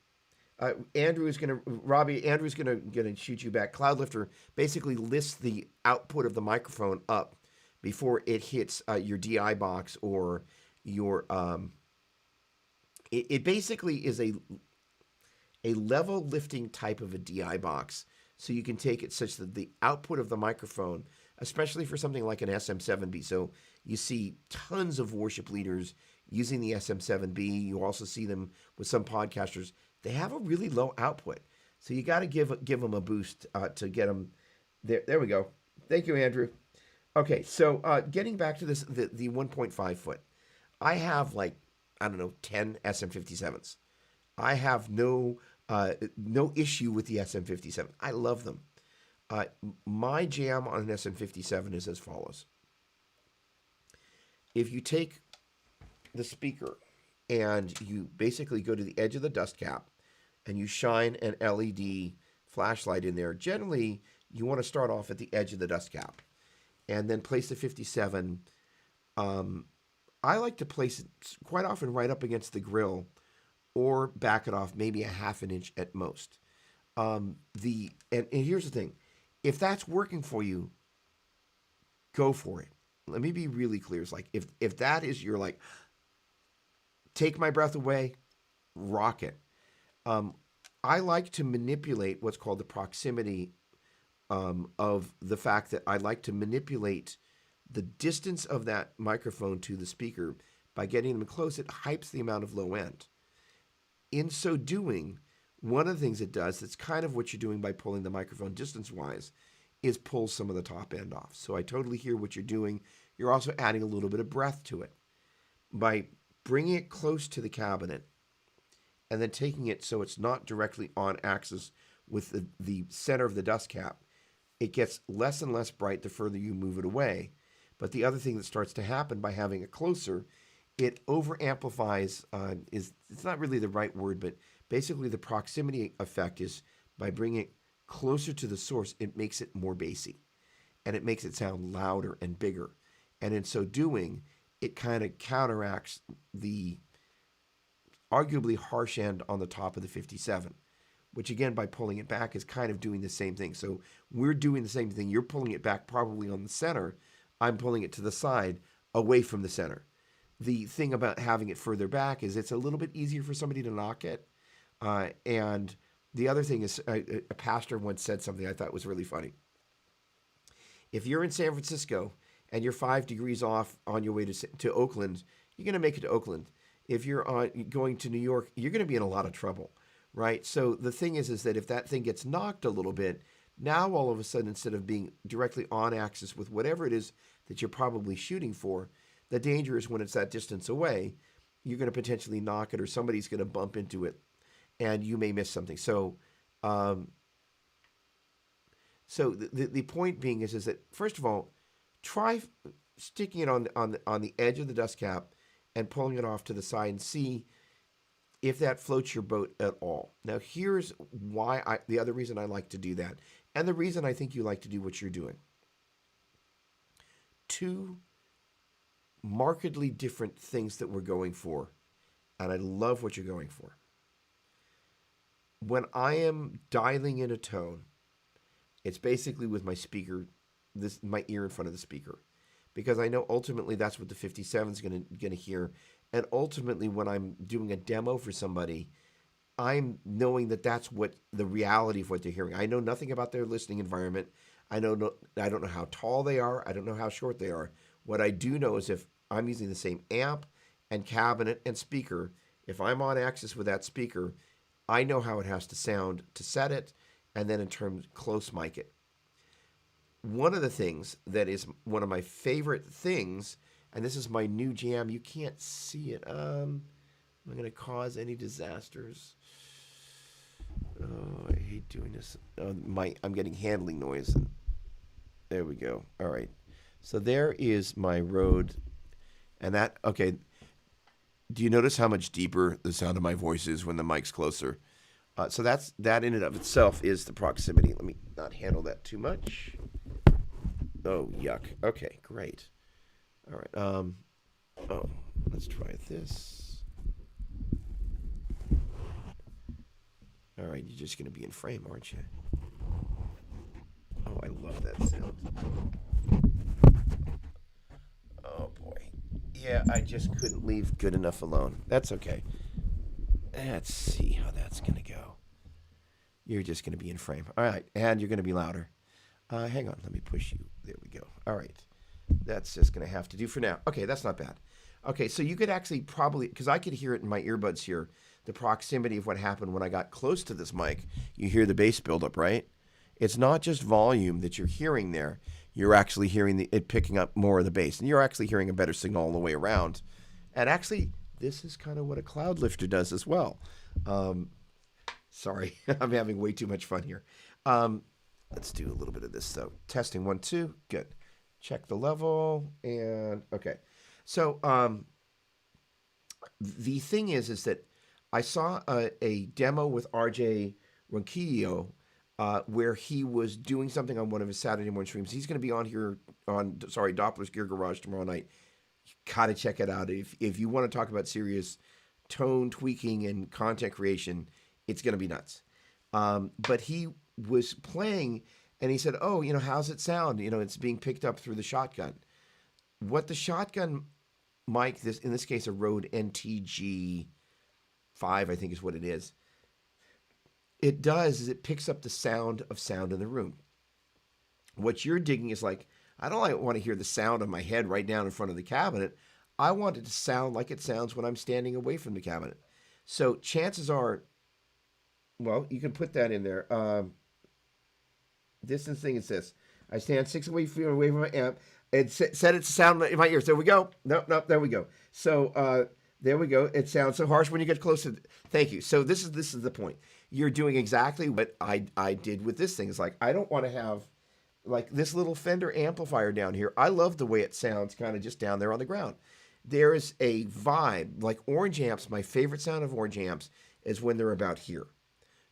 Andrew's gonna shoot you back. Cloudlifter basically lists the output of the microphone up before it hits your DI box or your. It basically is a level lifting type of a DI box, so you can take it such that the output of the microphone, especially for something like an SM7B. So you see tons of worship leaders using the SM7B. You also see them with some podcasters. They have a really low output, so you got to give them a boost to get them there. There we go. Thank you, Andrew. Okay, so getting back to this, the 1.5 foot, I have like I don't know 10 SM57s. I have no issue with the SM57. I love them. Uh, my jam on an SM57 is as follows: if you take the speaker and you basically go to the edge of the dust cap and you shine an LED flashlight in there, generally you want to start off at the edge of the dust cap and then place the 57. Um, I like to place it quite often right up against the grill or back it off maybe a half an inch at most. And here's the thing: if that's working for you, go for it. Let me be really clear. It's like if that is your like take my breath away, rock it. Um, I like to manipulate what's called the proximity of the fact that I like to manipulate the distance of that microphone to the speaker by getting them close. It hypes the amount of low end. In so doing, one of the things it does, that's kind of what you're doing by pulling the microphone distance wise, is pull some of the top end off. So I totally hear what you're doing. You're also adding a little bit of breath to it. By bringing it close to the cabinet and then taking it so it's not directly on axis with the center of the dust cap, it gets less and less bright the further you move it away. But the other thing that starts to happen by having it closer, it over amplifies. Is it's not really the right word, but basically the proximity effect is by bringing it closer to the source, it makes it more bassy, and it makes it sound louder and bigger. And in so doing, it kind of counteracts the arguably harsh end on the top of the 57, which again, by pulling it back, is kind of doing the same thing. So we're doing the same thing. You're pulling it back probably on the center. I'm pulling it to the side away from the center. The thing about having it further back is it's a little bit easier for somebody to knock it. And the other thing is a pastor once said something I thought was really funny. If you're in San Francisco and you're 5 degrees off on your way to Oakland, you're going to make it to Oakland. If you're going to New York, you're going to be in a lot of trouble, right? So the thing is that if that thing gets knocked a little bit, now all of a sudden, instead of being directly on axis with whatever it is that you're probably shooting for, the danger is when it's that distance away, you're going to potentially knock it or somebody's going to bump into it and you may miss something. So, the point being is that first of all, try sticking it on the edge of the dust cap and pulling it off to the side and see if that floats your boat at all. Now, here's the other reason I like to do that, and the reason I think you like to do what you're doing. Two markedly different things that we're going for, and I love what you're going for. When I am dialing in a tone, it's basically with my speaker, my ear in front of the speaker, because I know ultimately that's what the 57 is going to hear. And ultimately, when I'm doing a demo for somebody, I'm knowing that that's what the reality of what they're hearing. I know nothing about their listening environment. I don't know how tall they are. I don't know how short they are. What I do know is if I'm using the same amp and cabinet and speaker, if I'm on axis with that speaker, I know how it has to sound to set it, and then in terms close mic it. One of the things that is one of my favorite things, and this is my new jam, you can't see it. I'm going to cause any disasters. Oh, I hate doing this. I'm getting handling noise. There we go. All right. So there is my Rode, and that, okay. Do you notice how much deeper the sound of my voice is when the mic's closer? So that in and of itself is the proximity. Let me not handle that too much. Oh, yuck. Okay, great. All right. Let's try this. All right, you're just going to be in frame, aren't you? Oh, I love that sound. Oh, boy. Yeah, I just couldn't leave good enough alone. That's okay. Let's see how that's going to go. You're just going to be in frame. All right, and you're going to be louder. Hang on, let me push you. There we go. All right. That's just going to have to do for now. Okay, that's not bad. Okay, so you could actually probably, because I could hear it in my earbuds here, the proximity of what happened when I got close to this mic. You hear the bass buildup, right? It's not just volume that you're hearing there. You're actually hearing it picking up more of the bass, and you're actually hearing a better signal all the way around. And actually, this is kind of what a cloud lifter does as well. Sorry, I'm having way too much fun here. Let's do a little bit of this, though. Testing 1, 2. Good. Check the level. And okay. So the thing is that I saw a demo with RJ Ronquillo where he was doing something on one of his Saturday morning streams. He's going to be on here on, Doppler's Gear Garage tomorrow night. You gotta check it out. If you want to talk about serious tone tweaking and content creation, it's going to be nuts. But he was playing, and he said, "Oh, how's it sound? It's being picked up through the shotgun." What the shotgun mic, in this case a Rode NTG 5, I think is what it is. It does is it picks up the sound in the room. What you're digging is like, I don't want to hear the sound of my head right down in front of the cabinet. I want it to sound like it sounds when I'm standing away from the cabinet. So chances are, well, you can put that in there. Distance thing is this. I stand 6 feet away from my amp. It said it's sound in my ears. There we go. Nope, there we go. So there we go. It sounds so harsh when you get close to. Thank you. So this is the point. You're doing exactly what I did with this thing. It's like I don't want to have like this little Fender amplifier down here. I love the way it sounds kind of just down there on the ground. There is a vibe like orange amps. My favorite sound of orange amps is when they're about here,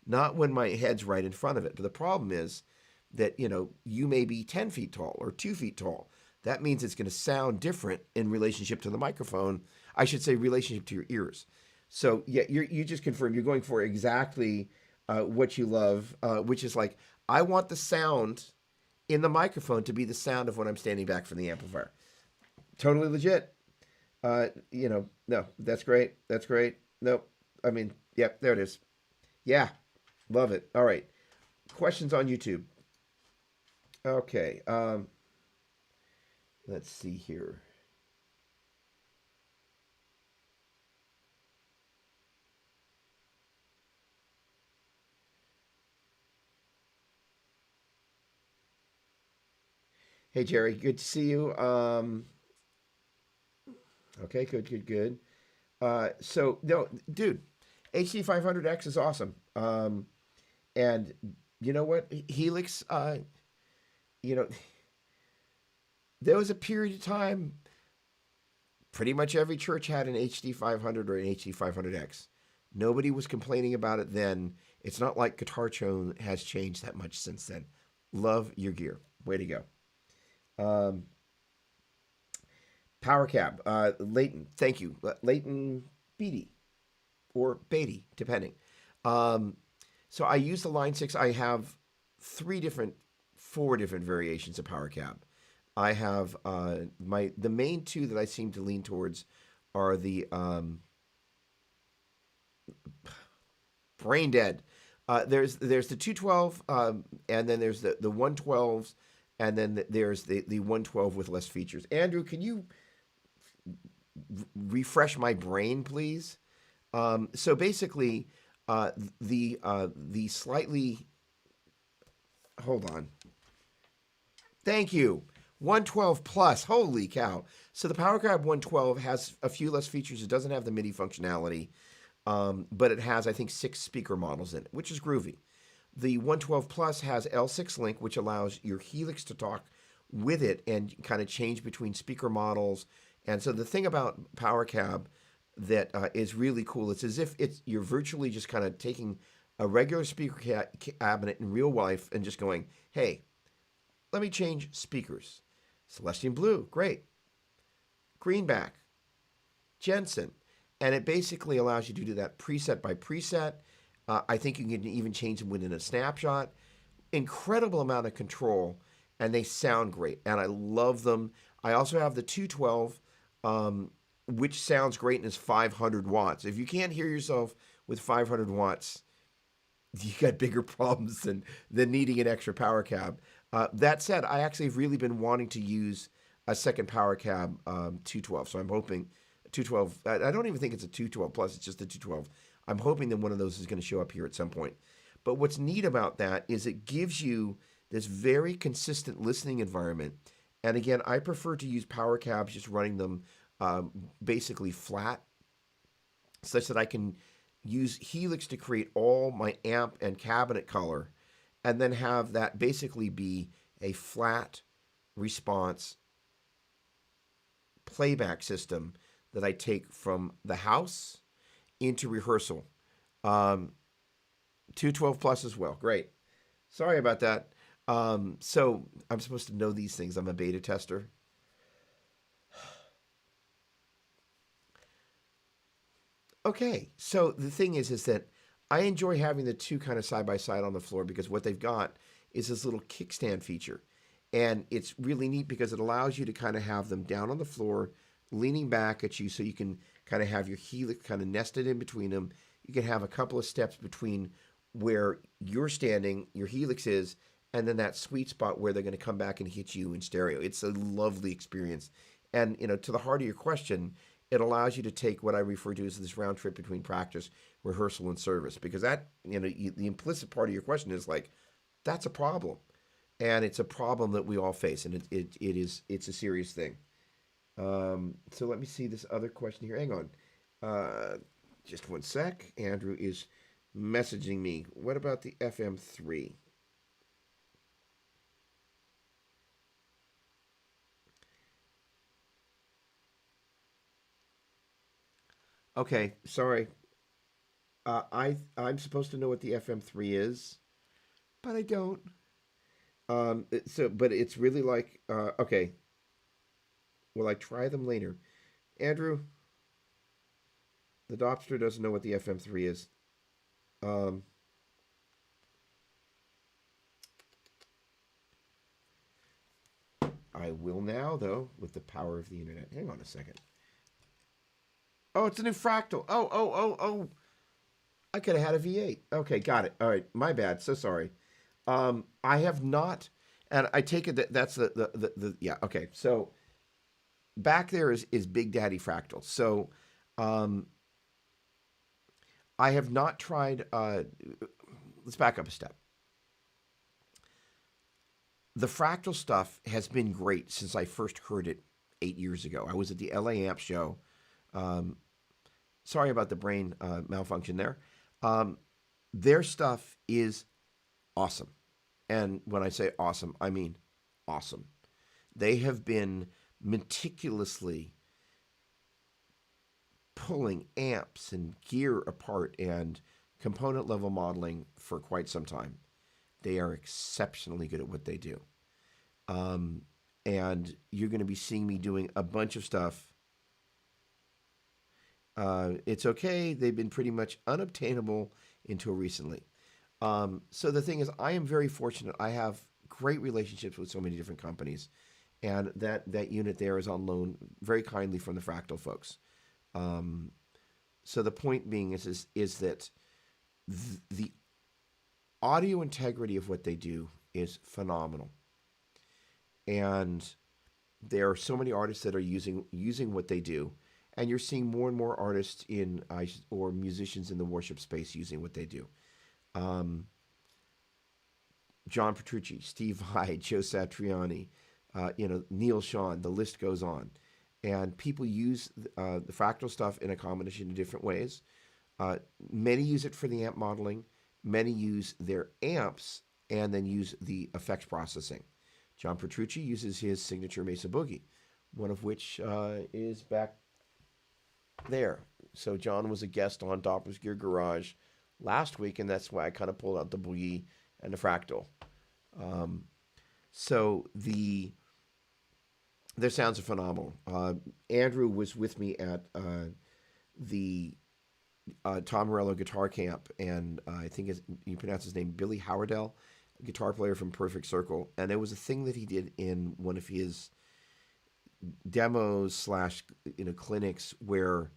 not when my head's right in front of it. But the problem is that you may be 10 feet tall or 2 feet tall. That means it's going to sound different in relationship to the microphone. I should say relationship to your ears. So yeah, you just confirmed you're going for exactly what you love, which is like I want the sound in the microphone to be the sound of when I'm standing back from the amplifier. Totally legit. No, that's great. That's great. Nope. I mean, yep, there it is. Yeah, love it. All right. Questions on YouTube. Okay. Let's see here. Hey, Jerry, good to see you. Okay, good. So, no, dude, HC500X is awesome. And you know what? Helix, there was a period of time Pretty much every church had an HD 500 or an HD 500X. Nobody was complaining about it then. It's not like Guitar Tone has changed that much since then. Love your gear. Way to go. Um, Power Cab. Leighton, thank you. Leighton Beatty or Beatty, depending. Um, so I use the Line 6. I have four different variations of Power Cab. I have the main two that I seem to lean towards are the brain dead. There's the 212, and then there's the 112s, and then there's the 112 with less features. Andrew, can you refresh my brain, please? So basically, the slightly, hold on. Thank you. 112 plus, holy cow. So the Power Cab 112 has a few less features. It doesn't have the MIDI functionality, but it has, I think, 6 speaker models in it, which is groovy. The 112 Plus has L6 Link, which allows your Helix to talk with it and kind of change between speaker models. And so the thing about Power Cab that is really cool, it's as if you're virtually just kind of taking a regular speaker cabinet in real life and just going, hey, let me change speakers. Celestian Blue, great. Greenback, Jensen. And it basically allows you to do that preset by preset. I think you can even change them within a snapshot. Incredible amount of control, and they sound great. And I love them. I also have the 212, which sounds great and is 500 watts. If you can't hear yourself with 500 watts, you got bigger problems than needing an extra Power Cab. That said, I actually have really been wanting to use a second Power Cab 212. So I'm hoping 212. I don't even think it's a 212 plus. It's just a 212. I'm hoping that one of those is going to show up here at some point. But what's neat about that is it gives you this very consistent listening environment. And again, I prefer to use Power Cabs, just running them basically flat, such that I can use Helix to create all my amp and cabinet color, and then have that basically be a flat response playback system that I take from the house into rehearsal. 212 plus as well. Great. Sorry about that. So I'm supposed to know these things. I'm a beta tester. Okay, so the thing is that I enjoy having the two kind of side by side on the floor, because what they've got is this little kickstand feature. And it's really neat because it allows you to kind of have them down on the floor, leaning back at you, so you can kind of have your Helix kind of nested in between them. You can have a couple of steps between where you're standing, your Helix is, and then that sweet spot where they're going to come back and hit you in stereo. It's a lovely experience. And, to the heart of your question, it allows you to take what I refer to as this round trip between practice, rehearsal, and service, because that, the implicit part of your question is like, that's a problem. And it's a problem that we all face, and it's a serious thing. So let me see this other question here. Hang on. Just one sec. Andrew is messaging me. What about the FM3? Okay, sorry. I'm supposed to know what the FM3 is, but I don't. But it's really like, okay. Will I try them later? Andrew, the Dopster doesn't know what the FM3 is. Um, I will now, though, with the power of the internet. Hang on a second. Oh, it's an infractal. Oh. I could have had a V8. Okay, got it. All right, my bad. So sorry. I have not, and I take it that that's the yeah. Okay, so back there is Big Daddy Fractal. So, I have not tried. Let's back up a step. The fractal stuff has been great since I first heard it 8 years ago. I was at the LA Amp show. Um, Sorry about the brain malfunction there. Their stuff is awesome. And when I say awesome, I mean awesome. They have been meticulously pulling amps and gear apart and component level modeling for quite some time. They are exceptionally good at what they do. And you're going to be seeing me doing a bunch of stuff. It's okay. They've been pretty much unobtainable until recently. So the thing is, I am very fortunate. I have great relationships with so many different companies, and that unit there is on loan very kindly from the Fractal folks. So the point being is that the audio integrity of what they do is phenomenal, and there are so many artists that are using what they do, and you're seeing more and more artists or musicians in the worship space using what they do. John Petrucci, Steve Vai, Joe Satriani, Neil Sean, the list goes on. And people use the Fractal stuff in a combination of different ways. Many use it for the amp modeling. Many use their amps and then use the effects processing. John Petrucci uses his signature Mesa Boogie, one of which is back there. So John was a guest on Doppler's Gear Garage last week, and that's why I kind of pulled out the Boogie and the Fractal. So their sounds are phenomenal. Andrew was with me at the Tom Morello Guitar Camp, and I think you pronounce his name Billy Howardell, a guitar player from Perfect Circle, and there was a thing that he did in one of his demos / clinics where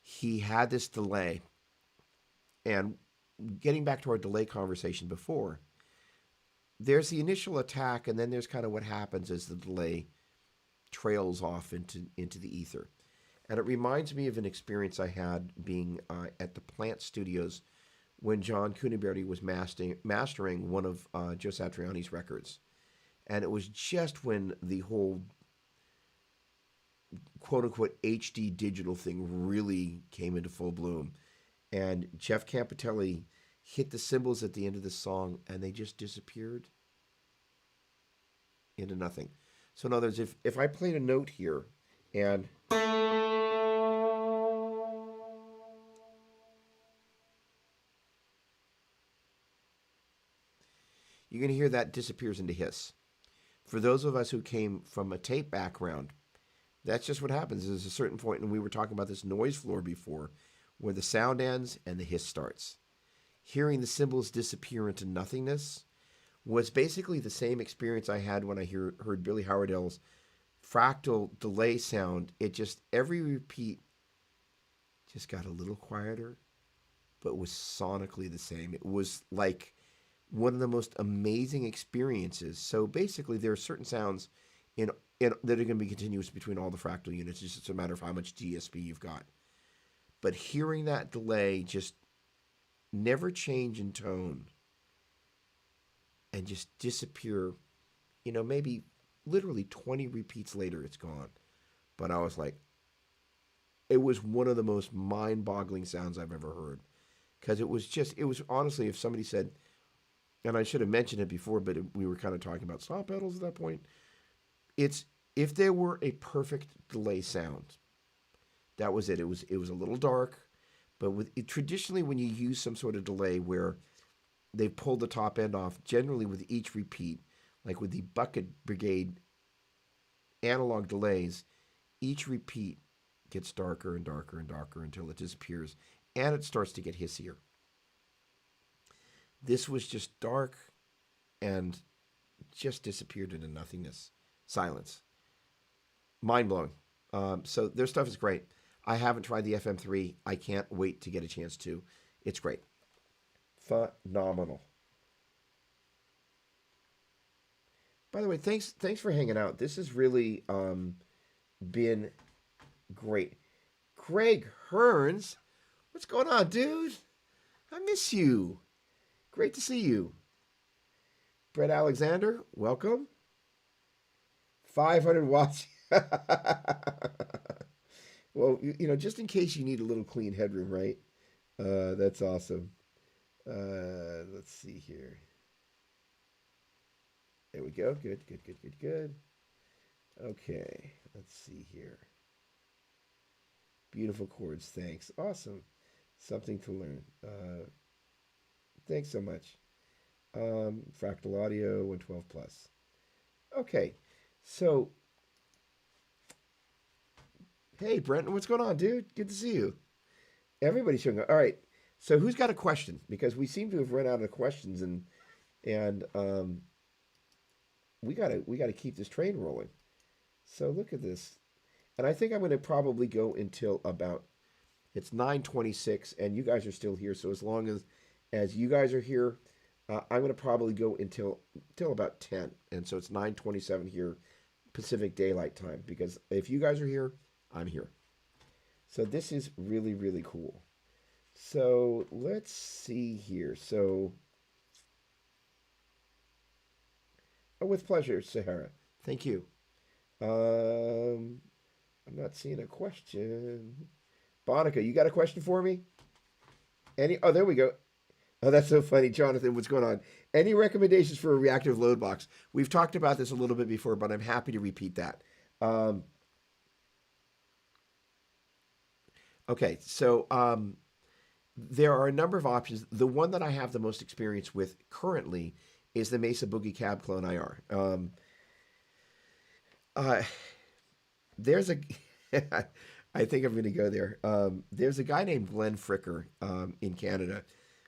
he had this delay. And getting back to our delay conversation before, there's the initial attack, and then there's kind of what happens as the delay trails off into the ether. And it reminds me of an experience I had being at the Plant Studios when John Cuniberti was mastering one of Joe Satriani's records. And it was just when the whole quote-unquote HD digital thing really came into full bloom. And Jeff Campitelli hit the cymbals at the end of the song, and they just disappeared into nothing. So in other words, if I played a note here, and you're going to hear that disappears into hiss. For those of us who came from a tape background, that's just what happens. There's a certain point, and we were talking about this noise floor before, where the sound ends and the hiss starts. Hearing the cymbals disappear into nothingness was basically the same experience I had when I heard Billy Howardell's Fractal delay sound. It just, every repeat just got a little quieter, but was sonically the same. It was like one of the most amazing experiences. So basically, there are certain sounds that are going to be continuous between all the Fractal units. It's just a matter of how much DSP you've got. But hearing that delay just never change in tone and just disappear, maybe literally 20 repeats later, it's gone. But I was like, it was one of the most mind-boggling sounds I've ever heard. Because it was honestly, if somebody said, and I should have mentioned it before, but we were kind of talking about stop pedals at that point. If there were a perfect delay sound, that was it. It was a little dark, but traditionally when you use some sort of delay where they pull the top end off, generally with each repeat, like with the Bucket Brigade analog delays, each repeat gets darker and darker and darker until it disappears, and it starts to get hissier. This was just dark and just disappeared into nothingness. Silence. Mind-blowing. So their stuff is great. I haven't tried the FM3. I can't wait to get a chance to. It's great. Phenomenal. By the way, thanks for hanging out. This has really been great. Greg Hearns, what's going on, dude? I miss you. Great to see you. Brett Alexander, welcome. 500 watts. Well, just in case you need a little clean headroom, right? That's awesome. Let's see here. There we go. Good. Okay, let's see here. Beautiful chords. Thanks. Awesome. Something to learn. Thanks so much. Fractal Audio 112 plus. Okay. So, hey, Brenton, what's going on, dude? Good to see you. Everybody's showing up. All right. So, who's got a question? Because we seem to have run out of questions, and we gotta keep this train rolling. So look at this, and I think I'm going to probably go until about it's 9:26, and you guys are still here. So as long as you guys are here, I'm going to probably go until about 10, and so it's 9:27 here, Pacific Daylight Time. Because if you guys are here, I'm here. So this is really really cool. So let's see here. So with pleasure, Sahara. Thank you. I'm not seeing a question. Bonica, you got a question for me? Any? Oh, there we go. Oh, that's so funny, Jonathan. What's going on? Any recommendations for a reactive load box? We've talked about this a little bit before, but I'm happy to repeat that. Okay, so there are a number of options. The one that I have the most experience with currently is the Mesa Boogie Cab Clone IR. Uh, there's a, I think I'm going to go there. There's a guy named Glenn Fricker in Canada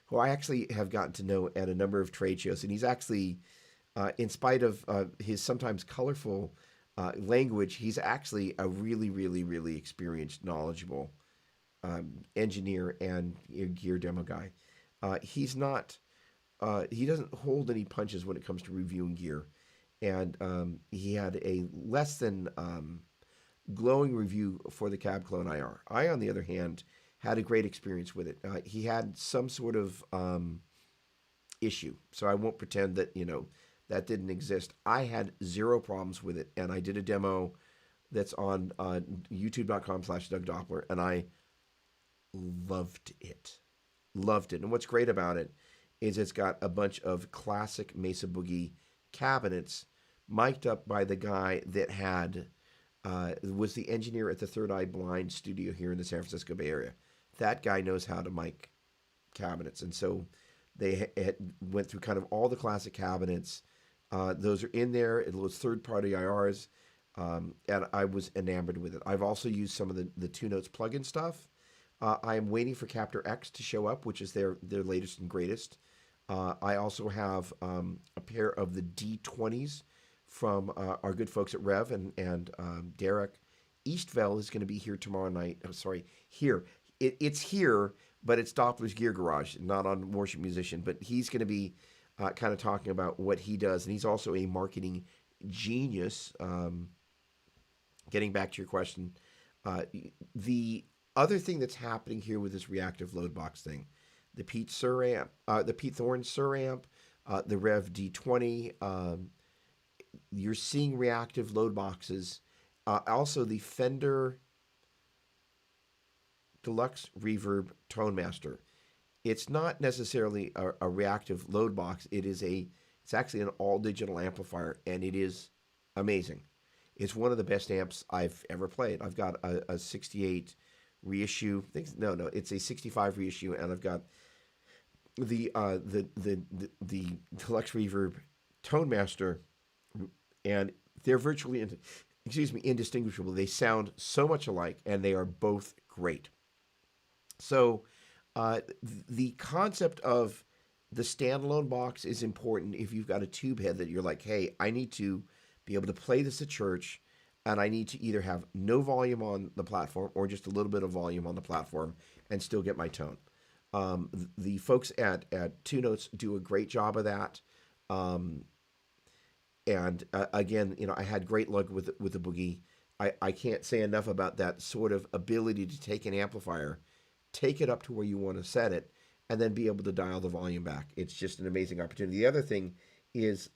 who I actually have gotten to know at a number of trade shows. And he's actually, in spite of his sometimes colorful language, he's actually a really, really, really experienced, knowledgeable engineer and gear demo guy. He's not, he doesn't hold any punches when it comes to reviewing gear. And he had a less than glowing review for the Cab Clone IR. I, on the other hand, had a great experience with it. He had some sort of issue, so I won't pretend that that didn't exist. I had zero problems with it, and I did a demo that's on youtube.com/Doug Doppler, and I loved it. Loved it. And what's great about it is it's got a bunch of classic Mesa Boogie cabinets mic'd up by the guy that was the engineer at the Third Eye Blind studio here in the San Francisco Bay Area. That guy knows how to mic cabinets. And so they went through kind of all the classic cabinets. Those are in there. It was third-party IRs. And I was enamored with it. I've also used some of the Two Notes plugin stuff. I am waiting for Captor X to show up, which is their latest and greatest. I also have a pair of the D20s from our good folks at Rev and Derek. Eastvale is going to be here tomorrow night. I'm sorry, here. It's here, but it's Doppler's Gear Garage, not on Worship Musician. But he's going to be kind of talking about what he does. And he's also a marketing genius. Getting back to your question, the other thing that's happening here with this reactive load box thing, the Pete Thorne Suramp, the Rev D20, you're seeing reactive load boxes. Also, the Fender Deluxe Reverb Tone Master. It's not necessarily a reactive load box. It's actually an all digital amplifier, and it is amazing. It's one of the best amps I've ever played. I've got a 68 reissue. No, it's a 65 reissue, and I've got the Deluxe Reverb Tone Master, and they're virtually indistinguishable. They sound so much alike, and they are both great. So the concept of the standalone box is important if you've got a tube head that you're like, hey, I need to be able to play this at church, and I need to either have no volume on the platform or just a little bit of volume on the platform and still get my tone. The folks at Two Notes do a great job of that. And again, I had great luck with the Boogie. I can't say enough about that sort of ability to take an amplifier, take it up to where you want to set it, and then be able to dial the volume back. It's just an amazing opportunity. The other thing is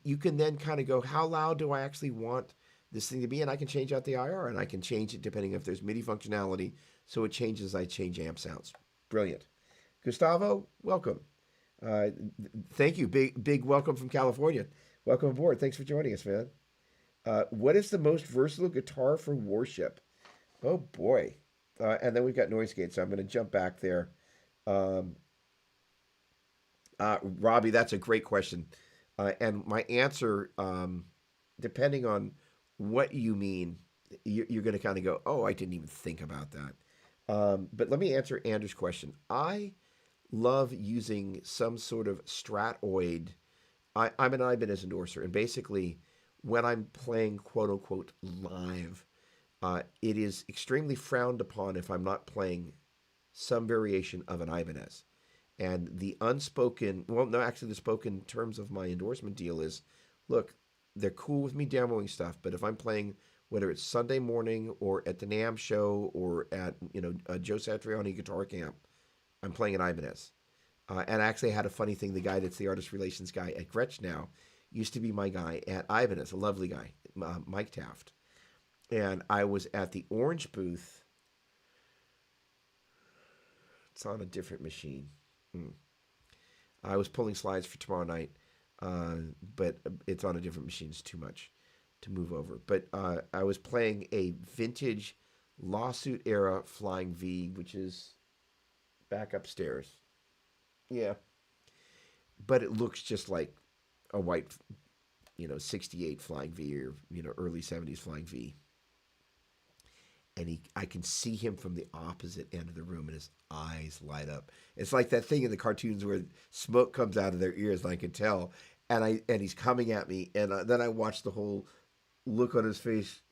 you can then kind of go, how loud do I actually want this thing to be? And I can change out the IR, and I can change it depending if there's MIDI functionality, so it changes as I change amp sounds. Brilliant. Gustavo, welcome. Thank you. Big welcome from California. Welcome aboard. Thanks for joining us, man. What is the most versatile guitar for worship? Oh boy. And then we've got noise gate, so I'm going to jump back there. Um, Robbie, that's a great question. And my answer, depending on what you mean, you're going to kind of go, oh, I didn't even think about that. But let me answer Andrew's question. I love using some sort of stratoid. I'm an Ibanez endorser, and basically, when I'm playing quote unquote live, it is extremely frowned upon if I'm not playing some variation of an Ibanez. And the unspoken, well, no, actually, the spoken terms of my endorsement deal is look, they're cool with me demoing stuff, but if I'm playing, whether it's Sunday morning or at the NAMM show or at, Joe Satriani Guitar Camp, I'm playing an Ibanez. And I actually had a funny thing. The guy that's the artist relations guy at Gretsch now used to be my guy at Ibanez, a lovely guy, Mike Taft. And I was at the Orange booth. It's on a different machine. Hmm. I was pulling slides for tomorrow night, but it's on a different machine. It's too much to move over. But I was playing a vintage lawsuit era Flying V, which is back upstairs. Yeah, but it looks just like a white, 68 Flying V or early 70s Flying V. And I can see him from the opposite end of the room, and his eyes light up. It's like that thing in the cartoons where smoke comes out of their ears, and I can tell. And he's coming at me, and then I watch the whole look on his face,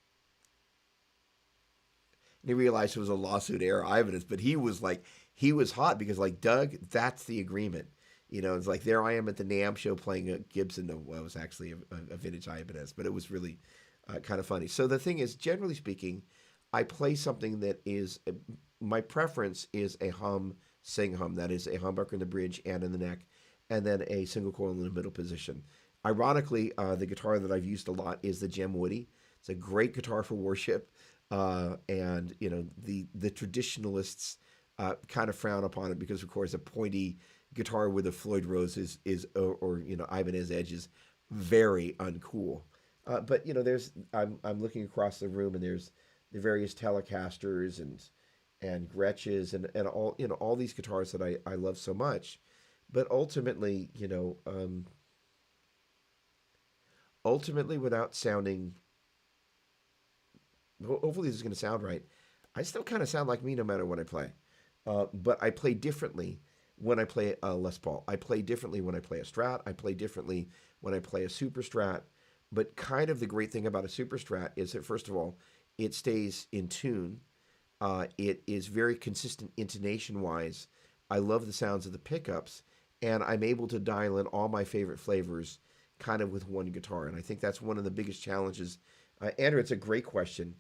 and he realized it was a lawsuit era evidence. But he was hot because like Doug, that's the agreement. It's like there I am at the NAMM show playing a Gibson. Well, it was actually a vintage Ibanez, but it was really kind of funny. So the thing is, generally speaking, I play something that is my preference is a hum sing hum. That is a humbucker in the bridge and in the neck, and then a single coil in the middle position. Ironically, the guitar that I've used a lot is the Gem Woody. It's a great guitar for worship, and the traditionalists kind of frown upon it because, of course, a pointy guitar with a Floyd Rose is or Ibanez Edge is very uncool. But there's I'm looking across the room and there's the various Telecasters and Gretches and all these guitars that I love so much. But ultimately, ultimately without sounding, hopefully this is going to sound right. I still kind of sound like me no matter what I play. But I play differently when I play a Les Paul. I play differently when I play a Strat. I play differently when I play a Super Strat. But kind of the great thing about a Super Strat is that, first of all, it stays in tune. It is very consistent intonation wise. I love the sounds of the pickups, and I'm able to dial in all my favorite flavors kind of with one guitar. And I think that's one of the biggest challenges. Andrew, it's a great question.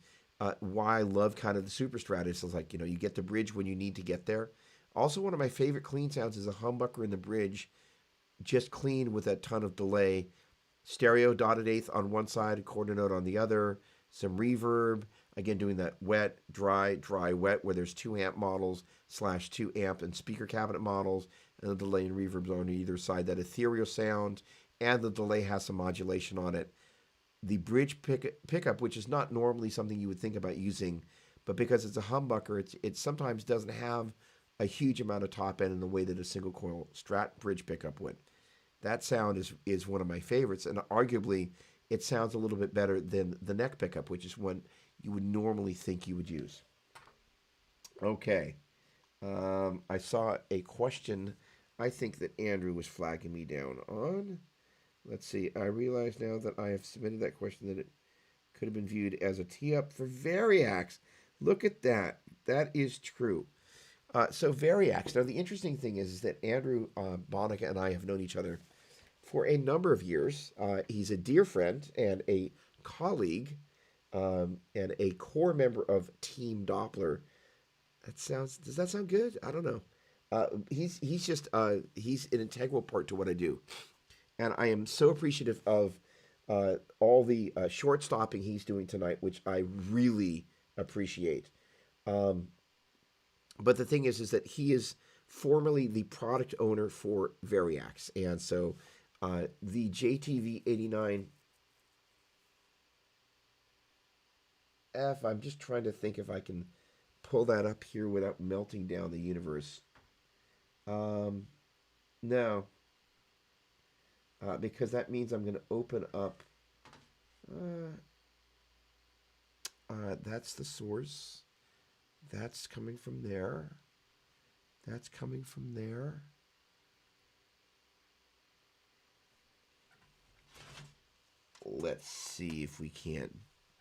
Why I love kind of the Super Strat is like, you get the bridge when you need to get there. Also, one of my favorite clean sounds is a humbucker in the bridge, just clean with a ton of delay. Stereo dotted eighth on one side, a quarter note on the other, some reverb. Again, doing that wet, dry, dry, wet, where there's 2 amp models / 2 amp and speaker cabinet models, and the delay and reverbs on either side. That ethereal sound, and the delay has some modulation on it. The bridge pickup, which is not normally something you would think about using, but because it's a humbucker, it sometimes doesn't have a huge amount of top end in the way that a single coil Strat bridge pickup would. That sound is one of my favorites, and arguably it sounds a little bit better than the neck pickup, which is one you would normally think you would use. Okay, I saw a question. I think that Andrew was flagging me down on. Let's see. I realize now that I have submitted that question that it could have been viewed as a tee up for Variax. Look at that. That is true. So Variax. Now the interesting thing is that Andrew Bonica and I have known each other for a number of years. He's a dear friend and a colleague, and a core member of Team Doppler. Does that sound good? I don't know. He's just he's an integral part to what I do, and I am so appreciative of all the short stopping he's doing tonight, which I really appreciate. Um, but the thing is that he is formerly the product owner for Variax, and so the JTV 89. F. I'm just trying to think if I can pull that up here without melting down the universe. No, because that means I'm going to open up. That's the source. That's coming from there. That's coming from there. Let's see if we can't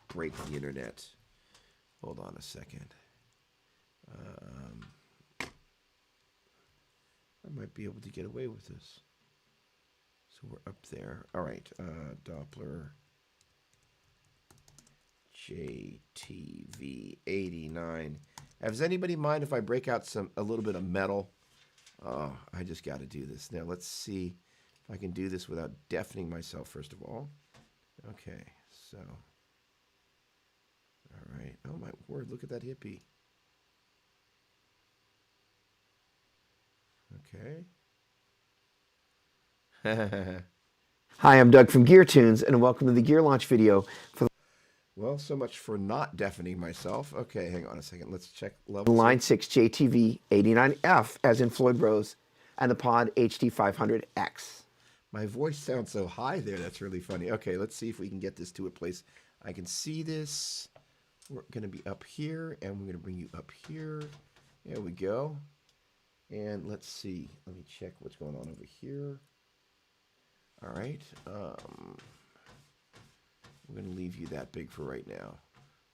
break the internet. Hold on a second. I might be able to get away with this. So we're up there. All right. Doppler JTV 89. Does anybody mind if I break out a little bit of metal? Oh, I just got to do this. Now let's see if I can do this without deafening myself, first of all. Okay, so. All right. Oh, my word. Look at that hippie. Okay. Hi, I'm Doug from Gear Tunes, and welcome to the Gear Launch video for Well, so much for not deafening myself. Okay, hang on a second. Let's check the level. Line 6 JTV 89F, as in Floyd Rose, and the Pod HD500X. My voice sounds so high there. That's really funny. Okay, let's see if we can get this to a place I can see this. We're going to be up here, and we're going to bring you up here. There we go. And let's see. Let me check what's going on over here. All right. We're going to leave you that big for right now.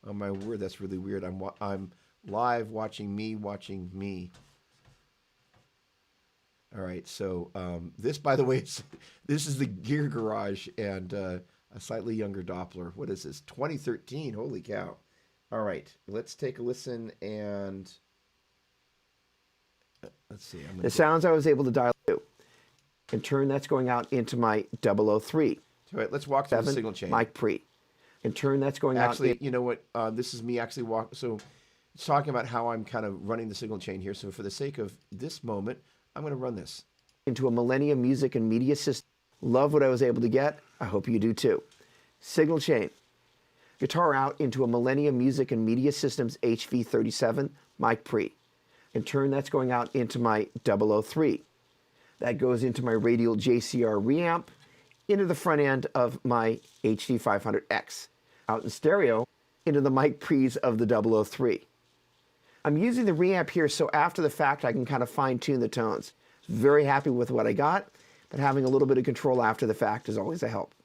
Oh, my word, that's really weird. I'm live watching me. All right, so this, by the way, this is the Gear Garage and a slightly younger Doppler. What is this? 2013. Holy cow. All right, let's take a listen and let's see. The sounds I was able to dial to. In turn, that's going out into my 003. All right, let's walk through the signal chain. Mic pre. In turn, that's going out. Actually, you know what? This is me actually So it's talking about how I'm kind of running the signal chain here. So for the sake of this moment, I'm going to run this into a Millennium Music and Media System. Love what I was able to get. I hope you do too. Signal chain. Guitar out into a Millennium Music and Media Systems HV37 mic pre. In turn, that's going out into my 003. That goes into my Radial JCR reamp, into the front end of my HD500X. Out in stereo, into the mic pre's of the 003. I'm using the reamp here so after the fact I can kind of fine tune the tones. Very happy with what I got, but having a little bit of control after the fact is always a help.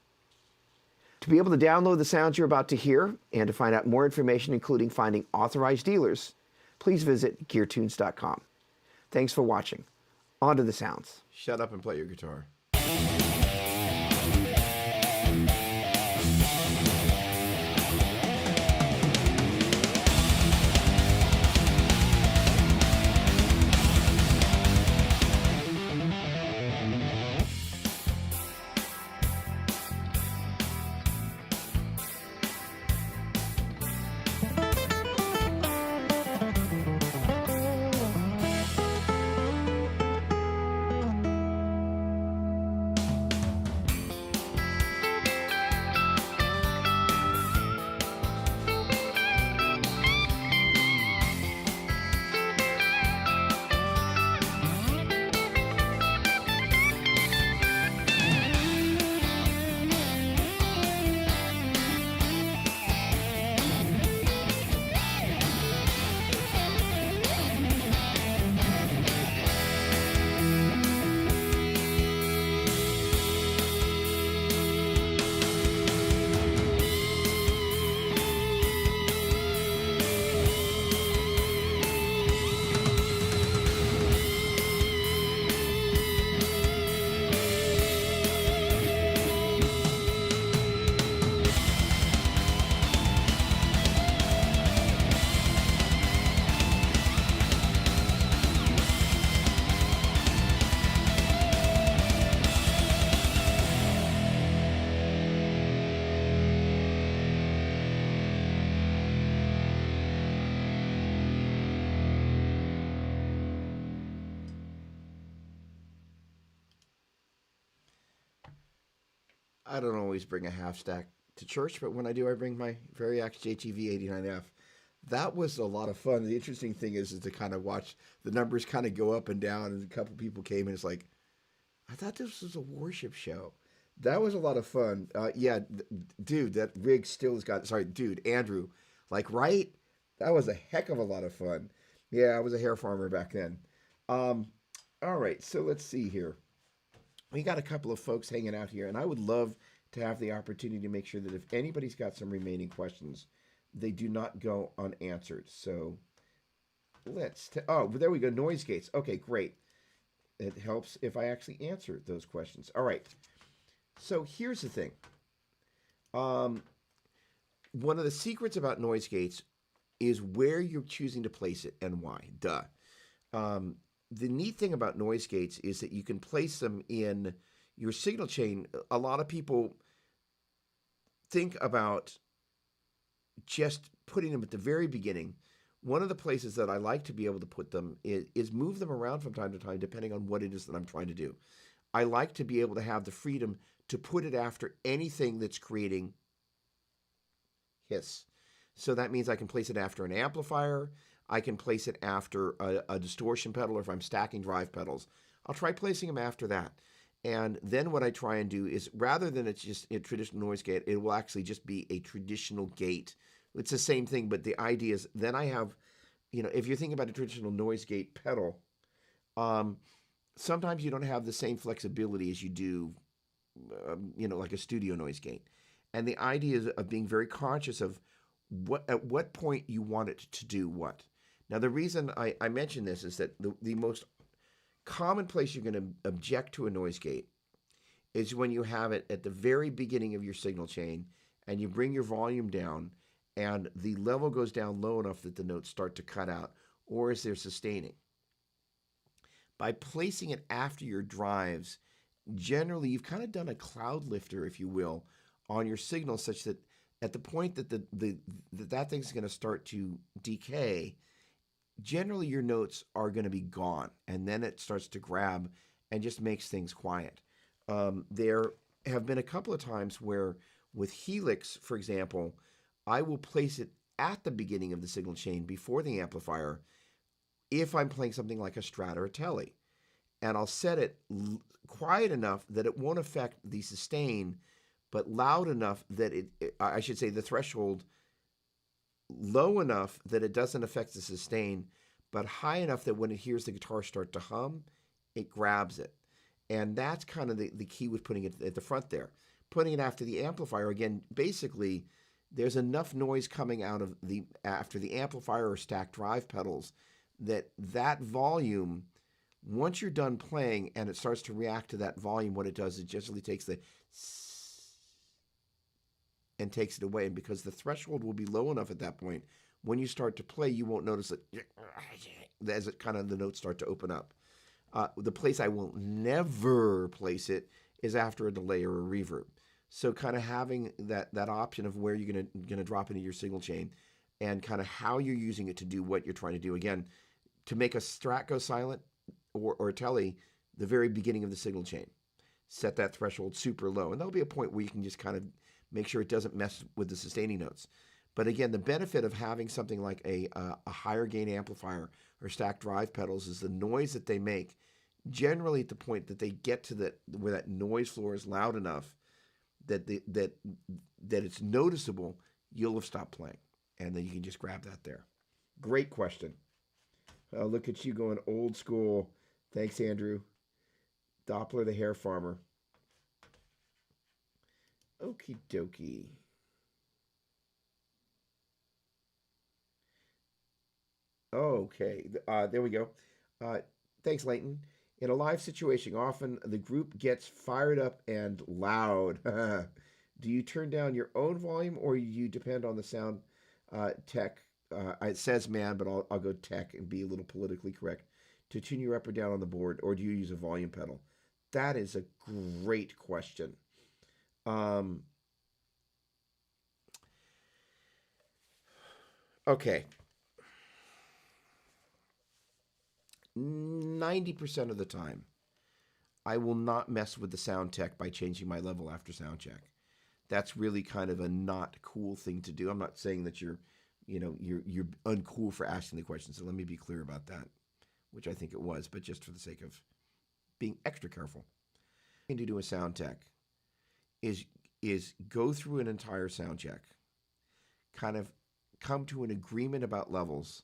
To be able to download the sounds you're about to hear and to find out more information, including finding authorized dealers, please visit GearTunes.com. Thanks for watching. On to the sounds. Shut up and play your guitar. I don't always bring a half stack to church, but when I do, I bring my Variax JTV 89F. That was a lot of fun. The interesting thing is to kind of watch the numbers kind of go up and down. And a couple people came and it's like, I thought this was a worship show. That was a lot of fun. Yeah, dude, that rig still has got. Sorry, dude, Andrew, like, right? That was a heck of a lot of fun. Yeah, I was a hair farmer back then. Um, all right, so let's see here. We got a couple of folks hanging out here, and I would love to have the opportunity to make sure that if anybody's got some remaining questions, they do not go unanswered. So oh, there we go. Noise gates. Okay, great. It helps if I actually answer those questions. All right. So here's the thing. Um, One of the secrets about noise gates is where you're choosing to place it and why. Duh. Um, the neat thing about noise gates is that you can place them in your signal chain. A lot of people think about just putting them at the very beginning. One of the places that I like to be able to put them is move them around from time to time, depending on what it is that I'm trying to do. I like to be able to have the freedom to put it after anything that's creating hiss. So that means I can place it after an amplifier. I can place it after a distortion pedal, or if I'm stacking drive pedals, I'll try placing them after that. And then what I try and do is, rather than it's just a traditional noise gate, it will actually just be a traditional gate. It's the same thing, but the idea is then I have, if you're thinking about a traditional noise gate pedal, sometimes you don't have the same flexibility as you do, like a studio noise gate. And the idea is of being very conscious of at what point you want it to do what. Now, the reason I mention this is that the most common place you're going to object to a noise gate is when you have it at the very beginning of your signal chain and you bring your volume down and the level goes down low enough that the notes start to cut out, or as they're sustaining. By placing it after your drives, generally you've kind of done a cloud lifter, if you will, on your signal, such that at the point that that thing's going to start to decay, generally your notes are going to be gone, and then it starts to grab and just makes things quiet. There have been a couple of times where, with Helix, for example, I will place it at the beginning of the signal chain before the amplifier if I'm playing something like a Strat or a Tele. And I'll set it quiet enough that it won't affect the sustain, but loud enough that I should say the threshold low enough that it doesn't affect the sustain, but high enough that when it hears the guitar start to hum, it grabs it. And that's kind of the key with putting it at the front there. Putting it after the amplifier, again, basically, there's enough noise coming out of after the amplifier or stacked drive pedals that volume, once you're done playing and it starts to react to that volume, what it does is generally takes the and takes it away. And because the threshold will be low enough at that point, when you start to play, you won't notice it as it kind of the notes start to open up. The place I will never place it is after a delay or a reverb. So kind of having that option of where you're gonna drop into your signal chain and kind of how you're using it to do what you're trying to do. Again, to make a Strat go silent or a Tele, the very beginning of the signal chain, set that threshold super low. And there'll be a point where you can just kind of make sure it doesn't mess with the sustaining notes. But again, the benefit of having something like a higher gain amplifier or stacked drive pedals is the noise that they make, generally at the point that they get to where that noise floor is loud enough that it's noticeable, you'll have stopped playing. And then you can just grab that there. Great question. Look at you going old school. Thanks, Andrew. Doppler the hair farmer. Okie dokie. Okay, there we go. Thanks, Leighton. In a live situation, often the group gets fired up and loud. Do you turn down your own volume, or you depend on the sound tech? It says man, but I'll go tech and be a little politically correct. To tune you up or down on the board, or do you use a volume pedal? That is a great question. Okay. 90% of the time, I will not mess with the sound tech by changing my level after sound check. That's really kind of a not cool thing to do. I'm not saying that you're uncool for asking the question. So let me be clear about that, which I think it was, but just for the sake of being extra careful. What you do a sound tech is go through an entire sound check, kind of come to an agreement about levels,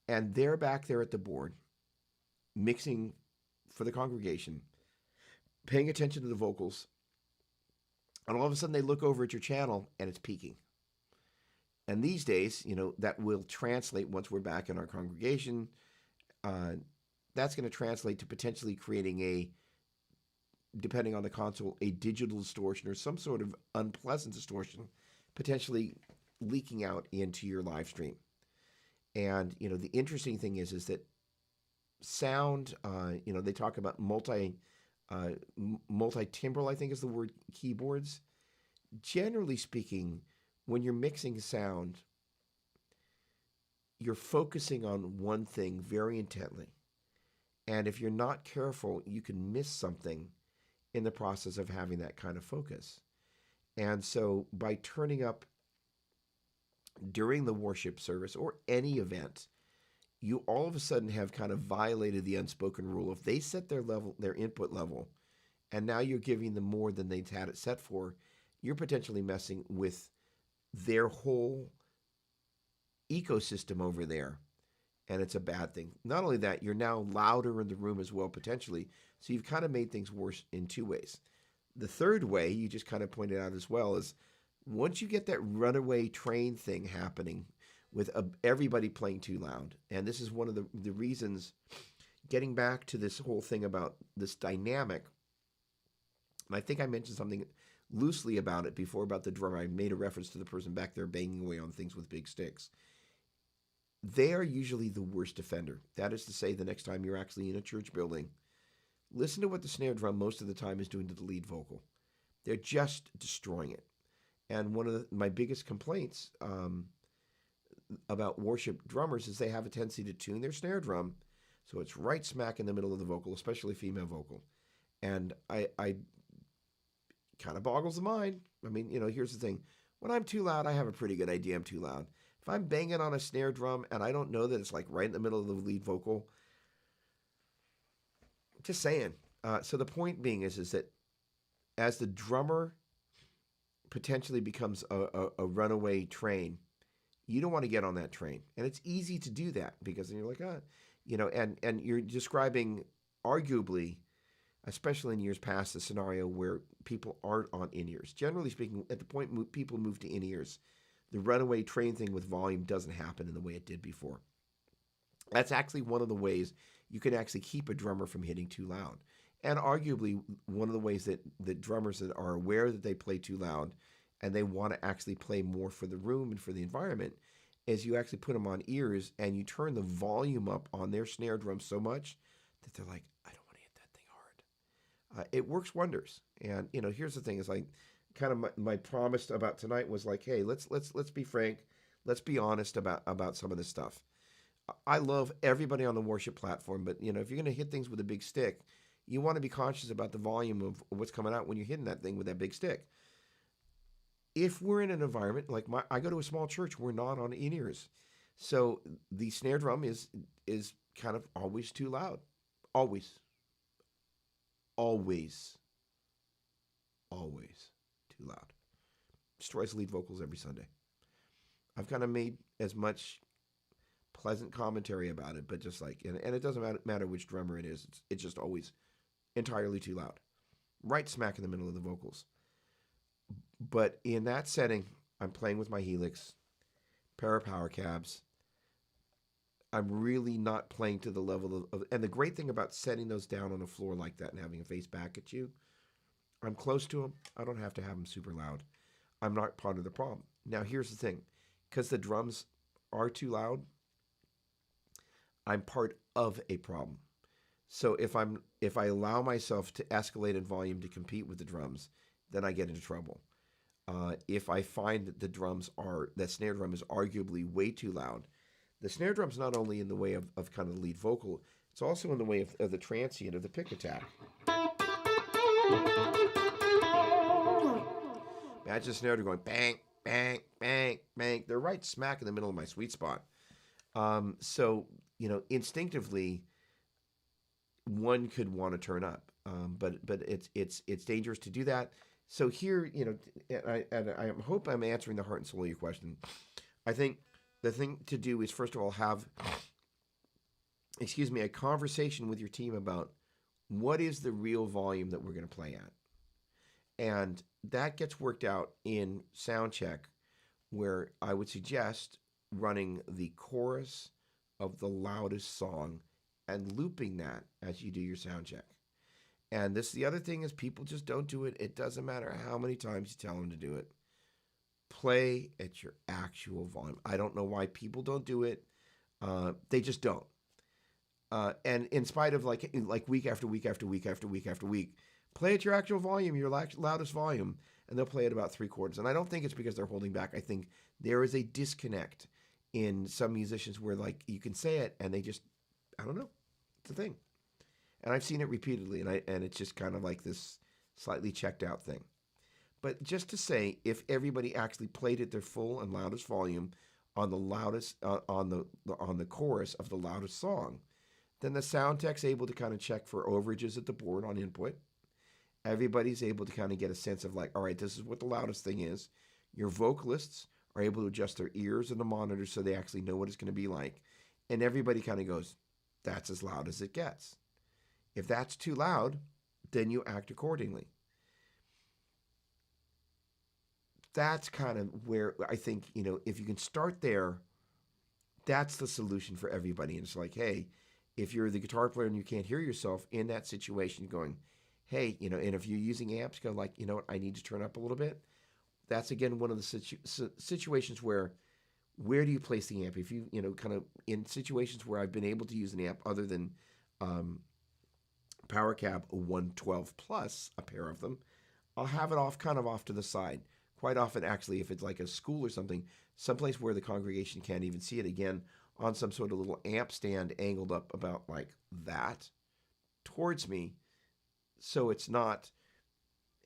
and they're back there at the board, mixing for the congregation, paying attention to the vocals, and all of a sudden they look over at your channel and it's peaking. And these days, that will translate once we're back in our congregation. That's going to translate to potentially creating depending on the console, a digital distortion or some sort of unpleasant distortion, potentially leaking out into your live stream. And, the interesting thing is that sound, they talk about multi-timbral, I think is the word, keyboards. Generally speaking, when you're mixing sound, you're focusing on one thing very intently. And if you're not careful, you can miss something in the process of having that kind of focus. And so by turning up during the worship service or any event, you all of a sudden have kind of violated the unspoken rule. If they set their input level, and now you're giving them more than they'd had it set for, you're potentially messing with their whole ecosystem over there. And it's a bad thing. Not only that, you're now louder in the room as well, potentially. So you've kind of made things worse in two ways. The third way, you just kind of pointed out as well, is once you get that runaway train thing happening with everybody playing too loud, and this is one of the reasons, getting back to this whole thing about this dynamic, and I think I mentioned something loosely about it before about the drummer. I made a reference to the person back there banging away on things with big sticks. They are usually the worst offender. That is to say, the next time you're actually in a church building, listen to what the snare drum most of the time is doing to the lead vocal. They're just destroying it. And one of my biggest complaints about worship drummers is they have a tendency to tune their snare drum so it's right smack in the middle of the vocal, especially female vocal. And I kind of boggles the mind. I mean, here's the thing. When I'm too loud, I have a pretty good idea I'm too loud. If I'm banging on a snare drum and I don't know that it's like right in the middle of the lead vocal, just saying. So the point being is that as the drummer potentially becomes a runaway train, you don't want to get on that train. And it's easy to do that because then you're like, and you're describing arguably, especially in years past, the scenario where people aren't on in-ears. Generally speaking, at the point people move to in-ears, the runaway train thing with volume doesn't happen in the way it did before. That's actually one of the ways you can actually keep a drummer from hitting too loud. And arguably, one of the ways that drummers that are aware that they play too loud and they want to actually play more for the room and for the environment is you actually put them on ears and you turn the volume up on their snare drum so much that they're like, I don't want to hit that thing hard. It works wonders. And, here's the thing is like, kind of my promise about tonight was like, hey, let's be frank. Let's be honest about some of this stuff. I love everybody on the worship platform, but, if you're going to hit things with a big stick, you want to be conscious about the volume of what's coming out when you're hitting that thing with that big stick. If we're in an environment like I go to a small church, we're not on in-ears. So the snare drum is kind of always too loud. Always too loud. Destroys lead vocals every Sunday. I've kind of made as much pleasant commentary about it, but just like, and it doesn't matter which drummer it is, it's just always entirely too loud. Right smack in the middle of the vocals. But in that setting, I'm playing with my Helix, pair of power cabs. I'm really not playing to the level of, and the great thing about setting those down on the floor like that and having a face back at you, I'm close to them. I don't have to have them super loud. I'm not part of the problem. Now, here's the thing. Because the drums are too loud, I'm part of a problem. So if I allow myself to escalate in volume to compete with the drums, then I get into trouble. If I find that that snare drum is arguably way too loud, the snare drum's not only in the way of kind of the lead vocal, it's also in the way of the transient of the pick attack. That's a snare. They're going bang, bang, bang, bang. They're right smack in the middle of my sweet spot. So instinctively, one could want to turn up, but it's dangerous to do that. So here, and I hope I'm answering the heart and soul of your question. I think the thing to do is first of all have, a conversation with your team about what is the real volume that we're going to play at, and that gets worked out in sound check, where I would suggest running the chorus of the loudest song and looping that as you do your sound check. And the other thing is people just don't do it. It doesn't matter how many times you tell them to do it. Play at your actual volume. I don't know why people don't do it. They just don't. And in spite of like week after week after week after week after week, play at your actual volume, your loudest volume, and they'll play at about 3/4. And I don't think it's because they're holding back. I think there is a disconnect in some musicians where like you can say it and they just, I don't know, it's a thing. And I've seen it repeatedly, and it's just kind of like this slightly checked out thing. But just to say, if everybody actually played at their full and loudest volume on the loudest on the chorus of the loudest song, then the sound tech's able to kind of check for overages at the board on input. Everybody's able to kind of get a sense of like, all right, this is what the loudest thing is. Your vocalists are able to adjust their ears and the monitors so they actually know what it's going to be like. And everybody kind of goes, that's as loud as it gets. If that's too loud, then you act accordingly. That's kind of where I think, if you can start there, that's the solution for everybody. And it's like, hey, if you're the guitar player and you can't hear yourself in that situation going, hey, and if you're using amps, go like, what, I need to turn up a little bit. That's, again, one of the situations where do you place the amp? If you, kind of in situations where I've been able to use an amp other than PowerCab 112 Plus, a pair of them, I'll have it kind of off to the side. Quite often, actually, if it's like a school or something, someplace where the congregation can't even see it, again, on some sort of little amp stand angled up about like that towards me. So it's not,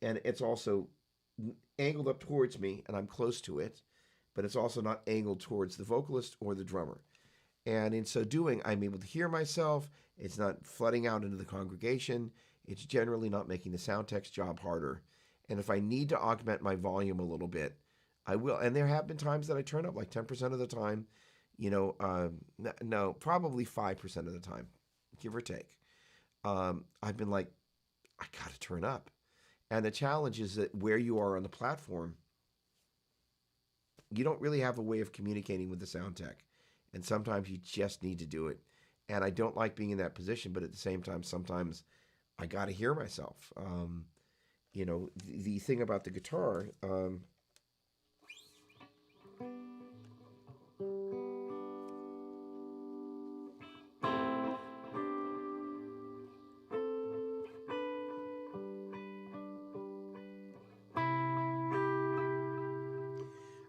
and it's also angled up towards me and I'm close to it, but it's also not angled towards the vocalist or the drummer. And in so doing, I'm able to hear myself. It's not flooding out into the congregation. It's generally not making the sound tech's job harder. And if I need to augment my volume a little bit, I will. And there have been times that I turn up like 10% of the time, no, probably 5% of the time, give or take. I've been like, I got to turn up. And the challenge is that where you are on the platform, you don't really have a way of communicating with the sound tech. And sometimes you just need to do it. And I don't like being in that position, but at the same time, sometimes I got to hear myself. The thing about the guitar,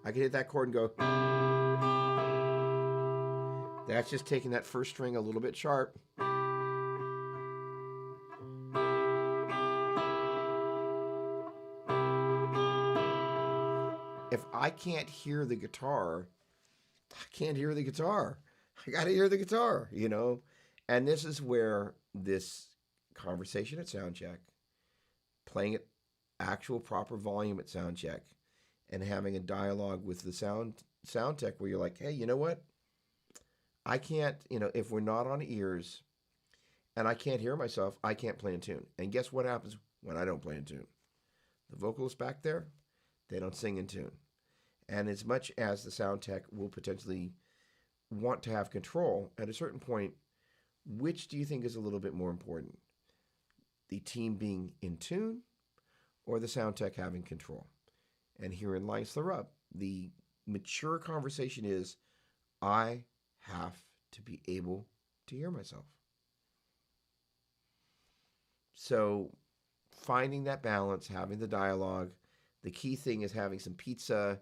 I can hit that chord and go, that's just taking that first string a little bit sharp. If I can't hear the guitar, I can't hear the guitar. I got to hear the guitar, And this is where this conversation at soundcheck, playing at actual proper volume at soundcheck, and having a dialogue with the sound tech where you're like, hey, you know what? I can't, if we're not on ears and I can't hear myself, I can't play in tune. And guess what happens when I don't play in tune? The vocalists back there, they don't sing in tune. And as much as the sound tech will potentially want to have control, at a certain point, which do you think is a little bit more important? The team being in tune or the sound tech having control? And herein lies the rub. The mature conversation is, I have to be able to hear myself. So finding that balance, having the dialogue, the key thing is having some pizza,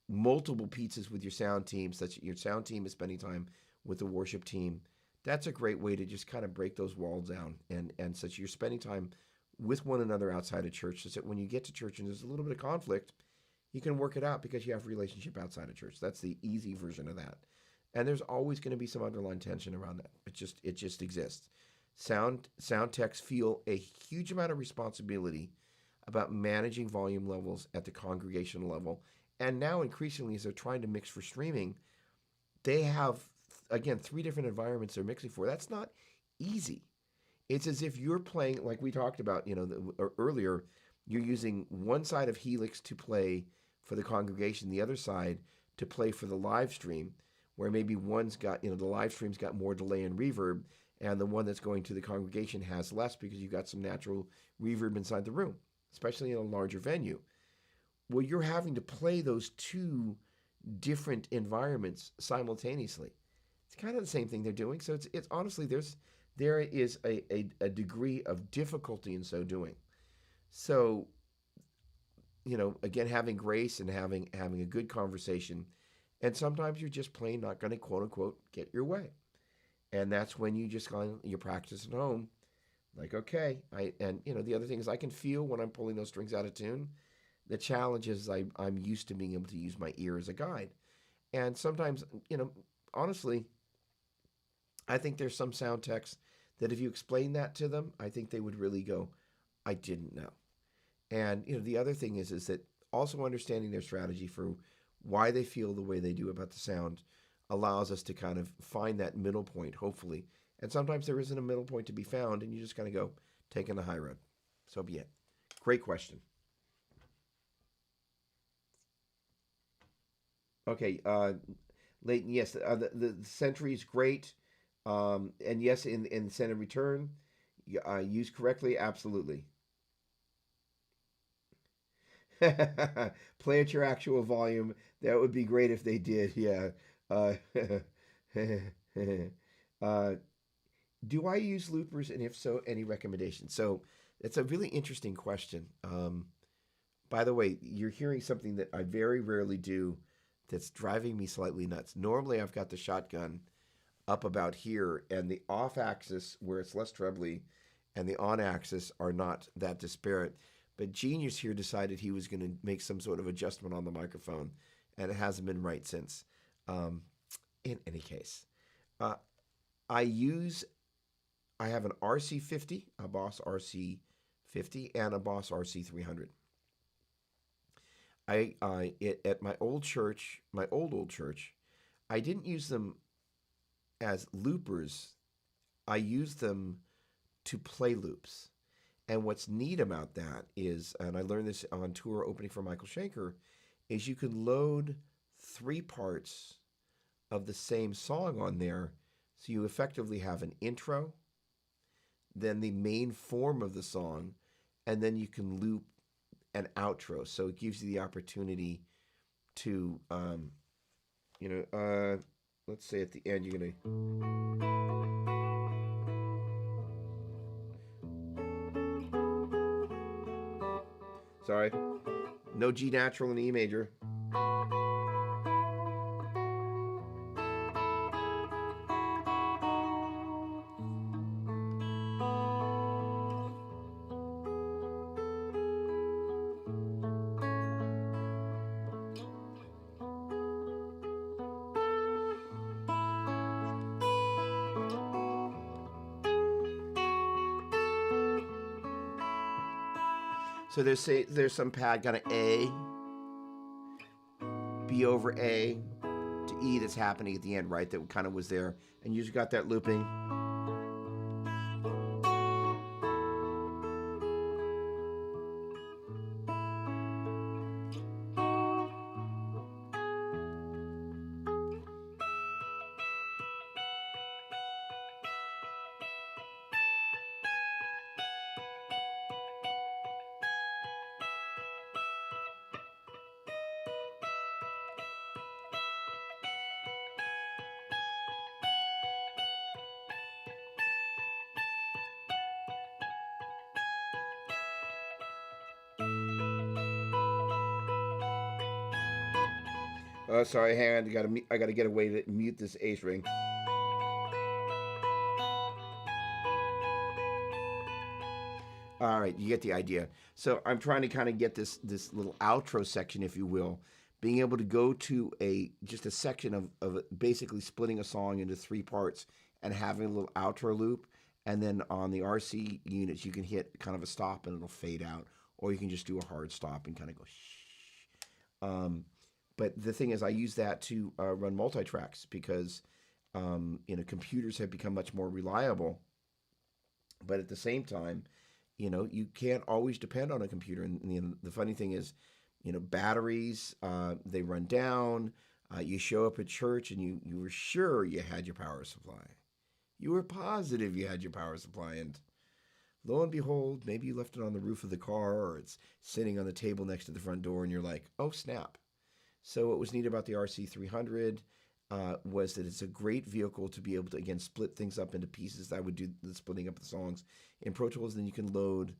multiple pizzas with your sound team, such that your sound team is spending time with the worship team. That's a great way to just kind of break those walls down, and such you're spending time with one another outside of church, so that when you get to church and there's a little bit of conflict, you can work it out because you have a relationship outside of church. That's the easy version of that. And there's always going to be some underlying tension around that. It just exists. Sound techs feel a huge amount of responsibility about managing volume levels at the congregational level. And now increasingly, as they're trying to mix for streaming, they have, again, 3 different environments they're mixing for. That's not easy. It's as if you're playing, like we talked about, earlier, you're using one side of Helix to play for the congregation, the other side to play for the live stream, where maybe one's got, the live stream's got more delay and reverb, and the one that's going to the congregation has less because you've got some natural reverb inside the room, especially in a larger venue. Well, you're having to play those 2 different environments simultaneously. It's kind of the same thing they're doing. So it's honestly, there is a degree of difficulty in so doing. So, again, having grace and having a good conversation, and sometimes you're just plain not going to, quote unquote, get your way. And that's when you just you practice at home. Like, okay, the other thing is I can feel when I'm pulling those strings out of tune. The challenge is I'm used to being able to use my ear as a guide. And sometimes, honestly, I think there's some sound techs that if you explain that to them, I think they would really go, I didn't know. And, the other thing is that also understanding their strategy for why they feel the way they do about the sound allows us to kind of find that middle point, hopefully. And sometimes there isn't a middle point to be found, and you just kind of go, taking the high road. So be it. Great question. Okay, Leighton, yes, the Sentry is great. And yes, in send and return, used correctly, absolutely. Play at your actual volume. That would be great if they did. Yeah. Do I use loopers, and if so, any recommendations? So it's a really interesting question. By the way, you're hearing something that I very rarely do that's driving me slightly nuts. Normally, I've got the shotgun up about here, and the off axis, where it's less trebly, and the on axis are not that disparate. But Genius here decided he was going to make some sort of adjustment on the microphone, and it hasn't been right since. In any case, I have an RC50, a Boss RC50, and a Boss RC300. At my old church, my old church, I didn't use them as loopers. I used them to play loops. And what's neat about that is, and I learned this on tour opening for Michael Schenker, is you can load 3 parts of the same song on there. So you effectively have an intro, then the main form of the song, and then you can loop an outro. So it gives you the opportunity to, let's say at the end, you're going to... Sorry. No G natural and E major. So there's some pad, got an A, B over A to E that's happening at the end, right? That kind of was there. And you just got that looping. Oh, sorry, hang on. I gotta get a way to mute this A string. All right, you get the idea. So I'm trying to kind of get this little outro section, if you will, being able to go to a just a section of basically splitting a song into three parts and having a little outro loop, and then on the RC units you can hit kind of a stop and it'll fade out, or you can just do a hard stop and kind of go shh. But the thing is, I use that to run multi tracks because computers have become much more reliable, but at the same time, you can't always depend on a computer. And the funny thing is, batteries they run down. You show up at church and you were sure you had your power supply. You were positive you had your power supply, and lo and behold, maybe you left it on the roof of the car or it's sitting on the table next to the front door, and you're like, oh snap. So what was neat about the RC300 was that it's a great vehicle to be able to, again, split things up into pieces. I would do the splitting up the songs in Pro Tools. Then you can load,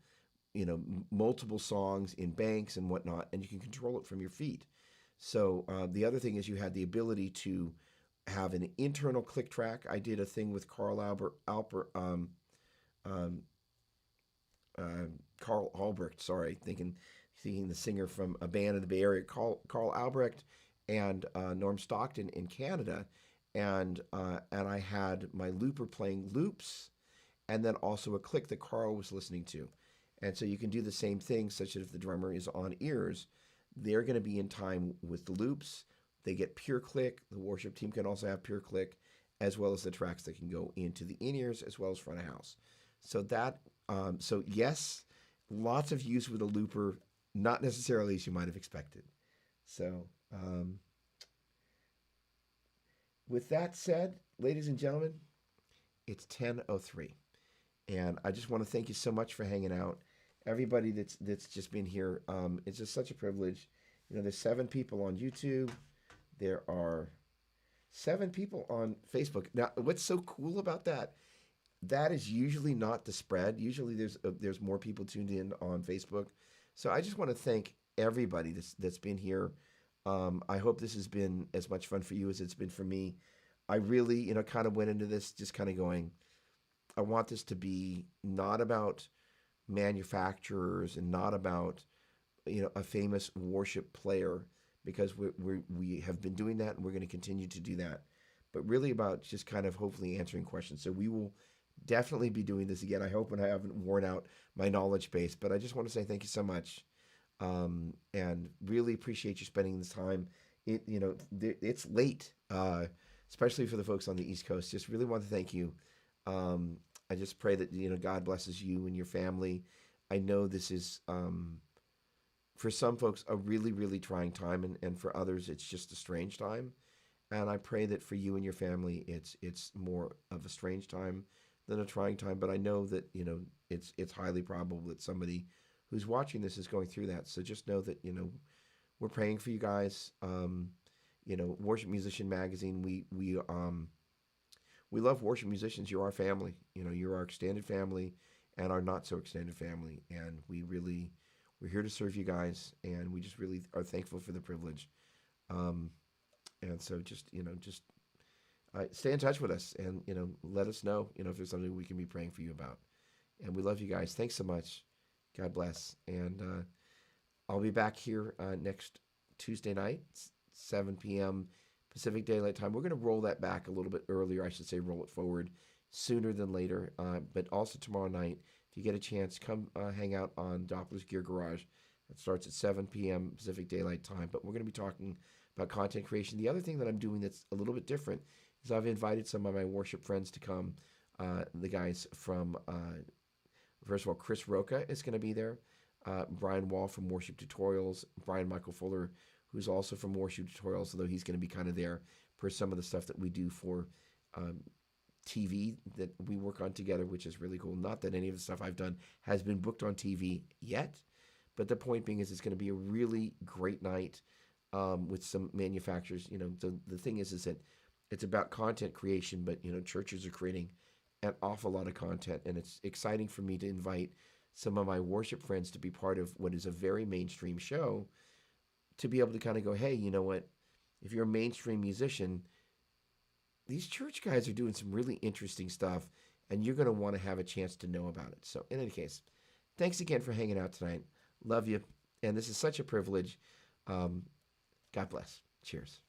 multiple songs in banks and whatnot, and you can control it from your feet. So the other thing is you had the ability to have an internal click track. I did a thing with Carl Albrecht. Sorry, thinking the singer from a band in the Bay Area, Carl Albrecht, and Norm Stockton in Canada, and I had my looper playing loops, and then also a click that Carl was listening to, and so you can do the same thing, such that if the drummer is on ears, they're going to be in time with the loops. They get pure click. The worship team can also have pure click, as well as the tracks that can go into the in-ears as well as front of house. So yes, lots of use with a looper, not necessarily as you might have expected. So with that said, ladies and gentlemen, it's 10:03, and I just want to thank you so much for hanging out. Everybody that's just been here, it's just such a privilege. There's 7 people on YouTube. There are 7 people on Facebook. Now, what's so cool about that? That is usually not the spread. Usually, there's more people tuned in on Facebook. So I just want to thank everybody that's been here. I hope this has been as much fun for you as it's been for me. I really, kind of went into this just kind of going, I want this to be not about manufacturers and not about, a famous worship player, because we have been doing that and we're going to continue to do that, but really about just kind of hopefully answering questions. So we will definitely be doing this again. I hope, and I haven't worn out my knowledge base, but I just want to say thank you so much. And really appreciate you spending this time. It's late, especially for the folks on the East Coast. Just really want to thank you. I just pray that, God blesses you and your family. I know this is, for some folks, a really, really trying time, and for others, it's just a strange time. And I pray that for you and your family, it's more of a strange time than a trying time. But I know that, it's highly probable that somebody who's watching this is going through that. So just know that, we're praying for you guys. Worship Musician Magazine, we love worship musicians. You're our family. You're our extended family and our not so extended family. And we're here to serve you guys, and we just really are thankful for the privilege. And so just stay in touch with us, and, let us know, if there's something we can be praying for you about. And we love you guys. Thanks so much. God bless. And I'll be back here next Tuesday night, 7 p.m. Pacific Daylight Time. We're going to roll that back a little bit earlier. I should say roll it forward sooner than later. But also tomorrow night, if you get a chance, come hang out on Doppler's Gear Garage. It starts at 7 p.m. Pacific Daylight Time. But we're going to be talking about content creation. The other thing that I'm doing that's a little bit different is I've invited some of my worship friends to come. The guys from, first of all, Chris Roca is going to be there. Brian Wall from Worship Tutorials. Brian Michael Fuller, who's also from Worship Tutorials, although he's going to be kind of there for some of the stuff that we do for TV that we work on together, which is really cool. Not that any of the stuff I've done has been booked on TV yet, but the point being is it's going to be a really great night with some manufacturers. The thing is that it's about content creation, but, churches are creating an awful lot of content, and it's exciting for me to invite some of my worship friends to be part of what is a very mainstream show, to be able to kind of go, hey, you know what? If you're a mainstream musician, these church guys are doing some really interesting stuff, and you're going to want to have a chance to know about it. So in any case, Thanks again for hanging out tonight. Love you. And this is such a privilege. God bless. Cheers.